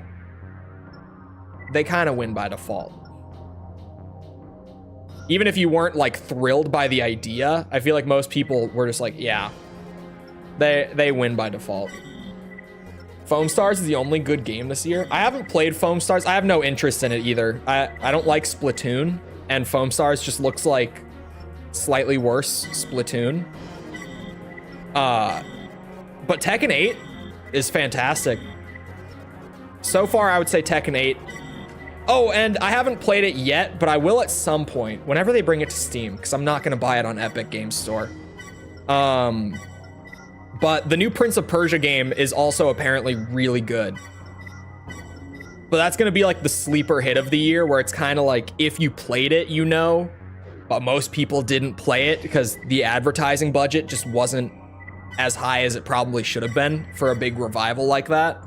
they kind of win by default. Even if you weren't, like, thrilled by the idea, I feel like most people were just like, yeah, they win by default. Foam Stars is the only good game this year. I haven't played Foam Stars. I have no interest in it either. I don't like Splatoon, and Foam Stars just looks like slightly worse Splatoon. But Tekken 8 is fantastic. So far, I would say Tekken 8. Oh, and I haven't played it yet, but I will at some point, whenever they bring it to Steam, because I'm not going to buy it on Epic Games Store. But the new Prince of Persia game is also apparently really good. But that's going to be like the sleeper hit of the year, where it's kind of like, if you played it, you know, but most people didn't play it because the advertising budget just wasn't as high as it probably should have been for a big revival like that.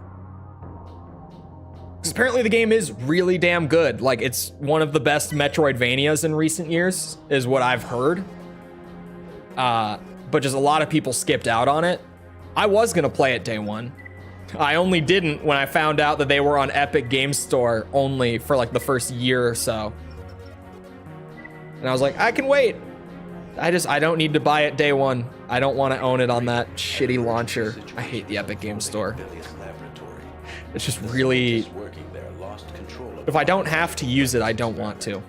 Because apparently the game is really damn good. Like, it's one of the best Metroidvanias in recent years, is what I've heard. But just a lot of people skipped out on it. I was gonna play it day one. I only didn't when I found out that they were on Epic Games Store only for, like, the first year or so. And I was like, I can wait. I don't need to buy it day one. I don't want to own it on that shitty launcher. I hate the Epic Games Store. It's just really, if I don't have to use it, I don't want to.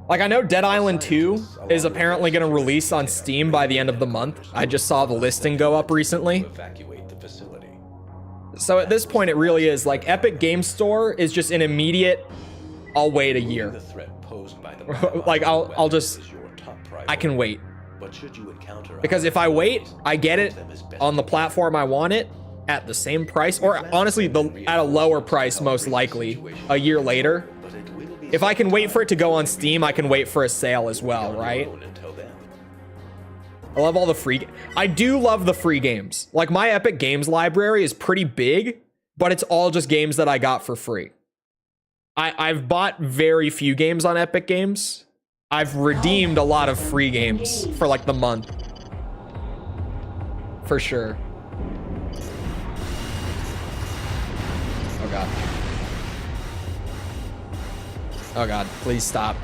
Like, I know Dead Island 2 is apparently going to release on Steam by the end of the month. I just saw the listing go up recently. So at this point, it really is, like, Epic Games Store is just an immediate, I'll wait a year. Like, I can wait. Because if I wait, I get it on the platform I want it at the same price, or honestly, at a lower price, most likely, a year later. If I can wait for it to go on Steam, I can wait for a sale as well, right? I love all the free... I do love the free games. Like, my Epic Games library is pretty big, but it's all just games that I got for free. I've bought very few games on Epic Games. I've redeemed a lot of free games for like the month. For sure. Oh god. Oh god, please stop.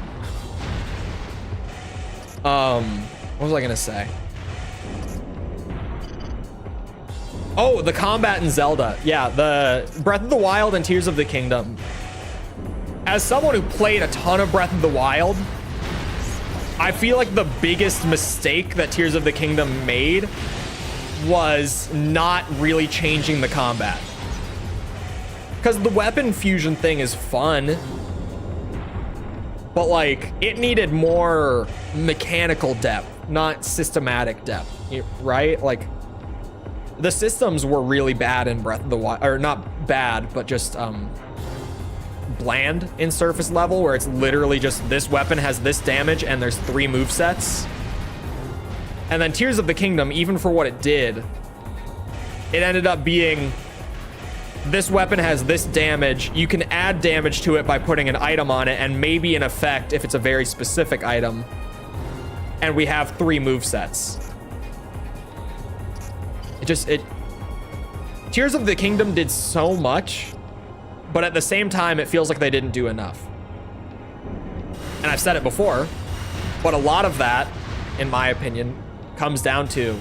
What was I gonna say? Oh, the combat in Zelda. Yeah, the Breath of the Wild and Tears of the Kingdom. As someone who played a ton of Breath of the Wild, I feel like the biggest mistake that Tears of the Kingdom made was not really changing the combat. Because the weapon fusion thing is fun, but like it needed more mechanical depth, not systematic depth, right? Like the systems were really bad in Breath of the Wild, or not bad, but just bland in surface level, where it's literally just this weapon has this damage and there's 3 movesets. And then Tears of the Kingdom, even for what it did, it ended up being this weapon has this damage. You can add damage to it by putting an item on it and maybe an effect if it's a very specific item. And we have 3 movesets. Tears of the Kingdom did so much, but at the same time, it feels like they didn't do enough. And I've said it before, but a lot of that, in my opinion, comes down to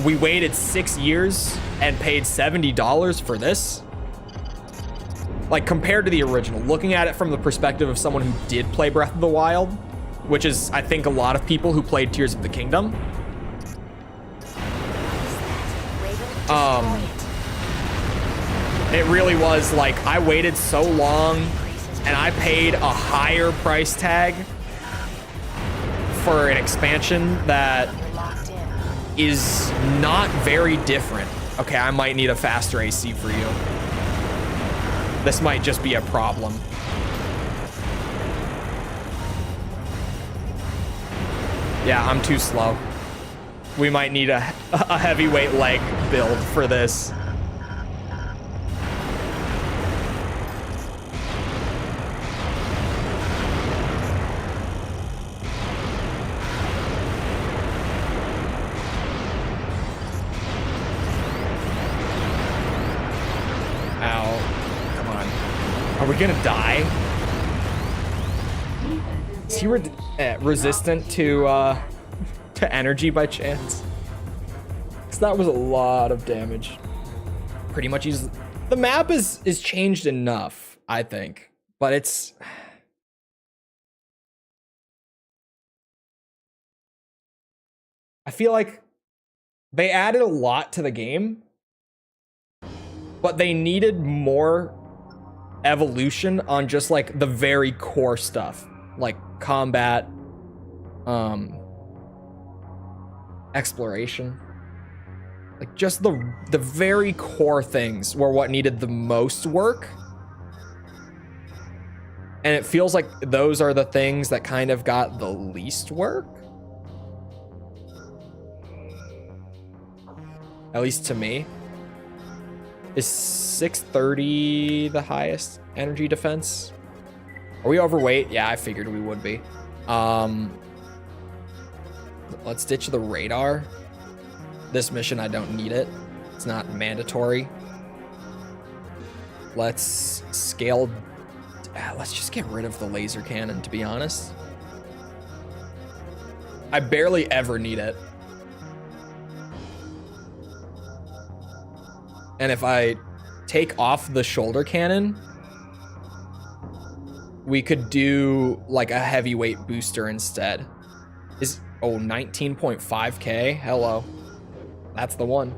we waited 6 years and paid $70 for this. Like, compared to the original, looking at it from the perspective of someone who did play Breath of the Wild, which is, I think, a lot of people who played Tears of the Kingdom. It really was like, I waited so long and I paid a higher price tag for an expansion that is not very different. Okay, I might need a faster AC for you. This might just be a problem. Yeah, I'm too slow. We might need a heavyweight leg build for this. Are we gonna die? Is he resistant to energy by chance? Because that was a lot of damage. Pretty much the map is changed enough, I think, but it's I feel like they added a lot to the game, but they needed more evolution on just like the very core stuff, like combat, exploration, like just the very core things were what needed the most work. And it feels like those are the things that kind of got the least work, at least to me. Is 630 the highest energy defense? Are we overweight? Yeah, I figured we would be. Let's ditch the radar. This mission, I don't need it. It's not mandatory. Let's scale. Let's just get rid of the laser cannon, to be honest. I barely ever need it. And if I take off the shoulder cannon, we could do like a heavyweight booster instead. 19.5k? Hello. That's the one.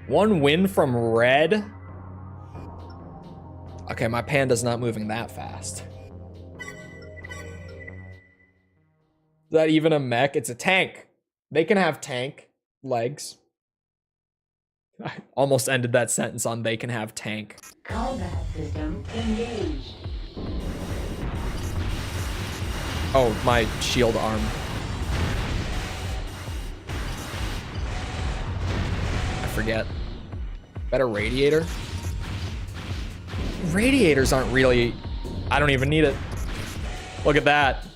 One win from red. Okay, my panda's not moving that fast. Is that even a mech? It's a tank. They can have tank legs. I almost ended that sentence on they can have tank. Combat system engaged. Oh, my shield arm. I forget. Better radiator? radiators aren't really... I don't even need it. Look at that.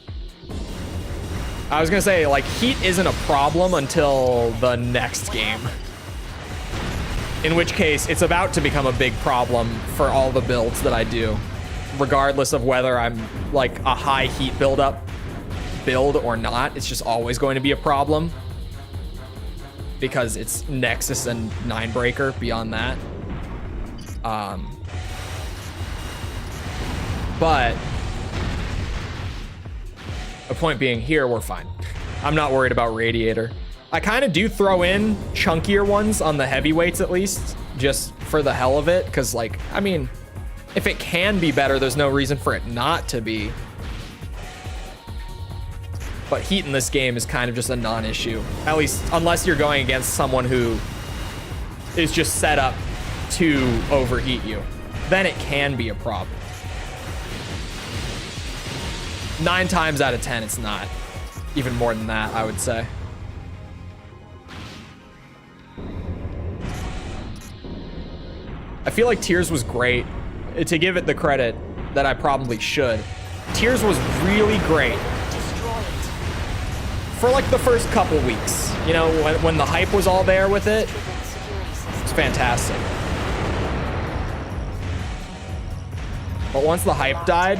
I was gonna say, like, heat isn't a problem until the next game. In which case, it's about to become a big problem for all the builds that I do. Regardless of whether I'm, like, a high heat build or not, it's just always going to be a problem. Because it's Nexus and Ninebreaker beyond that. But the point being, here we're fine. I'm not worried about radiator. I kind of do throw in chunkier ones on the heavyweights at least, just for the hell of it, because, like, I mean, if it can be better, there's no reason for it not to be. But heat in this game is kind of just a non-issue, at least unless you're going against someone who is just set up to overheat you. Then it can be a problem. 9 times out of 10, it's not. Even more than that, I would say. I feel like Tears was great. To give it the credit that I probably should, Tears was really great. For like the first couple weeks. You know, when the hype was all there with it. It's fantastic. But once the hype died...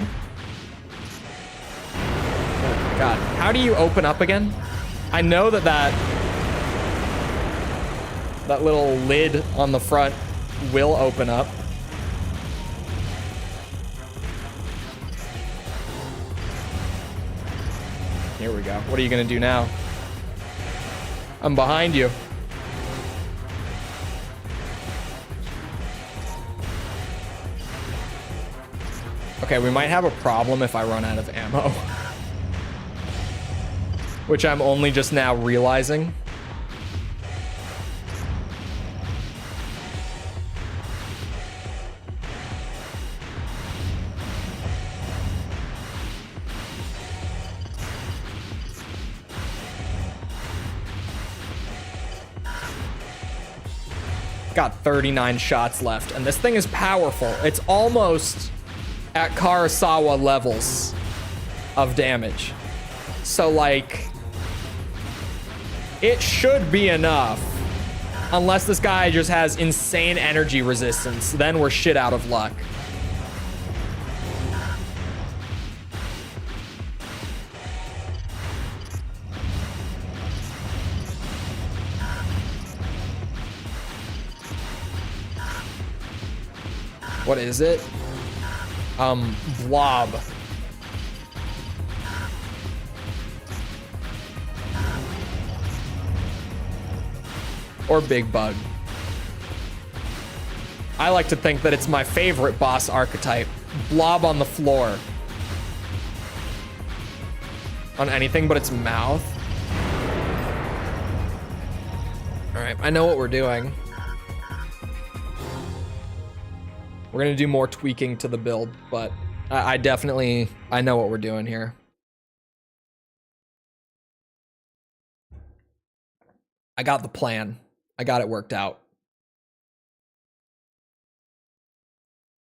Oh my god. How do you open up again? I know that little lid on the front will open up. Here we go. What are you gonna do now? I'm behind you. Okay, we might have a problem if I run out of ammo. Which I'm only just now realizing. Got 39 shots left, and this thing is powerful. It's almost at Karasawa levels of damage. So, like, it should be enough. Unless this guy just has insane energy resistance, then we're shit out of luck. What is it? Blob. Or Big Bug. I like to think that it's my favorite boss archetype. Blob on the floor. On anything but its mouth. Alright, I know what we're doing. We're gonna do more tweaking to the build, but I know what we're doing here. I got the plan. I got it worked out.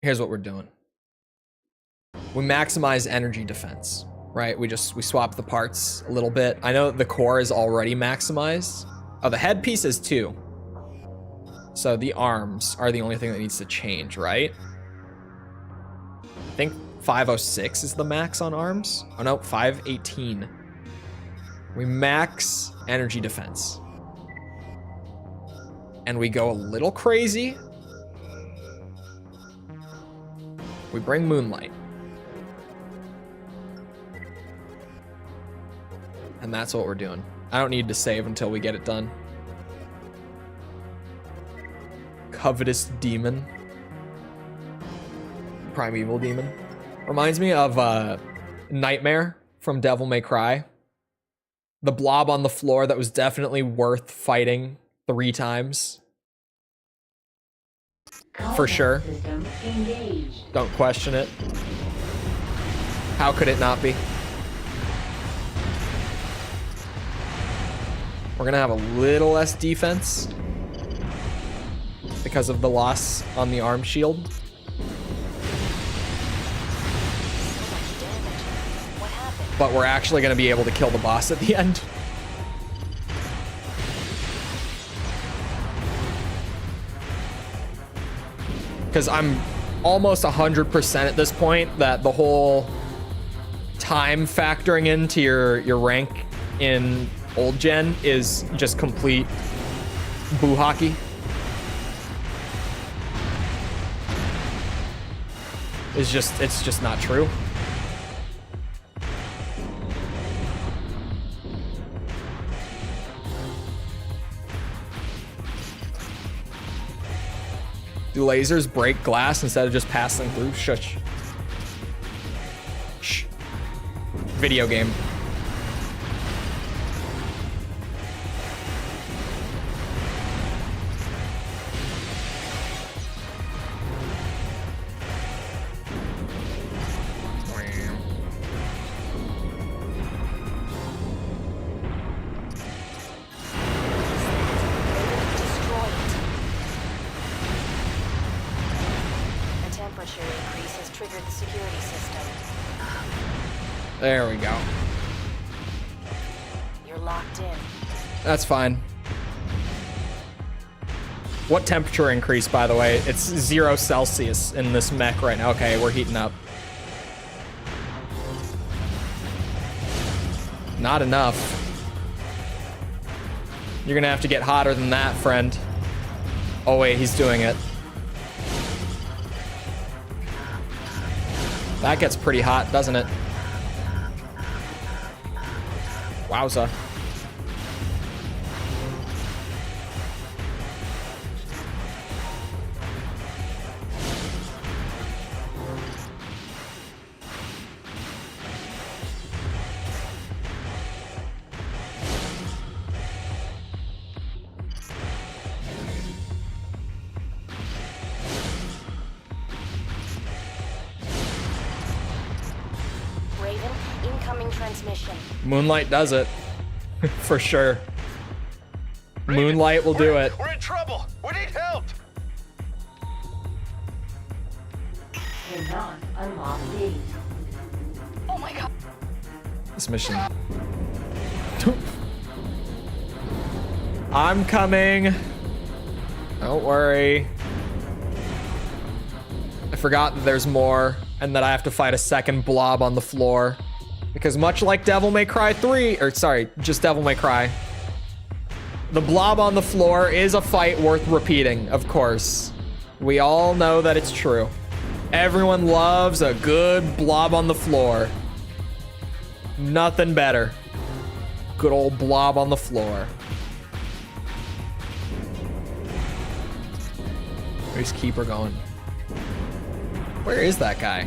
Here's what we're doing. We maximize energy defense, right? We swap the parts a little bit. I know the core is already maximized. Oh, the headpiece is too. So the arms are the only thing that needs to change, right? I think 506 is the max on arms. Oh no, 518. We max energy defense. And we go a little crazy. We bring Moonlight. And that's what we're doing. I don't need to save until we get it done. Covetous Demon. Primeval Demon. Reminds me of Nightmare from Devil May Cry. The blob on the floor that was definitely worth fighting 3 times. For sure. Don't question it. How could it not be? We're gonna have a little less defense because of the loss on the arm shield. but we're actually going to be able to kill the boss at the end. Because I'm almost 100% at this point that the whole time factoring into your rank in old gen is just complete boo hockey. It's just not true. Do lasers break glass instead of just passing through? Shush. Shh. Video game. There we go. You're locked in. That's fine. What temperature increase, by the way? It's 0 Celsius in this mech right now. Okay, we're heating up. Not enough. You're gonna have to get hotter than that, friend. Oh wait, he's doing it. That gets pretty hot, doesn't it? Wowza. Raven, incoming transmission. Moonlight does it. For sure. Moonlight will do it. We're in trouble. We need help. Cannot unlock gate. Oh my god. This mission. I'm coming. Don't worry. I forgot that there's more and that I have to fight a second blob on the floor. Because much like Devil May Cry 3, or sorry, just Devil May Cry, the blob on the floor is a fight worth repeating, of course. We all know that it's true. Everyone loves a good blob on the floor. Nothing better. Good old blob on the floor. Let's keep her going. Where is that guy?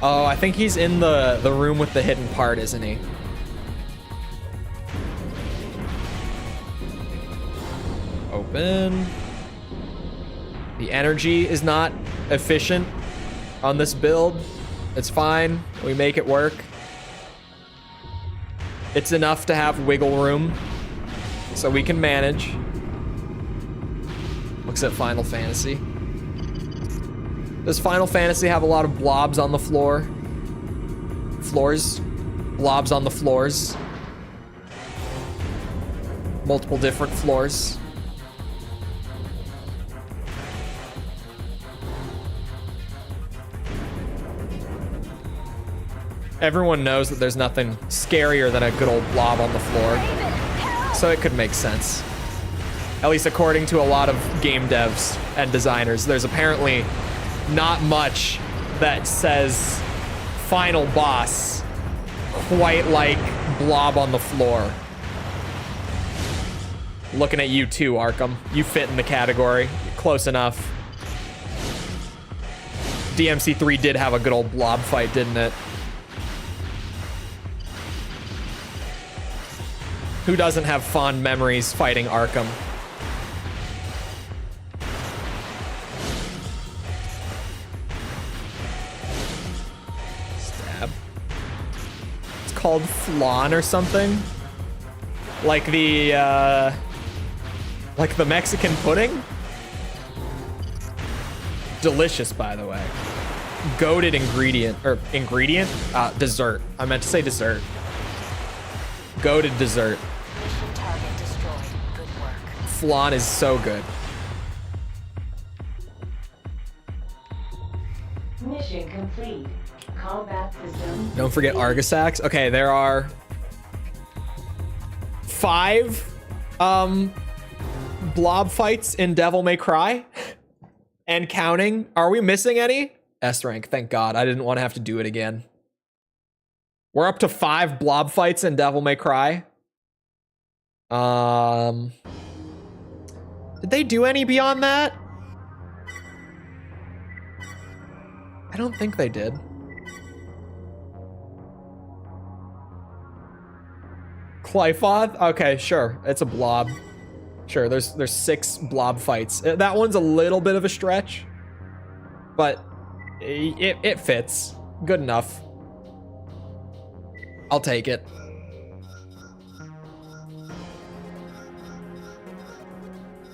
Oh, I think he's in the room with the hidden part, isn't he? Open. The energy is not efficient on this build. It's fine. We make it work. It's enough to have wiggle room, so we can manage. Looks at Final Fantasy. Does Final Fantasy have a lot of blobs on the floor? Floors? Blobs on the floors. Multiple different floors. Everyone knows that there's nothing scarier than a good old blob on the floor. So it could make sense. At least according to a lot of game devs and designers. There's apparently not much that says final boss quite like blob on the floor. Looking at you too, Arkham. You fit in the category. Close enough. DMC3 did have a good old blob fight, didn't it? Who doesn't have fond memories fighting Arkham? Called flan or something, like the Mexican pudding. Delicious, by the way. goated ingredient, or ingredient? Dessert. I meant to say dessert. Goated dessert. Mission target destroyed. Good work. Flan is so good. Mission complete. Combat system. Don't forget Argosax. Okay, there are 5 blob fights in Devil May Cry and counting. Are we missing any? S rank, thank God. I didn't want to have to do it again. We're up to 5 blob fights in Devil May Cry. Did they do any beyond that? I don't think they did. Clyfoth? Okay, sure. It's a blob. Sure, there's 6 blob fights. That one's a little bit of a stretch, but it fits. Good enough. I'll take it.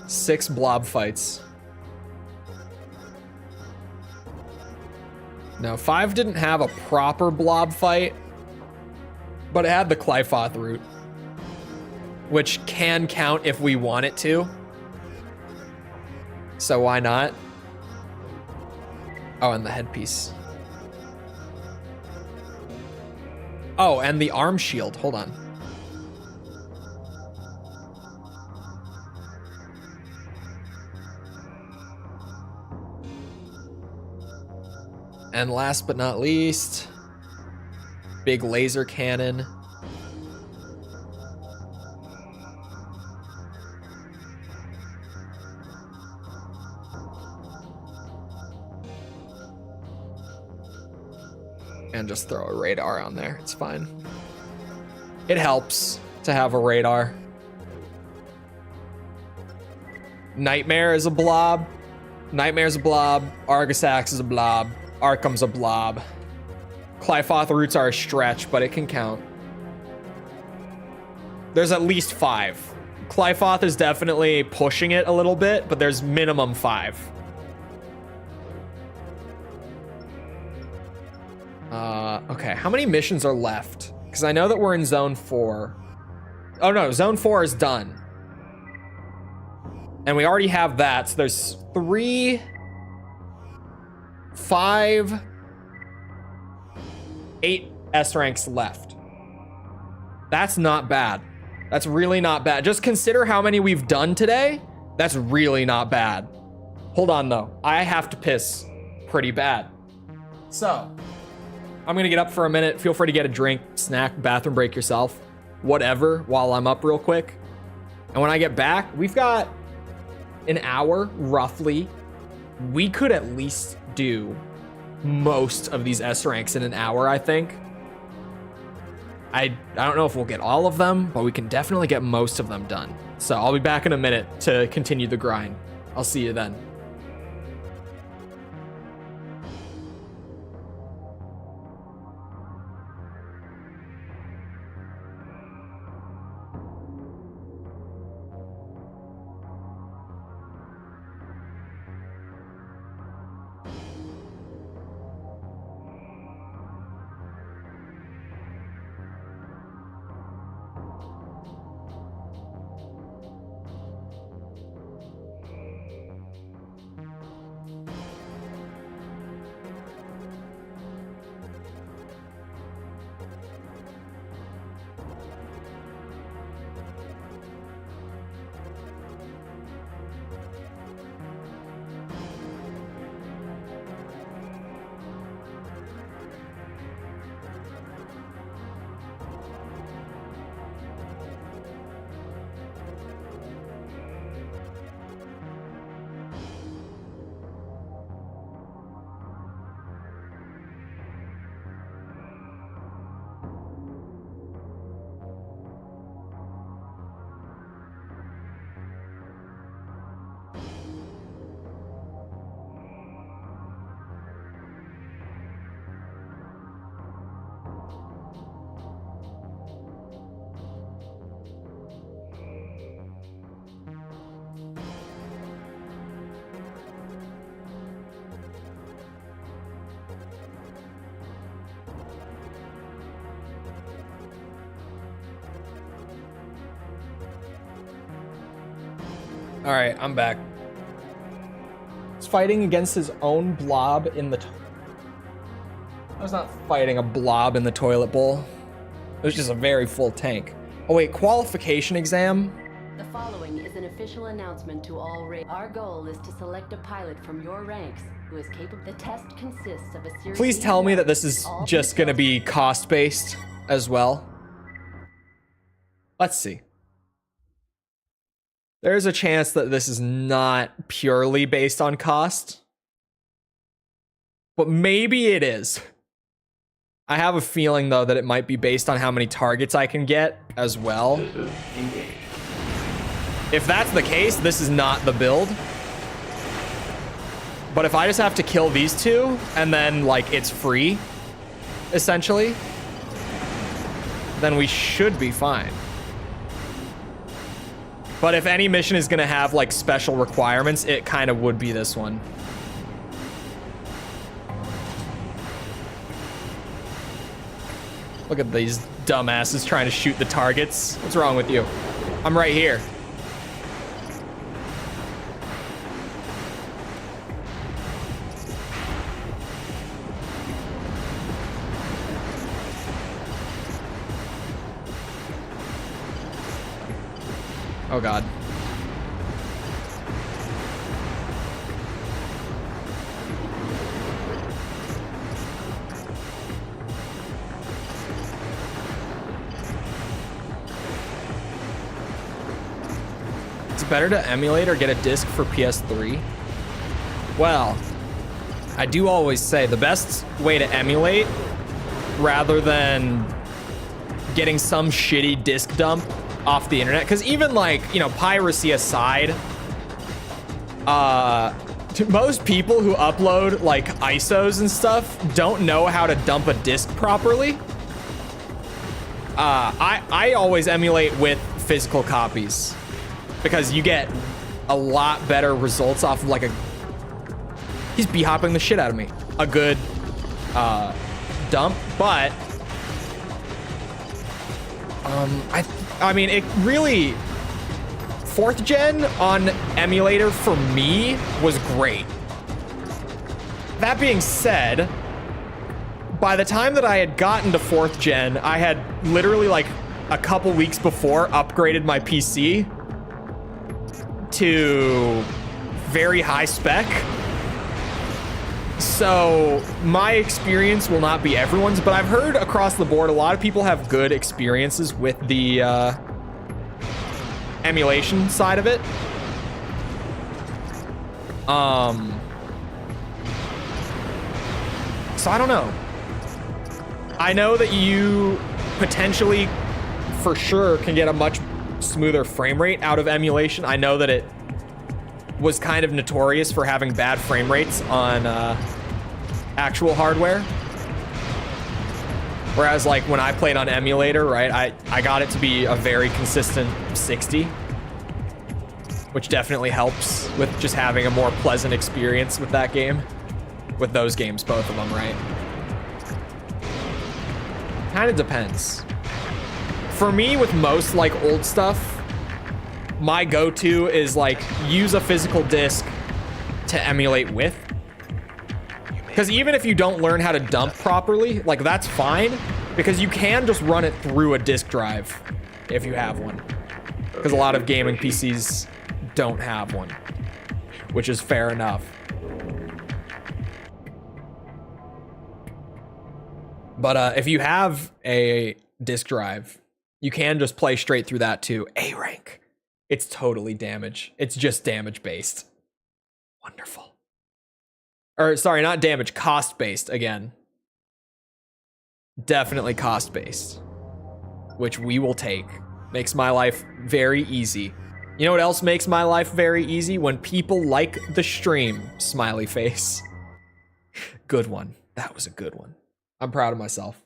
Six blob fights. No, 5 didn't have a proper blob fight, but it had the Clyfoth route, which can count if we want it to. So why not? Oh, and the headpiece. Oh, and the arm shield. Hold on. And last but not least, big laser cannon. And just throw a radar on there. It's fine. It helps to have a radar. Nightmare is a blob. Nightmare's a blob. Argosax is a blob. Arkham's a blob. Clyfoth roots are a stretch, but it can count. There's at least 5. Clyfoth is definitely pushing it a little bit, but there's minimum 5. Okay, how many missions are left? Because I know that we're in Zone 4. Oh no, Zone 4 is done. And we already have that, so there's 3, 5, 8 S ranks left. That's not bad. That's really not bad. Just consider how many we've done today. That's really not bad. Hold on though, I have to piss pretty bad. So, I'm gonna get up for a minute. Feel free to get a drink, snack, bathroom break yourself, whatever, while I'm up real quick. And when I get back, we've got an hour, roughly. We could at least do most of these S ranks in an hour, I think. I don't know if we'll get all of them, but we can definitely get most of them done. So I'll be back in a minute to continue the grind. I'll see you then. All right, I'm back. He's fighting against his own blob in the... I was not fighting a blob in the toilet bowl. It was just a very full tank. Oh wait, qualification exam? The following is an official announcement to all Our goal is to select a pilot from your ranks who is capable. The test consists of a series. Please tell me that this is just gonna be cost-based as well. Let's see. There's a chance that this is not purely based on cost. But maybe it is. I have a feeling, though, that it might be based on how many targets I can get as well. If that's the case, this is not the build. But if I just have to kill these two, and then, like, it's free, essentially, then we should be fine. But if any mission is going to have, like, special requirements, it kind of would be this one. Look at these dumbasses trying to shoot the targets. What's wrong with you? I'm right here. Oh God. It's better to emulate or get a disc for PS3. Well, I do always say the best way to emulate, rather than getting some shitty disc dump off the internet, because even, like, you know, piracy aside, to most people who upload like ISOs and stuff don't know how to dump a disc properly. I always emulate with physical copies because you get a lot better results off of, like, a... He's b-hopping the shit out of me. A good dump, but I mean, it really... 4th gen on emulator for me was great. That being said, by the time that I had gotten to 4th gen, I had literally, like, a couple weeks before upgraded my PC to very high spec. So my experience will not be everyone's, but I've heard across the board a lot of people have good experiences with the emulation side of it. So I don't know. I know that you potentially, for sure, can get a much smoother frame rate out of emulation. I know that it was kind of notorious for having bad frame rates on actual hardware. Whereas, like, when I played on emulator, right, I got it to be a very consistent 60, which definitely helps with just having a more pleasant experience with that game. With those games, both of them, right? Kind of depends. For me, with most, like, old stuff, my go-to is, like, use a physical disc to emulate with. Because even if you don't learn how to dump properly, like, that's fine, because you can just run it through a disk drive if you have one. Because a lot of gaming PCs don't have one, which is fair enough. But if you have a disk drive, you can just play straight through that too. A rank. It's totally damage. It's just damage based. Wonderful. Or sorry, not damage, cost based again. Definitely cost based, which we will take. Makes my life very easy. You know what else makes my life very easy? When people like the stream, smiley face. Good one. That was a good one. I'm proud of myself.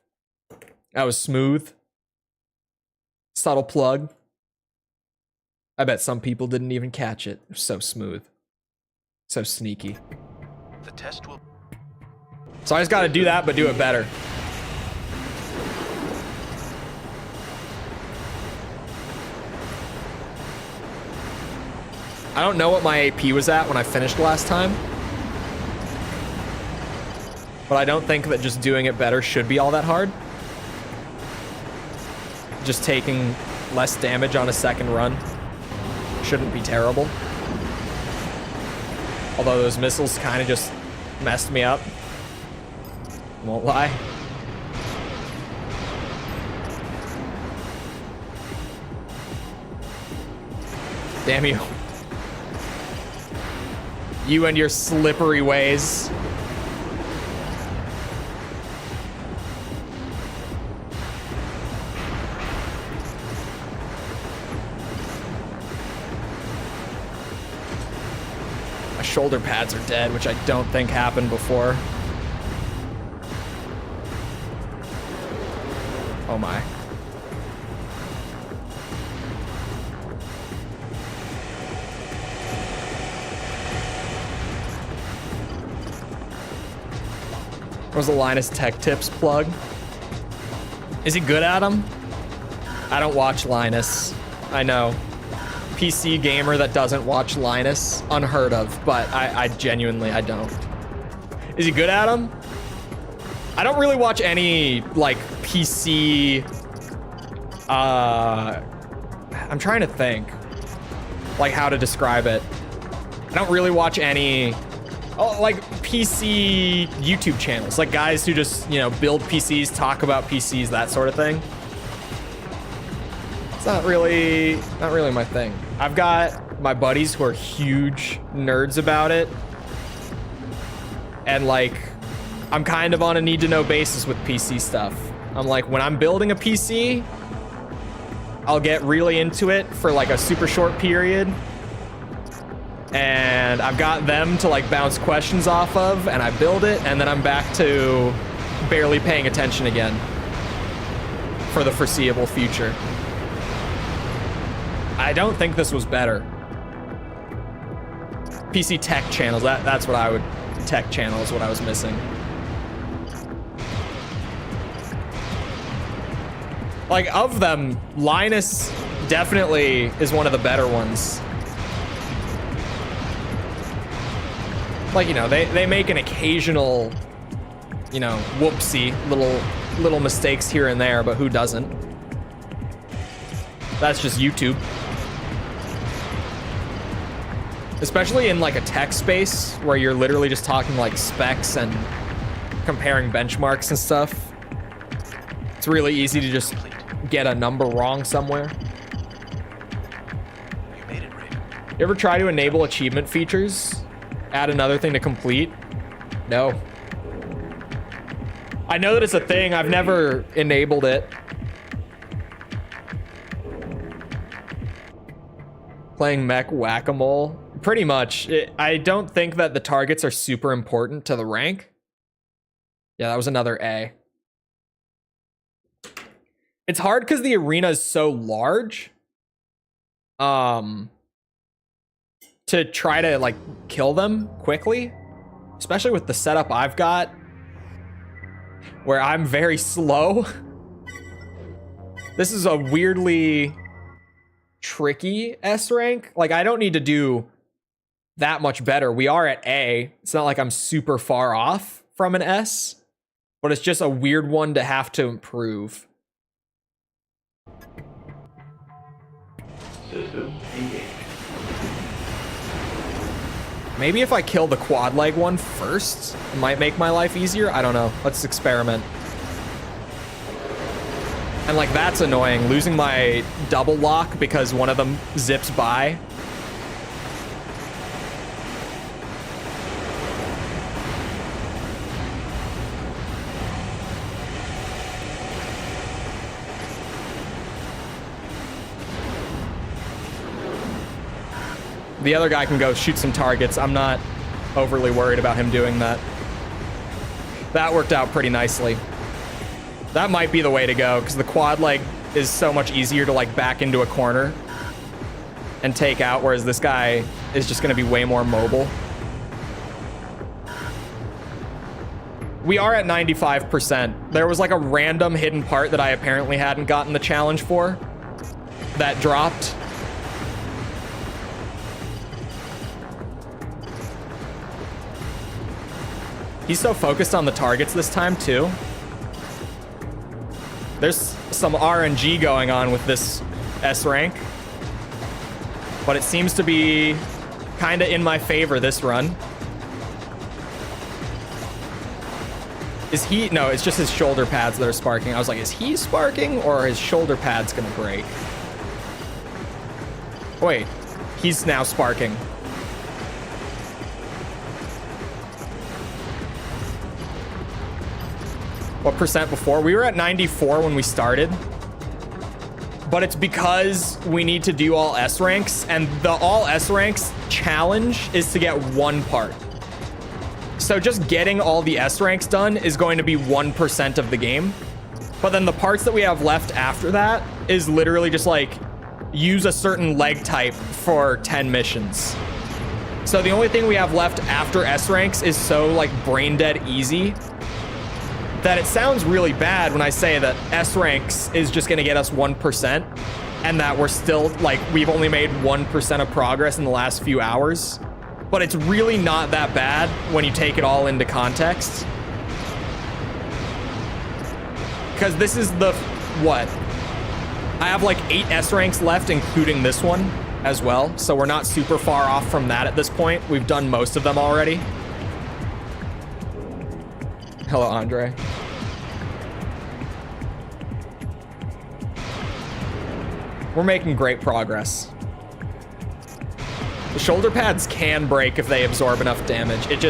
That was smooth. Subtle plug. I bet some people didn't even catch it. So smooth. So sneaky. The test will... So I just gotta do that, but do it better. I don't know what my AP was at when I finished last time. But I don't think that just doing it better should be all that hard. Just taking less damage on a second run shouldn't be terrible. Although those missiles kind of just messed me up. Won't lie. Damn you. You and your slippery ways. My shoulder pads are dead, which I don't think happened before. Oh my. Was the Linus Tech Tips plug? Is he good at them? I don't watch Linus. I know. PC gamer that doesn't watch Linus. Unheard of, but I genuinely, I don't. Is he good at them? I don't really watch any, like, PC... I'm trying to think. Like, how to describe it. I don't really watch any... like PC YouTube channels, like guys who just, you know, build PCs, talk about PCs, that sort of thing. It's not really my thing. I've got my buddies who are huge nerds about it. And like, I'm kind of on a need to know basis with PC stuff. I'm like, when I'm building a PC, I'll get really into it for like a super short period. And I've got them to like bounce questions off of, and I build it, and then I'm back to barely paying attention again for the foreseeable future. I don't think this was better. PC tech channels, that's what I would... Tech channel is what I was missing. Like, of them, Linus definitely is one of the better ones. Like, you know, they make an occasional, you know, whoopsie, little mistakes here and there, but who doesn't? That's just YouTube. Especially in like a tech space where you're literally just talking like specs and comparing benchmarks and stuff. It's really easy to just get a number wrong somewhere. You made it, Raven. You ever try to enable achievement features? Add another thing to complete? No. I know that it's a thing. I've never enabled it. Playing mech whack-a-mole? Pretty much. I don't think that the targets are super important to the rank. Yeah, that was another A. It's hard because the arena is so large. To try to like kill them quickly, especially with the setup I've got where I'm very slow. This is a weirdly tricky S rank. Like, I don't need to do that much better. We are at A. It's not like I'm super far off from an S, but it's just a weird one to have to improve. System engaged. Maybe if I kill the quad leg one first, it might make my life easier. I don't know. Let's experiment. And like, that's annoying, losing my double lock because one of them zips by. The other guy can go shoot some targets. I'm not overly worried about him doing that. That worked out pretty nicely. That might be the way to go, because the quad leg is so much easier to like back into a corner and take out, whereas this guy is just going to be way more mobile. We are at 95%. There was like a random hidden part that I apparently hadn't gotten the challenge for that dropped. He's so focused on the targets this time too. There's some RNG going on with this S rank, but it seems to be kind of in my favor this run. Is he? No, it's just his shoulder pads that are sparking. I was like, is he sparking or are his shoulder pads gonna break? Wait, he's now sparking. What percent before? We were at 94 when we started. But it's because we need to do all S ranks, and the all S ranks challenge is to get 1 part. So just getting all the S ranks done is going to be 1% of the game. But then the parts that we have left after that is literally just like use a certain leg type for 10 missions. So the only thing we have left after S ranks is so like brain dead easy that it sounds really bad when I say that S ranks is just gonna get us 1% and that we're still like, we've only made 1% of progress in the last few hours. But it's really not that bad when you take it all into context. Because this is the, what? I have like 8 S ranks left, including this one as well. So we're not super far off from that at this point. We've done most of them already. Hello, Andre. We're making great progress. The shoulder pads can break if they absorb enough damage. It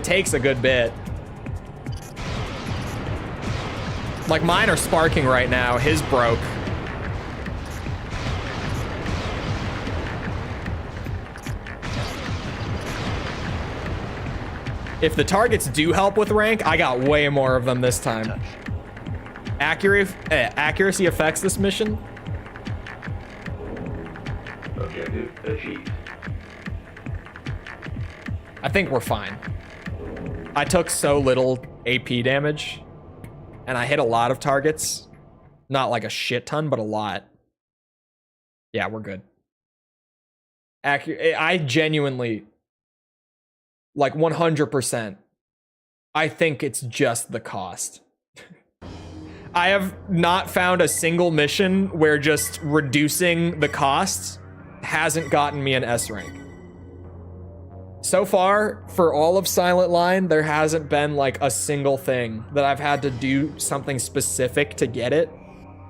takes a good bit. Like mine are sparking right now. His broke. If the targets do help with rank, I got way more of them this time. Accuracy affects this mission. Objective achieved. I think we're fine. I took so little AP damage, and I hit a lot of targets. Not like a shit ton, but a lot. Yeah, we're good. I genuinely, like 100%, I think it's just the cost. I have not found a single mission where just reducing the cost hasn't gotten me an S rank. So far, for all of Silent Line, there hasn't been like a single thing that I've had to do something specific to get it.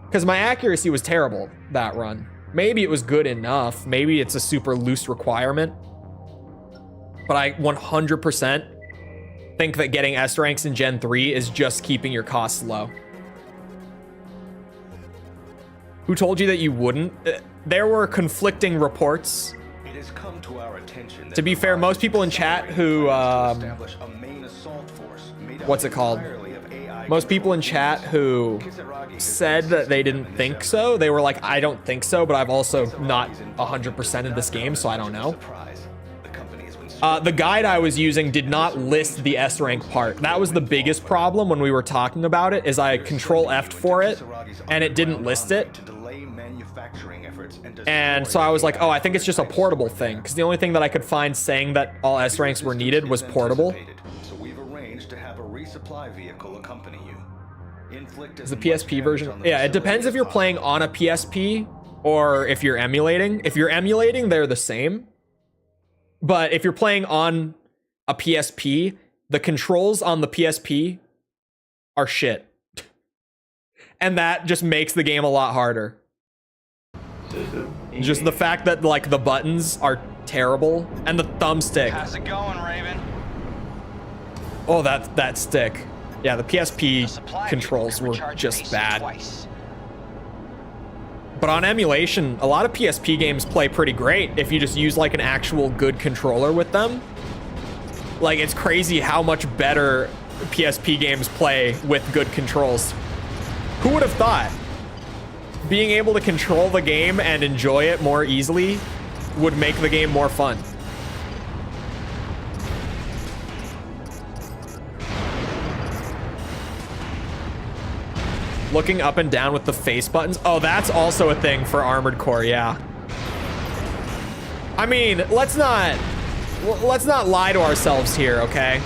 Because my accuracy was terrible that run. Maybe it was good enough. Maybe it's a super loose requirement. But I 100% think that getting S ranks in Gen 3 is just keeping your costs low. Who told you that you wouldn't? There were conflicting reports. It has come to our attention that to be fair, most people in chat who, what's it called? Most people in chat who said that they didn't think so, they were like, I don't think so, but I've also not 100%ed this game, so I don't know. The guide I was using did not list the S rank part. That was the biggest problem when we were talking about it, is I control F'd for it, and it didn't list it. And so I was like, oh, I think it's just a portable thing, because the only thing that I could find saying that all S ranks were needed was portable. So we've arranged to have a resupply vehicle accompany you. Is the PSP version? Yeah, it depends if you're playing on a PSP or if you're emulating. If you're emulating, they're the same. But if you're playing on a PSP, the controls on the PSP are shit. And that just makes the game a lot harder. Just the fact that like the buttons are terrible and the thumbstick. How's it going, Raven? Oh, that stick. Yeah, the PSP controls were just bad. But on emulation, a lot of PSP games play pretty great if you just use like an actual good controller with them. Like, it's crazy how much better PSP games play with good controls. Who would have thought? Being able to control the game and enjoy it more easily would make the game more fun. Looking up and down with the face buttons. Oh, that's also a thing for Armored Core, yeah. I mean, let's not lie to ourselves here, okay?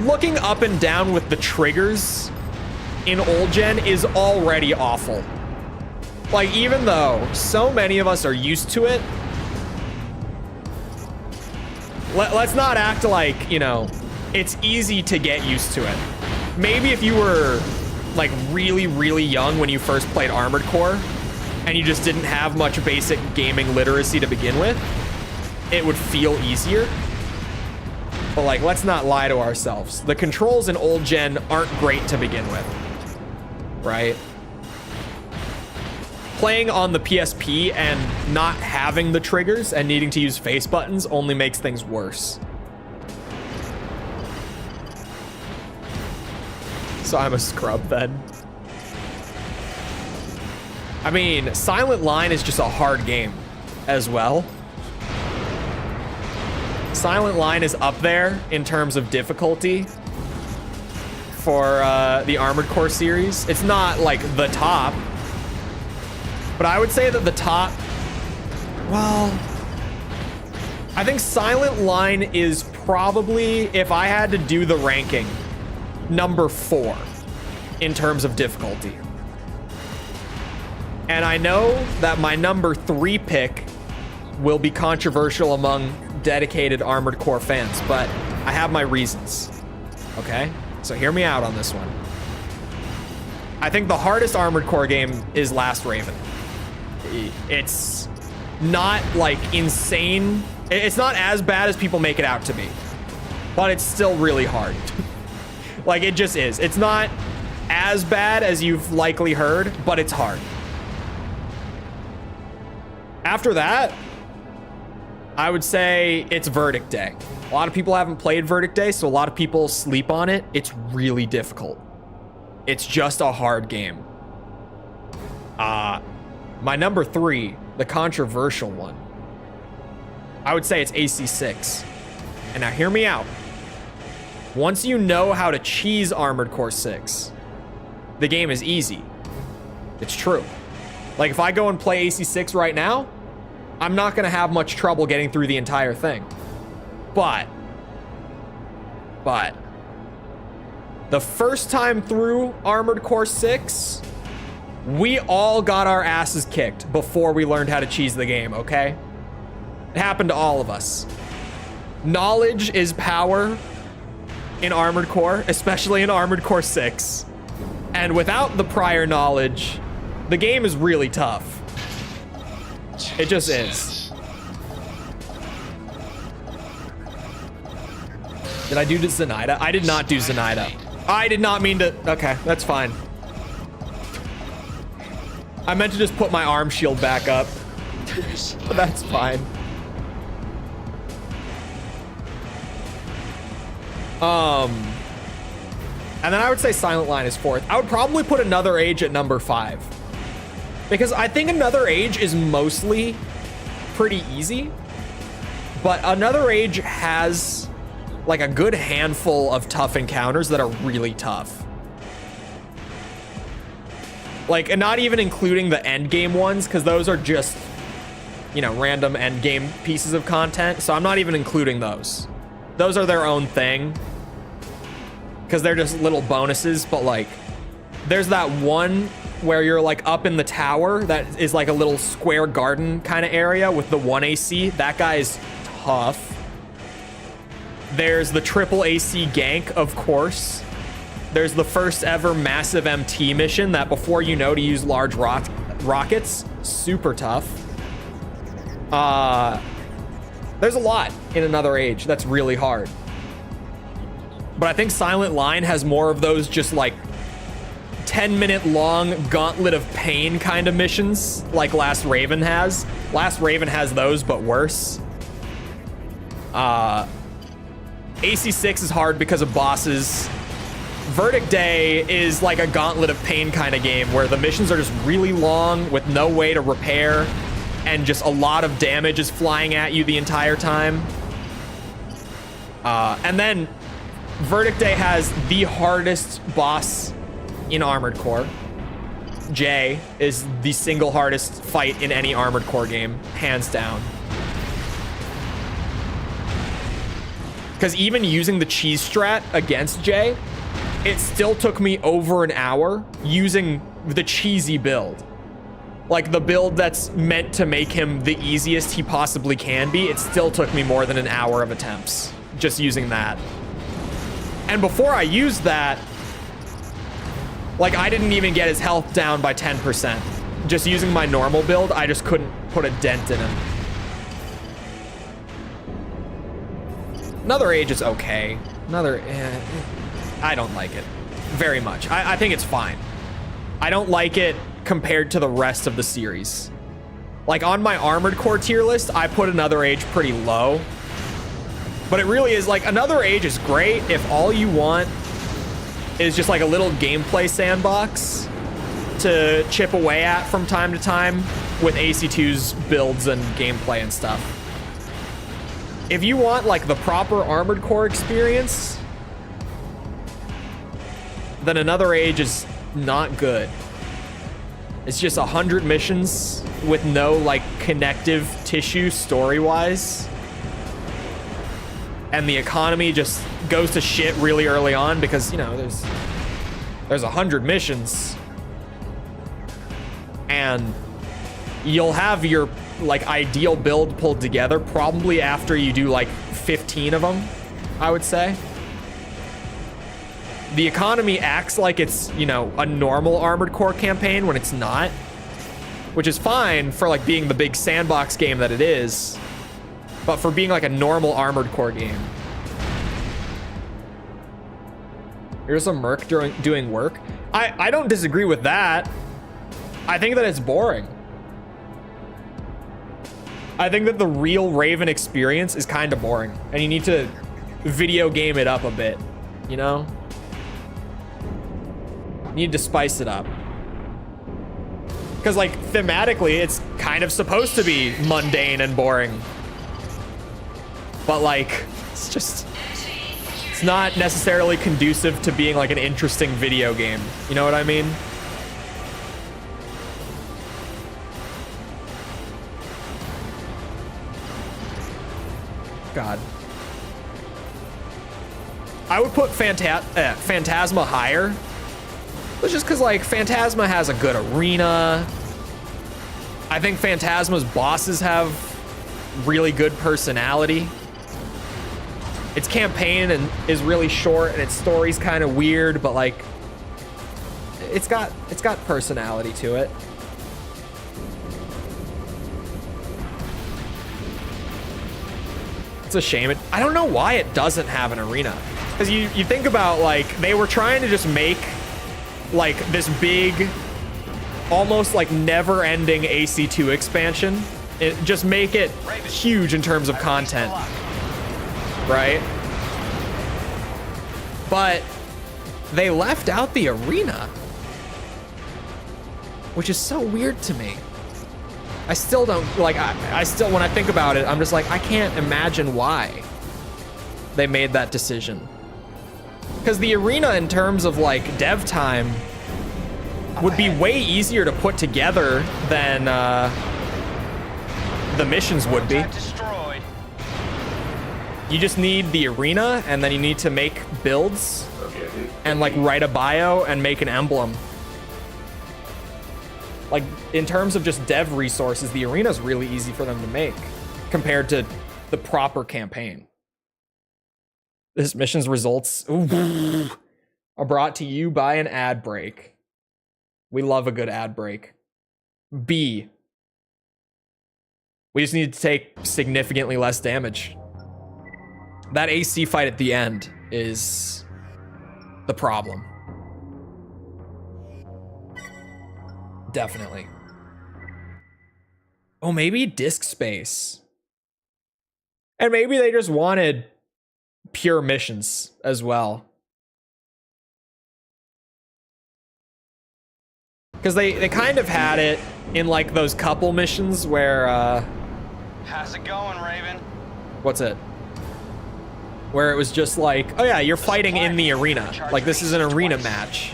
looking up and down with the triggers in old gen is already awful. Like, even though so many of us are used to it, let's not act like, you know, it's easy to get used to it. Maybe if you were like really, really young when you first played Armored Core and you just didn't have much basic gaming literacy to begin with, it would feel easier. But like, let's not lie to ourselves. The controls in old gen aren't great to begin with, right? Playing on the PSP and not having the triggers and needing to use face buttons only makes things worse. So I'm a scrub then. I mean, Silent Line is just a hard game as well. Silent Line is up there in terms of difficulty for the Armored Core series. It's not like the top, but I would say that the top, well, I think Silent Line is probably, if I had to do the ranking, number 4 in terms of difficulty. And I know that my number 3 pick will be controversial among dedicated Armored Core fans, but I have my reasons. Okay? So hear me out on this one. I think the hardest Armored Core game is Last Raven. It's not like insane. It's not as bad as people make it out to be, but it's still really hard. Like, it just is. It's not as bad as you've likely heard, but it's hard. After that, I would say it's Verdict Day. A lot of people haven't played Verdict Day, so a lot of people sleep on it. It's really difficult. It's just a hard game. My number 3, the controversial one, I would say it's AC6. And now hear me out. Once you know how to cheese Armored Core 6, the game is easy. It's true. Like, if I go and play AC6 right now, I'm not gonna have much trouble getting through the entire thing. But the first time through Armored Core 6, we all got our asses kicked before we learned how to cheese the game, okay? It happened to all of us. Knowledge is power in Armored Core, especially in Armored Core 6. And without the prior knowledge, the game is really tough. It just is. Did I do Zenaida? I did not do Zenaida. I did not mean to. Okay, that's fine. I meant to just put my arm shield back up. But that's fine. And then I would say Silent Line is 4th. I would probably put Another Age at number 5. Because I think Another Age is mostly pretty easy. But Another Age has like a good handful of tough encounters that are really tough. Like, and not even including the end game ones, because those are just, you know, random end game pieces of content. So I'm not even including those. Those are their own thing, because they're just little bonuses. But like, there's that one where you're like up in the tower that is like a little square garden kind of area with the 1 AC. That guy is tough. There's the triple AC gank, of course. There's the first ever massive MT mission that before you know to use large rockets, super tough. There's a lot in Another Age that's really hard. But I think Silent Line has more of those just like 10-minute long gauntlet of pain kind of missions like Last Raven has. Last Raven has those, but worse. AC6 is hard because of bosses. Verdict Day is like a gauntlet of pain kind of game where the missions are just really long with no way to repair and just a lot of damage is flying at you the entire time. And then Verdict Day has the hardest boss in Armored Core. Jay is the single hardest fight in any Armored Core game, hands down. Because even using the cheese strat against Jay, it still took me over an hour using the cheesy build. Like the build that's meant to make him the easiest he possibly can be. It still took me more than an hour of attempts just using that. And before I used that, like I didn't even get his health down by 10%. Just using my normal build, I just couldn't put a dent in him. Another Age is okay. I don't like it very much. I think it's fine. I don't like it compared to the rest of the series. Like on my Armored Core tier list, I put Another Age pretty low. But it really is like Another Age is great if all you want is just like a little gameplay sandbox to chip away at from time to time with AC2's builds and gameplay and stuff. If you want like the proper Armored Core experience, then Another Age is not good. It's just 100 missions with no like connective tissue story-wise. And the economy just goes to shit really early on because, you know, there's 100 missions. And you'll have your like ideal build pulled together probably after you do like 15 of them, I would say. The economy acts like it's, you know, a normal Armored Core campaign when it's not, which is fine for like being the big sandbox game that it is, but for being like a normal Armored Core game. Here's a merc doing work. I don't disagree with that. I think that it's boring. I think that the real Raven experience is kind of boring, and you need to video game it up a bit, you know? You need to spice it up. Because, like, thematically, it's kind of supposed to be mundane and boring. But, like, it's not necessarily conducive to being, like, an interesting video game. You know what I mean? God. I would put Phantasma higher. But just because, like, Phantasma has a good arena. I think Phantasma's bosses have really good personality. Its campaign is really short and its story's kind of weird, but like it's got personality to it. It's a shame. I don't know why it doesn't have an arena. Because you think about, like, they were trying to just make like this big, almost like never-ending AC2 expansion. Just make it huge in terms of content, right? But they left out the arena, which is so weird to me. I still don't, like, I still, when I think about it, I'm just like, I can't imagine why they made that decision. Because the arena, in terms of like dev time, would be way easier to put together than the missions would be. You just need the arena, and then you need to make builds and like write a bio and make an emblem. Like, in terms of just dev resources, the arena's really easy for them to make compared to the proper campaign. This mission's results are brought to you by an ad break. We love a good ad break. B. We just need to take significantly less damage. That AC fight at the end is the problem. Definitely. Oh, maybe disk space. And maybe they just wanted pure missions as well. Because they kind of had it in like those couple missions where how's it going, Raven? What's it? Where it was just like, oh yeah, you're fighting in the arena. Like, this is an arena match.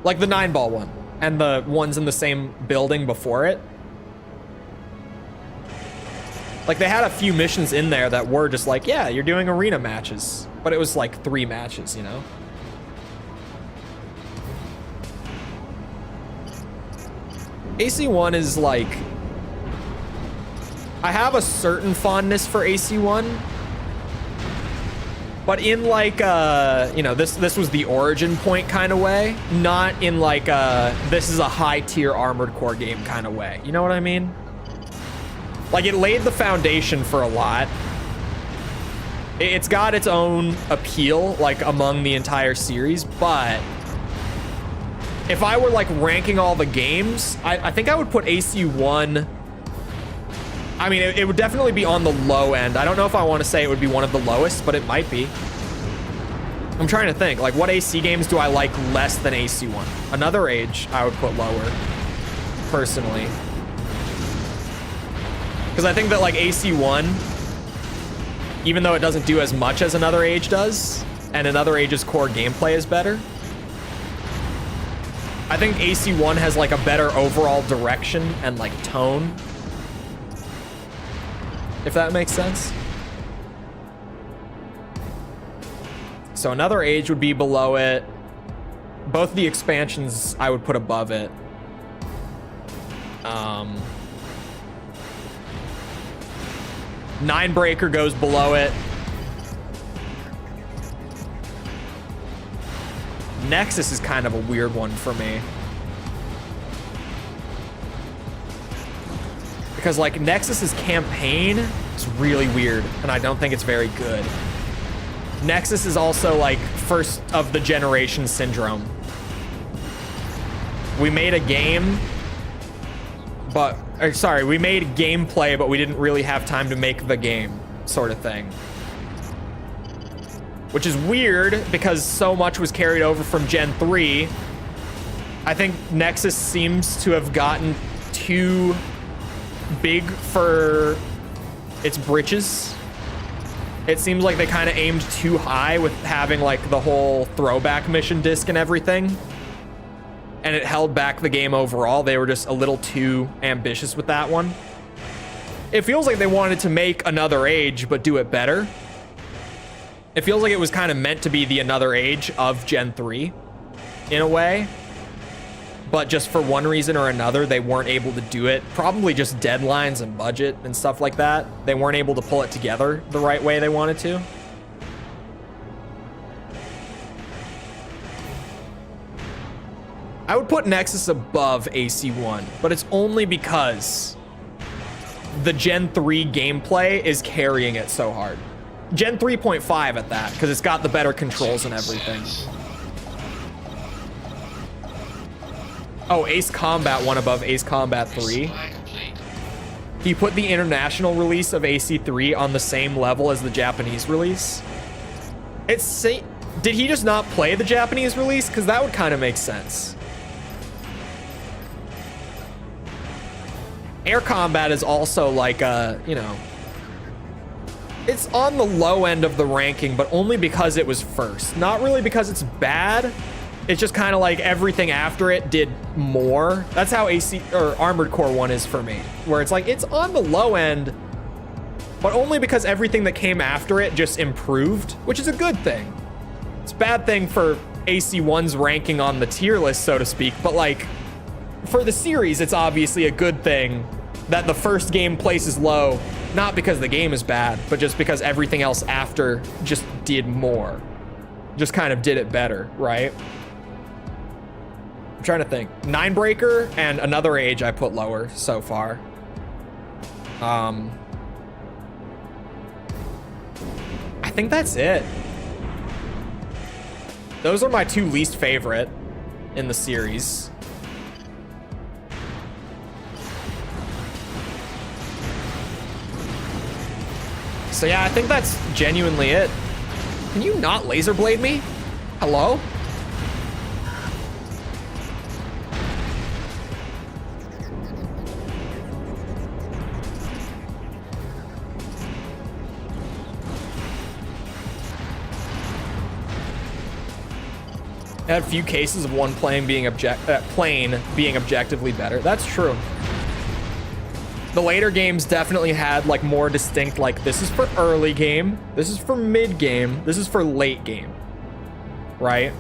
Like the 9-ball one. And the ones in the same building before it. Like, they had a few missions in there that were just like, yeah, you're doing arena matches. But it was like 3 matches, you know? AC1 is like... I have a certain fondness for AC1. But in like, you know, this was the origin point kind of way. Not in like, this is a high-tier Armored Core game kind of way. You know what I mean? Like, it laid the foundation for a lot. It's got its own appeal, like, among the entire series, but if I were, like, ranking all the games, I think I would put AC1... I mean, it would definitely be on the low end. I don't know if I want to say it would be one of the lowest, but it might be. I'm trying to think, like, what AC games do I like less than AC1? Another Age, I would put lower, personally. Because I think that, like, AC1, even though it doesn't do as much as Another Age does, and Another Age's core gameplay is better, I think AC1 has, like, a better overall direction and, like, tone. If that makes sense. So Another Age would be below it. Both the expansions I would put above it. Ninebreaker goes below it. Nexus is kind of a weird one for me. Because, like, Nexus's campaign is really weird, and I don't think it's very good. Nexus is also, like, first of the generation syndrome. We made a game, but... sorry, we made gameplay, but we didn't really have time to make the game, sort of thing. Which is weird, because so much was carried over from Gen 3. I think Nexus seems to have gotten too big for its britches. It seems like they kind of aimed too high with having, like, the whole throwback mission disc and everything. And it held back the game overall. They were just a little too ambitious with that one. It feels like they wanted to make Another Age, but do it better. It feels like it was kind of meant to be the Another Age of Gen 3, in a way. But just for one reason or another, they weren't able to do it. Probably just deadlines and budget and stuff like that. They weren't able to pull it together the right way they wanted to. I would put Nexus above AC1, but it's only because the Gen 3 gameplay is carrying it so hard. Gen 3.5 at that, because it's got the better controls and everything. Oh, Ace Combat one above Ace Combat 3. He put the international release of AC3 on the same level as the Japanese release. Did he just not play the Japanese release? Because that would kind of make sense. Air Combat is also like a, you know, it's on the low end of the ranking, but only because it was first. Not really because it's bad. It's just kind of like everything after it did more. That's how Armored Core 1 is for me. Where it's like, it's on the low end, but only because everything that came after it just improved, which is a good thing. It's a bad thing for AC1's ranking on the tier list, so to speak, but like, for the series, it's obviously a good thing that the first game places low, not because the game is bad, but just because everything else after just did more. Just kind of did it better, right? I'm trying to think. Ninebreaker and Another Age I put lower so far. I think that's it. Those are my 2 least favorite in the series. So yeah, I think that's genuinely it. Can you not laser blade me? Hello? I had a few cases of one plane being objectively better. That's true. The later games definitely had like more distinct, like this is for early game, this is for mid game, this is for late game, right?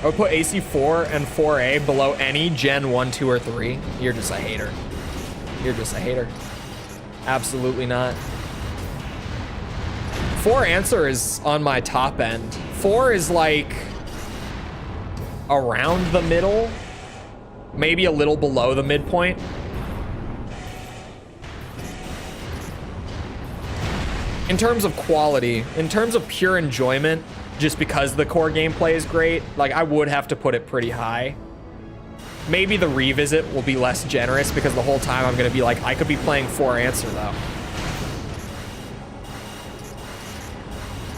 I would put AC4 and 4A below any Gen 1, 2, or 3. You're just a hater. You're just a hater. Absolutely not. 4 answer is on my top end. 4 is like around the middle, maybe a little below the midpoint. In terms of quality, in terms of pure enjoyment, just because the core gameplay is great, like I would have to put it pretty high. Maybe the revisit will be less generous because the whole time I'm gonna be like, I could be playing 4 answer though.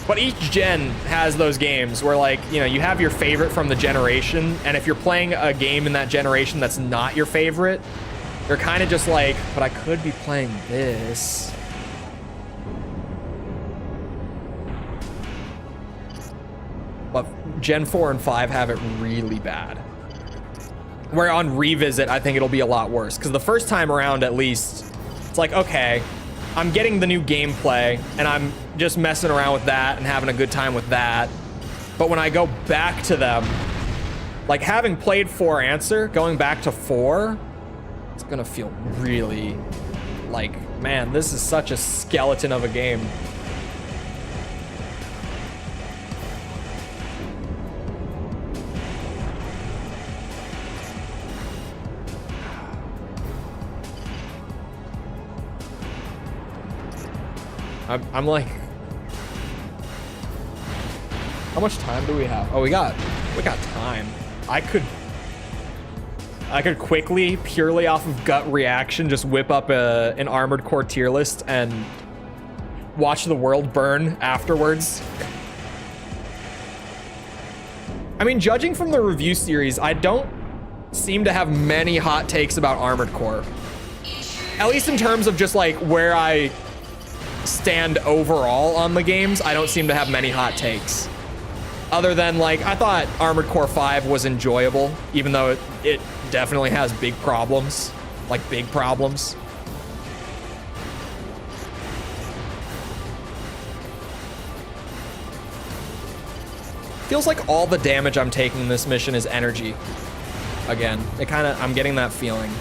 But each gen has those games where like, you know, you have your favorite from the generation, and if you're playing a game in that generation that's not your favorite, you're kind of just like, but I could be playing this. But Gen 4 and 5 have it really bad. Where on revisit, I think it'll be a lot worse. Because the first time around, at least, it's like, okay, I'm getting the new gameplay, and I'm just messing around with that and having a good time with that. But when I go back to them, like having played 4 answer, going back to 4, it's gonna feel really like, man, this is such a skeleton of a game. I'm like, how much time do we have? Oh, we got time. I could quickly, purely off of gut reaction, just whip up an Armored Core tier list and watch the world burn afterwards. I mean, judging from the review series, I don't seem to have many hot takes about Armored Core. At least in terms of just like where I stand overall on the games, I don't seem to have many hot takes. Other than like, I thought Armored Core 5 was enjoyable, even though it definitely has big problems, like big problems. Feels like all the damage I'm taking in this mission is energy. Again, I'm getting that feeling.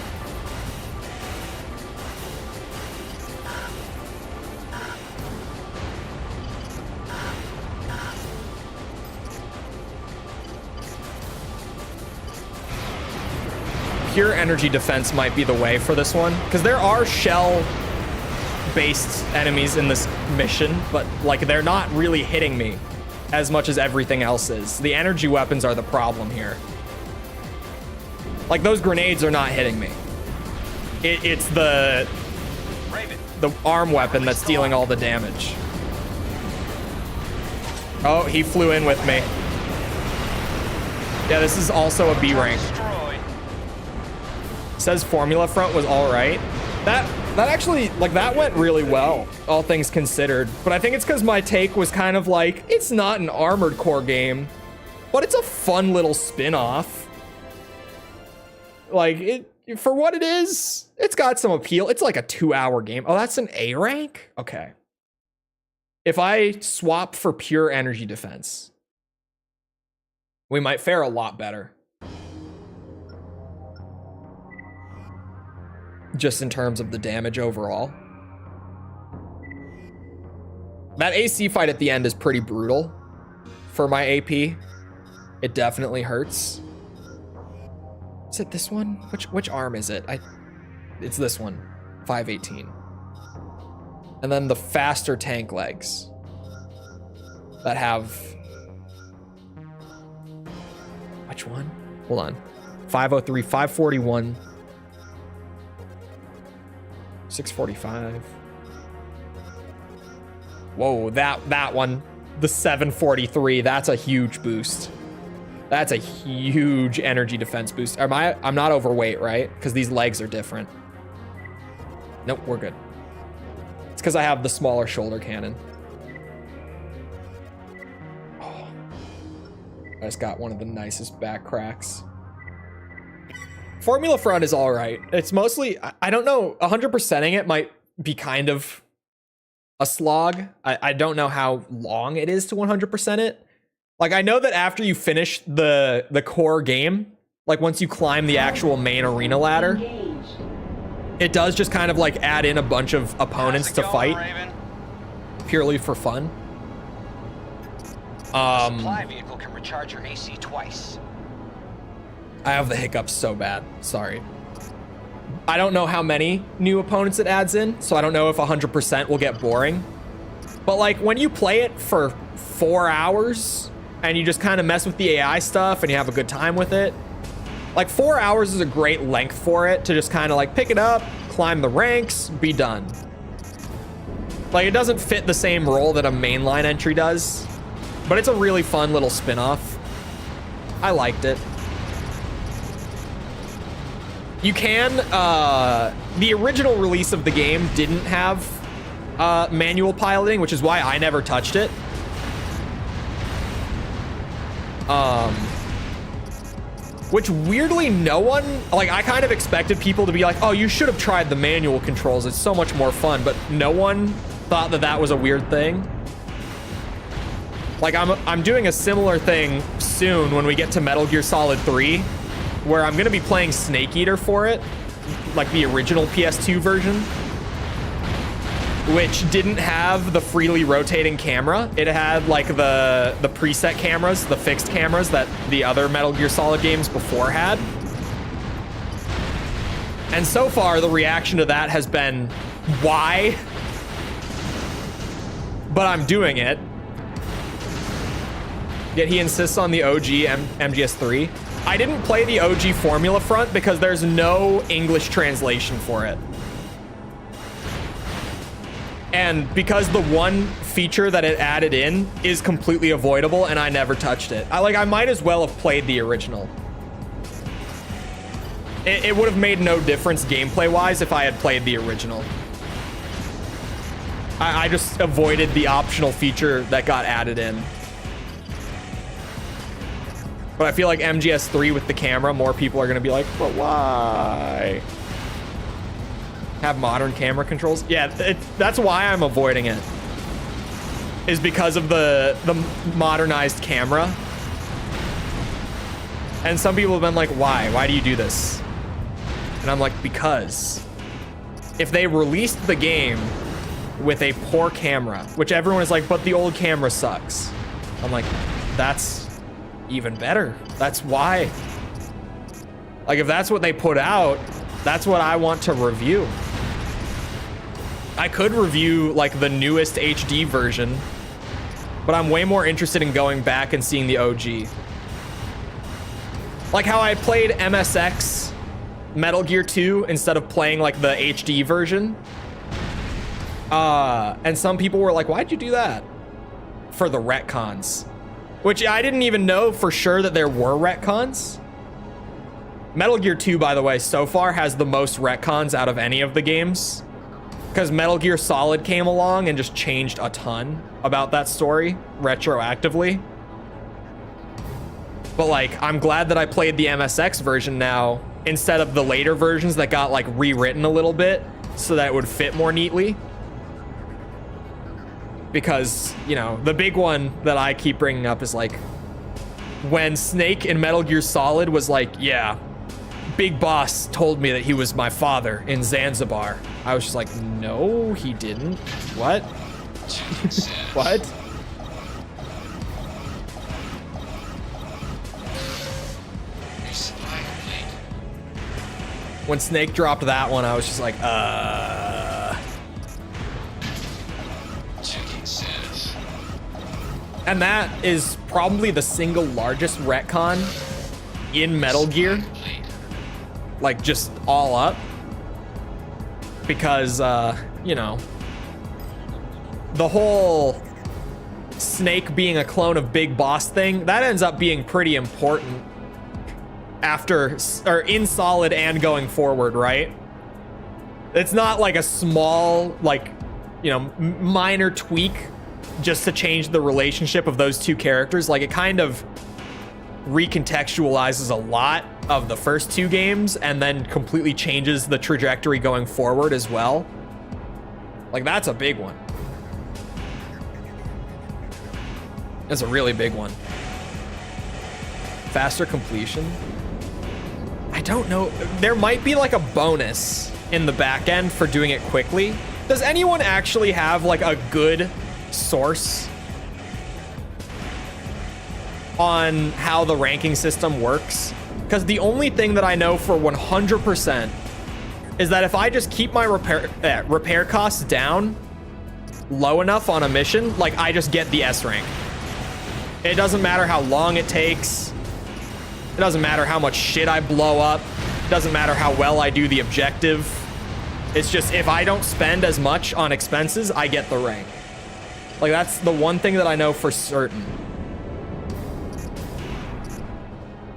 Pure energy defense might be the way for this one, because there are shell-based enemies in this mission, but like they're not really hitting me as much as everything else is. The energy weapons are the problem here. Like those grenades are not hitting me. It's the arm weapon that's dealing all the damage. Oh, he flew in with me. Yeah, this is also a B rank. Says Formula Front was all right. That actually, like, that went really well, all things considered. But I think it's because my take was kind of like, it's not an Armored Core game, but it's a fun little spin-off. Like, for what it is, it's got some appeal. It's like a 2-hour game. Oh, that's an A rank? Okay. If I swap for pure energy defense, we might fare a lot better. Just in terms of the damage overall. That AC fight at the end is pretty brutal for my AP. It definitely hurts. Is it this one? Which arm is it? It's this one, 518. And then the faster tank legs that have, which one? Hold on. 503, 541. 645. Whoa, that one, the 743, that's a huge boost. That's a huge energy defense boost. I'm not overweight, right? Because these legs are different. Nope, we're good. It's because I have the smaller shoulder cannon. Oh. I just got one of the nicest back cracks. Formula Front is all right. It's mostly, I don't know, 100%ing it might be kind of a slog. I don't know how long it is to 100% it. Like, I know that after you finish the core game, like once you climb the actual main arena ladder, it does just kind of like add in a bunch of opponents to fight. Raven? Purely for fun. Supply vehicle can recharge your AC twice. I have the hiccups so bad. Sorry. I don't know how many new opponents it adds in, so I don't know if 100% will get boring. But like when you play it for 4 hours and you just kind of mess with the AI stuff and you have a good time with it, like 4 hours is a great length for it to just kind of like pick it up, climb the ranks, be done. Like it doesn't fit the same role that a mainline entry does, but it's a really fun little spin-off. I liked it. You can, the original release of the game didn't have manual piloting, which is why I never touched it. Which weirdly no one, like I kind of expected people to be like, oh, you should have tried the manual controls. It's so much more fun, but no one thought that that was a weird thing. Like I'm doing a similar thing soon when we get to Metal Gear Solid 3, where I'm gonna be playing Snake Eater for it, like the original PS2 version, which didn't have the freely rotating camera. It had like the preset cameras, the fixed cameras that the other Metal Gear Solid games before had. And so far, the reaction to that has been, why? But I'm doing it. Yet he insists on the OG MGS3. I didn't play the OG Formula Front because there's no English translation for it. And because the one feature that it added in is completely avoidable and I never touched it. I might as well have played the original. It would have made no difference gameplay-wise if I had played the original. I just avoided the optional feature that got added in. But I feel like MGS3 with the camera, more people are going to be like, but why? Have modern camera controls? Yeah, that's why I'm avoiding it. Is because of the modernized camera. And some people have been like, why? Why do you do this? And I'm like, because if they released the game with a poor camera, which everyone is like, but the old camera sucks. I'm like, that's even better. That's why. Like, if that's what they put out, that's what I want to review. I could review like the newest HD version, but I'm way more interested in going back and seeing the OG. Like how I played MSX Metal Gear 2 instead of playing like the HD version. And some people were like, why'd you do that? For the retcons. Which I didn't even know for sure that there were retcons. Metal Gear 2, by the way, so far has the most retcons out of any of the games. Because Metal Gear Solid came along and just changed a ton about that story retroactively. But like, I'm glad that I played the MSX version now instead of the later versions that got like rewritten a little bit so that it would fit more neatly. Because, you know, the big one that I keep bringing up is like when Snake in Metal Gear Solid was like, yeah, Big Boss told me that he was my father in Zanzibar. I was just like, no, he didn't. What? What? When Snake dropped that one, I was just like, And that is probably the single largest retcon in Metal Gear. Like, just all up. Because, you know, the whole Snake being a clone of Big Boss thing, that ends up being pretty important after, or in Solid and going forward, right? It's not like a small, like, you know, minor tweak just to change the relationship of those two characters. Like, it kind of recontextualizes a lot of the first 2 games and then completely changes the trajectory going forward as well. Like, that's a big one. That's a really big one. Faster completion. I don't know. There might be like a bonus in the back end for doing it quickly. Does anyone actually have like a good source on how the ranking system works? Because the only thing that I know for 100% is that if I just keep my repair costs down low enough on a mission, like, I just get the S rank. It doesn't matter how long it takes. It doesn't matter how much shit I blow up. It doesn't matter how well I do the objective. It's just, if I don't spend as much on expenses, I get the rank. Like, that's the one thing that I know for certain.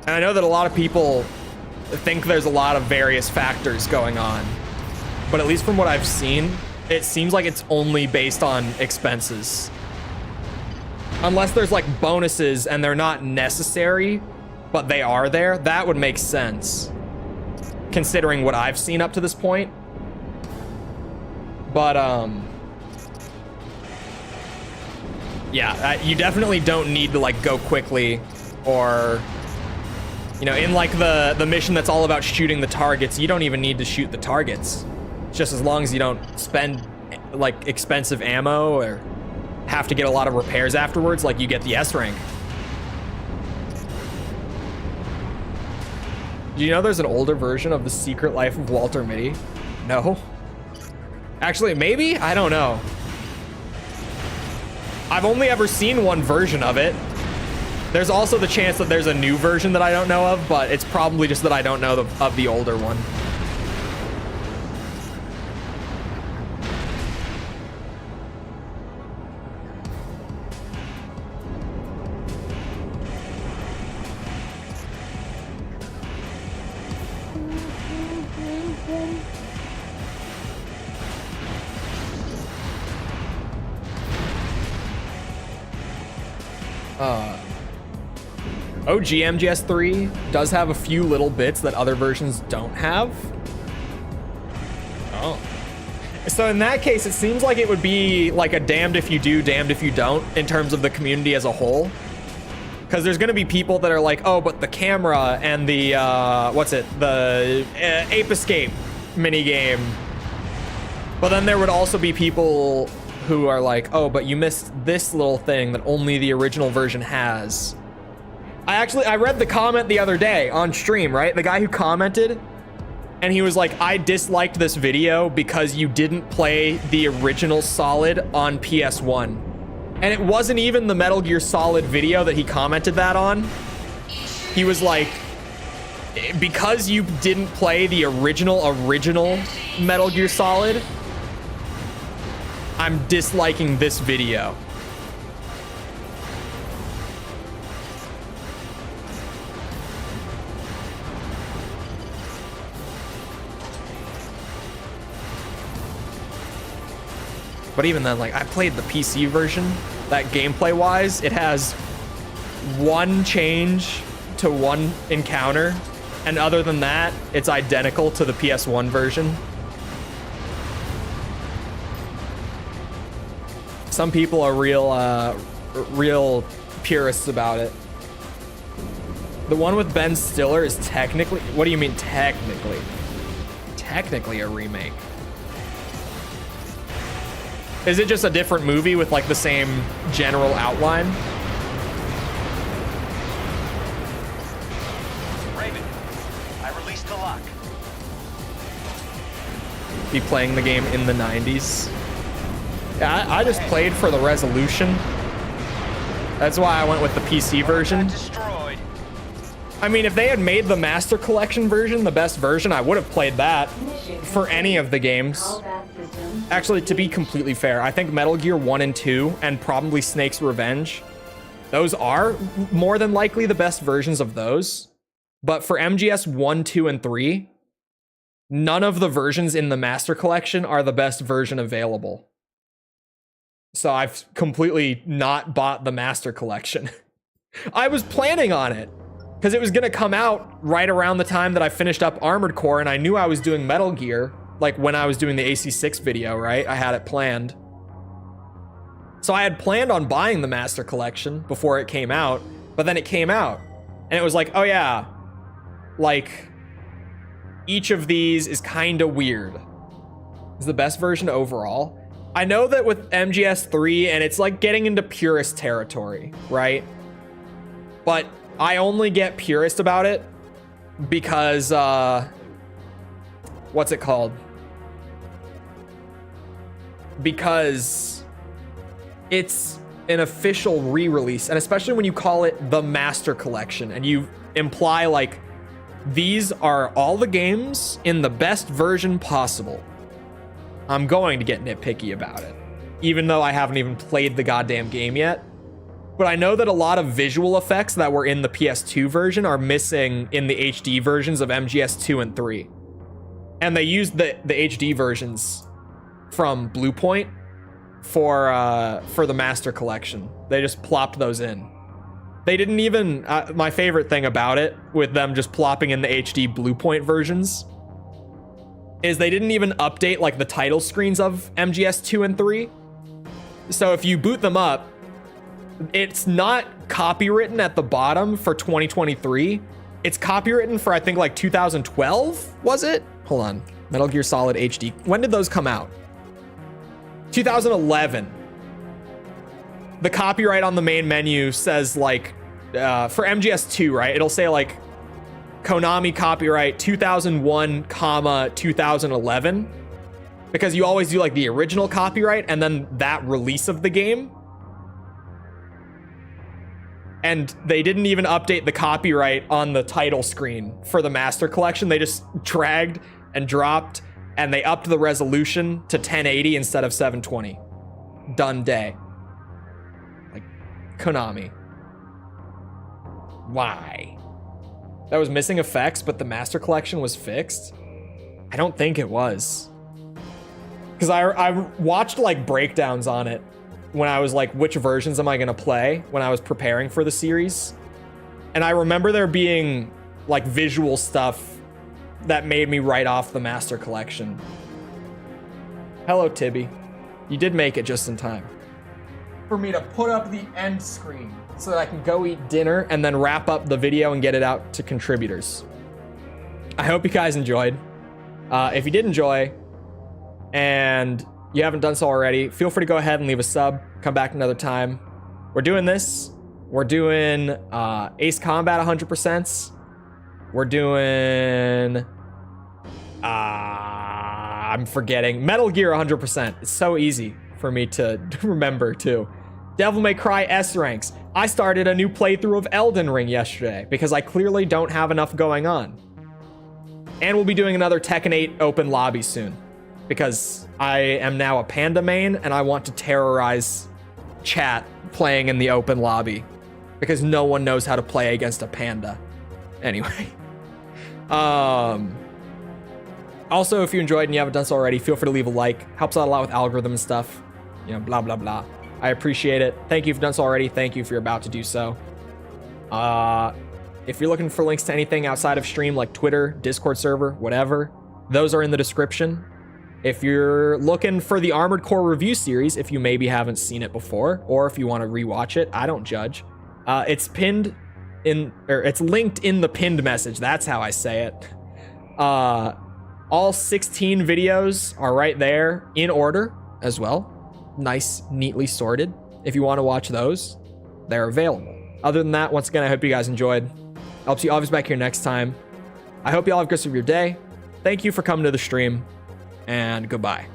And I know that a lot of people think there's a lot of various factors going on, but at least from what I've seen, it seems like it's only based on expenses. Unless there's like bonuses and they're not necessary, but they are there, that would make sense, considering what I've seen up to this point. But yeah, you definitely don't need to like go quickly, or, you know, in like the mission that's all about shooting the targets, you don't even need to shoot the targets. Just as long as you don't spend like expensive ammo or have to get a lot of repairs afterwards, like, you get the S rank. Do you know there's an older version of The Secret Life of Walter Mitty? No. Actually, maybe? I don't know. I've only ever seen one version of it. There's also the chance that there's a new version that I don't know of, but it's probably just that I don't know of the older one. OG MGS3 does have a few little bits that other versions don't have. Oh. So in that case, it seems like it would be like a damned if you do, damned if you don't in terms of the community as a whole. Because there's going to be people that are like, oh, but the camera and the, the Ape Escape minigame. But then there would also be people who are like, oh, but you missed this little thing that only the original version has. I read the comment the other day on stream, right? The guy who commented, and he was like, I disliked this video because you didn't play the original Solid on PS1. And it wasn't even the Metal Gear Solid video that he commented that on. He was like, because you didn't play the original Metal Gear Solid, I'm disliking this video. But even then, like, I played the PC version, that gameplay-wise, it has one change to one encounter, and other than that, it's identical to the PS1 version. Some people are real purists about it. The one with Ben Stiller is technically, what do you mean technically? Technically a remake. Is it just a different movie with like the same general outline? Raven, I released the lock. Be playing the game in the 90s. Yeah, I just played for the resolution. That's why I went with the PC version. I mean, if they had made the Master Collection version the best version, I would have played that for any of the games. Actually, to be completely fair, I think Metal Gear 1 and 2 and probably Snake's Revenge, those are more than likely the best versions of those. But for MGS 1, 2, and 3, none of the versions in the Master Collection are the best version available. So I've completely not bought the Master Collection. I was planning on it. because it was going to come out right around the time that I finished up Armored Core, and I knew I was doing Metal Gear, like when I was doing the AC6 video, right? I had it planned. So I had planned on buying the Master Collection before it came out, but then it came out, and it was like, oh yeah, like, each of these is kind of weird. Is the best version overall? I know that with MGS3, and it's like getting into purist territory, right? But I only get purist about it because, what's it called? Because it's an official re-release, and especially when you call it the Master Collection, and you imply like, these are all the games in the best version possible. I'm going to get nitpicky about it, even though I haven't even played the goddamn game yet. But I know that a lot of visual effects that were in the PS2 version are missing in the HD versions of MGS 2 and 3. And they used the HD versions from Bluepoint for the Master Collection. They just plopped those in. They didn't even, my favorite thing about it, with them just plopping in the HD Bluepoint versions, is they didn't even update like the title screens of MGS 2 and 3. So if you boot them up, it's not copywritten at the bottom for 2023. It's copywritten for, I think, like 2012, was it? Hold on. Metal Gear Solid HD. When did those come out? 2011. The copyright on the main menu says like, for MGS2, right? It'll say like Konami copyright 2001, 2011. Because you always do like the original copyright and then that release of the game. And they didn't even update the copyright on the title screen for the Master Collection. They just dragged and dropped, and they upped the resolution to 1080 instead of 720. Done day. Like, Konami. Why? That was missing effects, but the Master Collection was fixed? I don't think it was. Because I watched like breakdowns on it when I was like, which versions am I gonna play when I was preparing for the series. And I remember there being like visual stuff that made me write off the Master Collection. Hello, Tibby. You did make it just in time for me to put up the end screen so that I can go eat dinner and then wrap up the video and get it out to contributors. I hope you guys enjoyed. If you did enjoy and you haven't done so already, feel free to go ahead and leave a sub. Come back another time. We're doing this. We're doing Ace Combat 100%. We're doing... I'm forgetting. Metal Gear 100%. It's so easy for me to remember, too. Devil May Cry S ranks. I started a new playthrough of Elden Ring yesterday because I clearly don't have enough going on. And we'll be doing another Tekken 8 open lobby soon, because I am now a Panda main and I want to terrorize chat playing in the open lobby because no one knows how to play against a Panda. Anyway. Also, if you enjoyed and you haven't done so already, feel free to leave a like. Helps out a lot with algorithm and stuff. You know, blah, blah, blah. I appreciate it. Thank you if you've done so already. Thank you if you're about to do so. If you're looking for links to anything outside of stream, like Twitter, Discord server, whatever, those are in the description. If you're looking for the Armored Core review series, if you maybe haven't seen it before, or if you want to rewatch it, I don't judge. It's pinned in, or it's linked in the pinned message. That's how I say it. All 16 videos are right there in order as well. Nice, neatly sorted. If you want to watch those, they're available. Other than that, once again, I hope you guys enjoyed. I'll see you always back here next time. I hope you all have a good rest of your day. Thank you for coming to the stream, and goodbye.